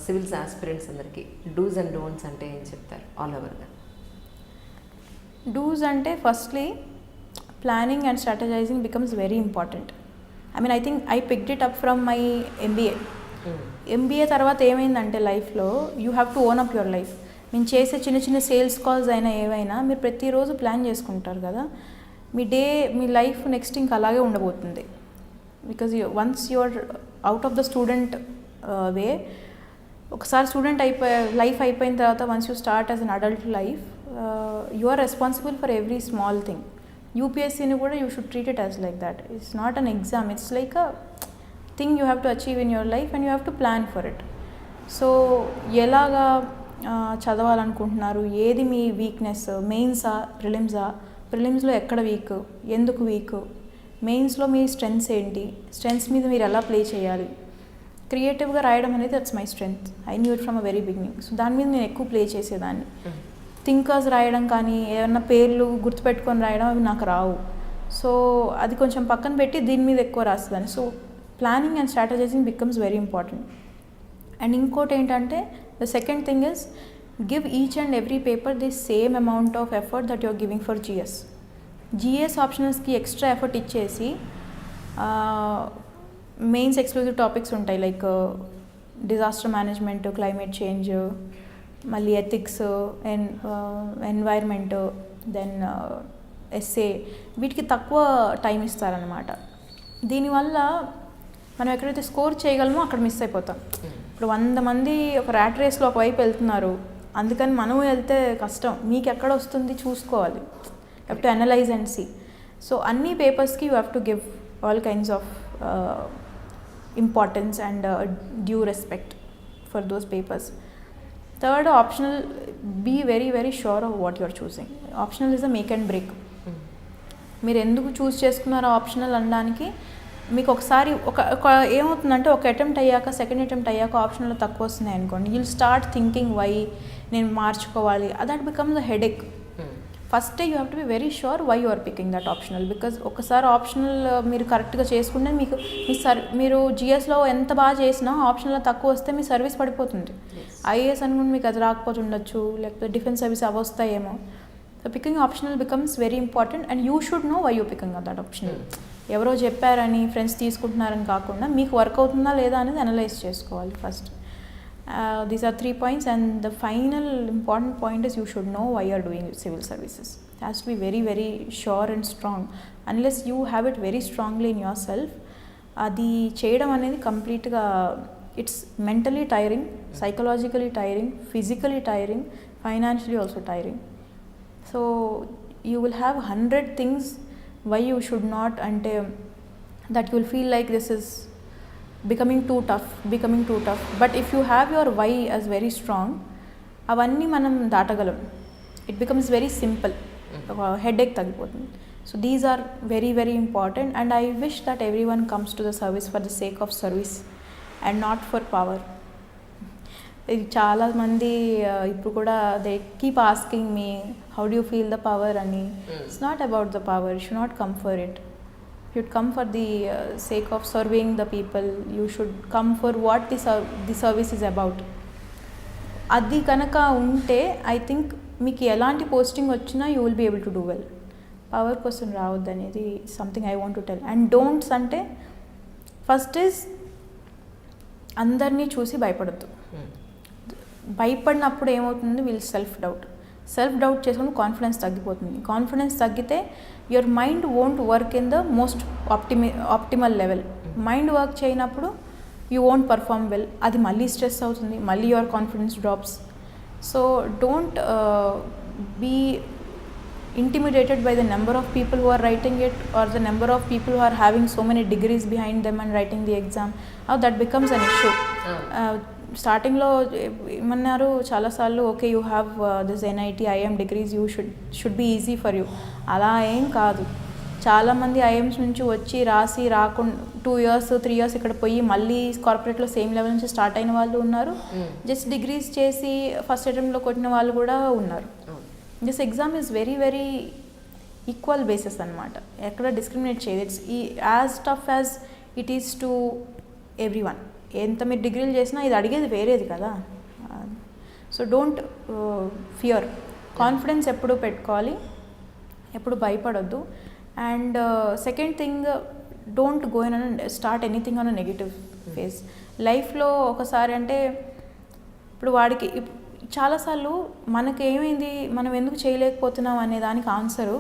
సివిల్స్ ఆస్పిరెంట్స్ అందరికీ డూస్ అండ్ డోంట్స్ అంటే ఏం చెప్తారు ఆల్ ఓవర్గా? డూస్ అంటే firstly planning and strategizing becomes very important. I think I picked it up from my MBA. MBA తర్వాత ఏమైందంటే లైఫ్లో you have to own up your life. మేము చేసే చిన్న చిన్న సేల్స్ కాల్స్ అయినా ఏవైనా మీరు ప్రతిరోజు ప్లాన్ చేసుకుంటారు కదా, మీ లైఫ్ నెక్స్ట్ ఇంకా అలాగే ఉండబోతుంది. Because once you're out of the student way, ఒకసారి స్టూడెంట్ లైఫ్ అయిపోయిన తర్వాత once you start as an adult life, you are responsible for every small thing. యూపీఎస్సీని కూడా you should treat it as like that. It's not an exam, it's like a thing you have to achieve in your life and you have to plan for it. So ఎలాగా చదవాలనుకుంటున్నారు, ఏది మీ weakness, మెయిన్సా ప్రిలిమ్సా, ప్రిలిమ్స్లో ఎక్కడ week, ఎందుకు week, మెయిన్స్లో మీ strengths ఏంటి, strengths మీద మీరు ఎలా ప్లే చేయాలి. క్రియేటివ్గా రాయడం అనేది that's my strength. I knew it from a very beginning. So దాని మీద నేను ఎక్కువ ప్లే చేసేదాన్ని. థింకర్స్ రాయడం కానీ ఏమన్నా పేర్లు గుర్తుపెట్టుకొని రాయడం అవి నాకు రావు. సో అది కొంచెం పక్కన పెట్టి దీని మీద ఎక్కువ రాస్తుందని. So planning and strategizing becomes very important. And ఇంకోటి ఏంటంటే the second thing is give each and every paper the same amount of effort that you're giving for GS ఆప్షనల్స్కి ఎక్స్ట్రా ఎఫర్ట్ ఇచ్చేసి మెయిన్స్ ఎక్స్క్లూజివ్ టాపిక్స్ ఉంటాయి like disaster management, climate change, మళ్ళీ ethics, environment, then essay, వీటికి తక్కువ time ఇస్తారనమాట. దీనివల్ల మనం ఎక్కడైతే స్కోర్ చేయగలమో అక్కడ మిస్ అయిపోతాం. ఇప్పుడు 100 మంది ఒక ర్యాట్ రేస్లో ఒకవైపు వెళ్తున్నారు, అందుకని మనం వెళ్తే కష్టం. మీకు ఎక్కడ వస్తుంది చూసుకోవాలి. You have to analyse and see. So అన్ని పేపర్స్కి you have to give all kinds of importance and due respect for those papers. Third, optional, be very very sure of what you are choosing. Optional is a make and break. మీరు ఎందుకు చూస్ చేసుకున్నారో optional అనడానికి మీకు ఒకసారి ఒక ఏమవుతుందంటే ఒక attempt అయ్యాక, సెకండ్ అటెంప్ట్ అయ్యాక ఆప్షనల్లో తక్కువ వస్తున్నాయి అనుకోండి, యుల్ స్టార్ట్ థింకింగ్ వై నేను మార్చుకోవాలి, that becomes a headache. First you have to be very sure why you are picking that optional. Because ఒకసారి ఆప్షనల్ మీరు కరెక్ట్గా చేసుకుంటే మీకు మీరు జిఎస్లో ఎంత బాగా చేసినా ఆప్షనల్లో తక్కువ వస్తే మీ సర్వీస్ పడిపోతుంది. ఐఏఎస్ అనుకుంటే మీకు అది రాకపోతుండొచ్చు, లేకపోతే డిఫెన్స్ సర్వీస్ అవి వస్తాయేమో. So picking optional becomes very important and you should know why you picking that optional. ఎవరో చెప్పారని ఫ్రెండ్స్ తీసుకుంటున్నారని కాకుండా మీకు వర్క్ అవుతుందా లేదా అనేది అనలైజ్ చేసుకోవాలి first. These are 3 points, and the final important point is you should know why you are doing civil services. It has to be very very sure and strong. Unless you have it very strongly in yourself, adi cheyadam anedi complete ga it's mentally tiring, psychologically tiring, physically tiring, financially also tiring. So you will have 100 things why you should not, ante that you will feel like this is becoming too tough. But if you have your why as very strong, avanni manam daatagalam. It becomes very simple. Headache tagipotundi. So these are very very important, and I wish that everyone comes to the service for the sake of service and not for power. చాలా మంది ఇప్పుడు కూడా they keep asking me how do you feel the power అని. It's not about the power, you should not come for it. You should come for the sake of serving the people. You should come for what the service is about. అది కనుక ఉంటే I think మీకు ఎలాంటి posting వచ్చినా you will be able to do well. Power కోసం రావద్దు అనేది something I want to tell. And don'ts అంటే ఫస్ట్ ఈజ్ అందరినీ చూసి భయపడద్దు. భయపడినప్పుడు ఏమవుతుంది, వీళ్ళు సెల్ఫ్ డౌట్ చేసుకుని కాన్ఫిడెన్స్ తగ్గిపోతుంది. కాన్ఫిడెన్స్ తగ్గితే your mind won't work in the most optimal level. Mind work చేయనప్పుడు యూ వోంట్ పర్ఫామ్ వెల్. అది మళ్ళీ స్ట్రెస్ అవుతుంది, మళ్ళీ your confidence drops. So don't be intimidated by the number of people who are writing it, or the number of people who are having so many degrees behind them and writing the exam. How that becomes an issue. స్టార్టింగ్లో ఏమన్నారు చాలాసార్లు, okay you have this NIT IIM degrees, you should be easy for you. అలా ఏం కాదు. చాలామంది IIMs నుంచి వచ్చి రాసి రాకుండా 2 years 3 years ఇక్కడ పోయి మళ్ళీ కార్పొరేట్లో సేమ్ లెవెల్ నుంచి స్టార్ట్ అయిన వాళ్ళు ఉన్నారు. జస్ట్ డిగ్రీస్ చేసి ఫస్ట్ అటెంప్ట్లో కొట్టిన వాళ్ళు కూడా ఉన్నారు. This exam is very very equal basis అనమాట. ఎక్కడ డిస్క్రిమినేట్ చేయదు. It's as tough as it is to every one. ఎంత మీరు డిగ్రీలు చేసినా ఇది అడిగేది వేరేది కదా. So don't fear. కాన్ఫిడెన్స్ ఎప్పుడు పెట్టుకోవాలి, ఎప్పుడు భయపడొద్దు. And second thing, don't go in and start anything on a negative face. లైఫ్లో ఒకసారి అంటే ఇప్పుడు వాడికి చాలాసార్లు మనకేమైంది, మనం ఎందుకు చేయలేకపోతున్నాం అనే దానికి ఆన్సరు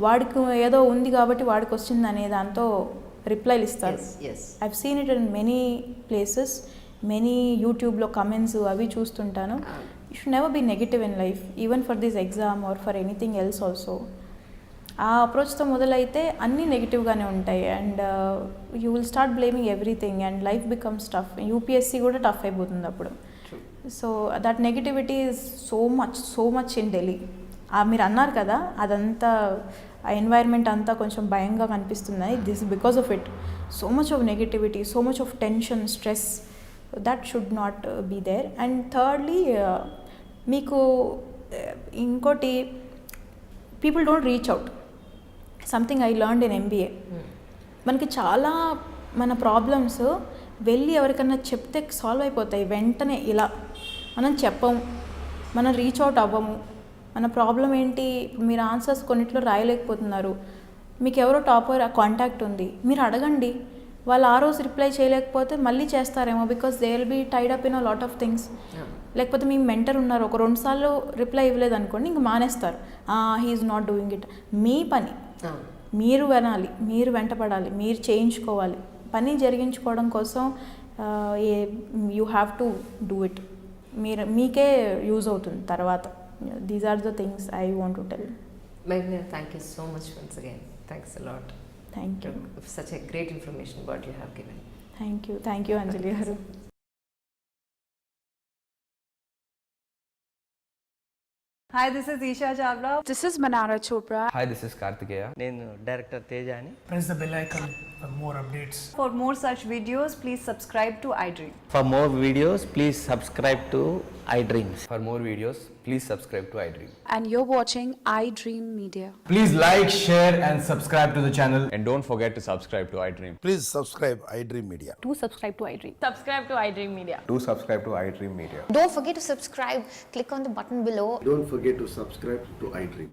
వాడికి ఏదో ఉంది కాబట్టి వాడికి వచ్చింది అనే దాంతో రిప్లైలు ఇస్తారు. I've seen it in many places, many యూట్యూబ్లో కమెంట్స్ అవి చూస్తుంటాను. You should never be negative in life, even for this exam or for anything else also. ఆ అప్రోచ్తో మొదలైతే అన్నీ నెగిటివ్గానే ఉంటాయి. And you will start blaming everything and life becomes tough. UPSC కూడా టఫ్ అయిపోతుంది అప్పుడు. So that negativity is so much in Delhi. మీరు అన్నారు కదా, అదంతా ఆ ఎన్వైర్న్మెంట్ అంతా కొంచెం భయంగా కనిపిస్తుంది. This because of it. So much of negativity, so much of tension, stress, that should not be there. And thirdly, మీకు ఇంకోటి people don't reach out. Something I learned in MBA. మనకి చాలా మన ప్రాబ్లమ్స్ వెళ్ళి ఎవరికన్నా చెప్తే సాల్వ్ అయిపోతాయి వెంటనే. ఇలా మనం చెప్పము, మనం రీచ్ అవుట్ అవ్వము. మన ప్రాబ్లం ఏంటి, మీరు ఆన్సర్స్ కొన్నిట్లో రాయలేకపోతున్నారు, మీకు ఎవరో టాపర్ కాంటాక్ట్ ఉంది, మీరు అడగండి. వాళ్ళు ఆ రోజు రిప్లై చేయలేకపోతే మళ్ళీ చేస్తారేమో, because they will be tied up in a lot of things. లేకపోతే మీ మెంటర్ ఉన్నారు, ఒక 2 సార్లు రిప్లై ఇవ్వలేదు అనుకోండి, ఇంక మానేస్తారు. He's not doing it. మీ పని మీరు వినాలి, మీరు వెంటపడాలి, మీరు చేయించుకోవాలి. పని జరిగించుకోవడం కోసం you have to do it. మీకే యూజ్ అవుతుంది తర్వాత. These are the things I want to tell. Meghna, thank you so much once again. Thanks a lot. Thank you. Such a great information what you have given. Thank you Anjali garu. Hi, this is Isha Chawla. This is Manara Chopra. Hi, this is Kartikeya. నేను director Teja అని. Press the bell icon for more updates. For more such videos, please subscribe to iDream. For more videos, please subscribe to iDreams. For more videos, please subscribe to iDream. And you're watching iDream Media. Please like, share and subscribe to the channel. And don't forget to subscribe to iDream. Please subscribe iDream Media. Do subscribe to iDream. Subscribe to iDream Media. Do subscribe to iDream Media. Don't forget to subscribe. Click on the button below. Don't forget to subscribe to iDream.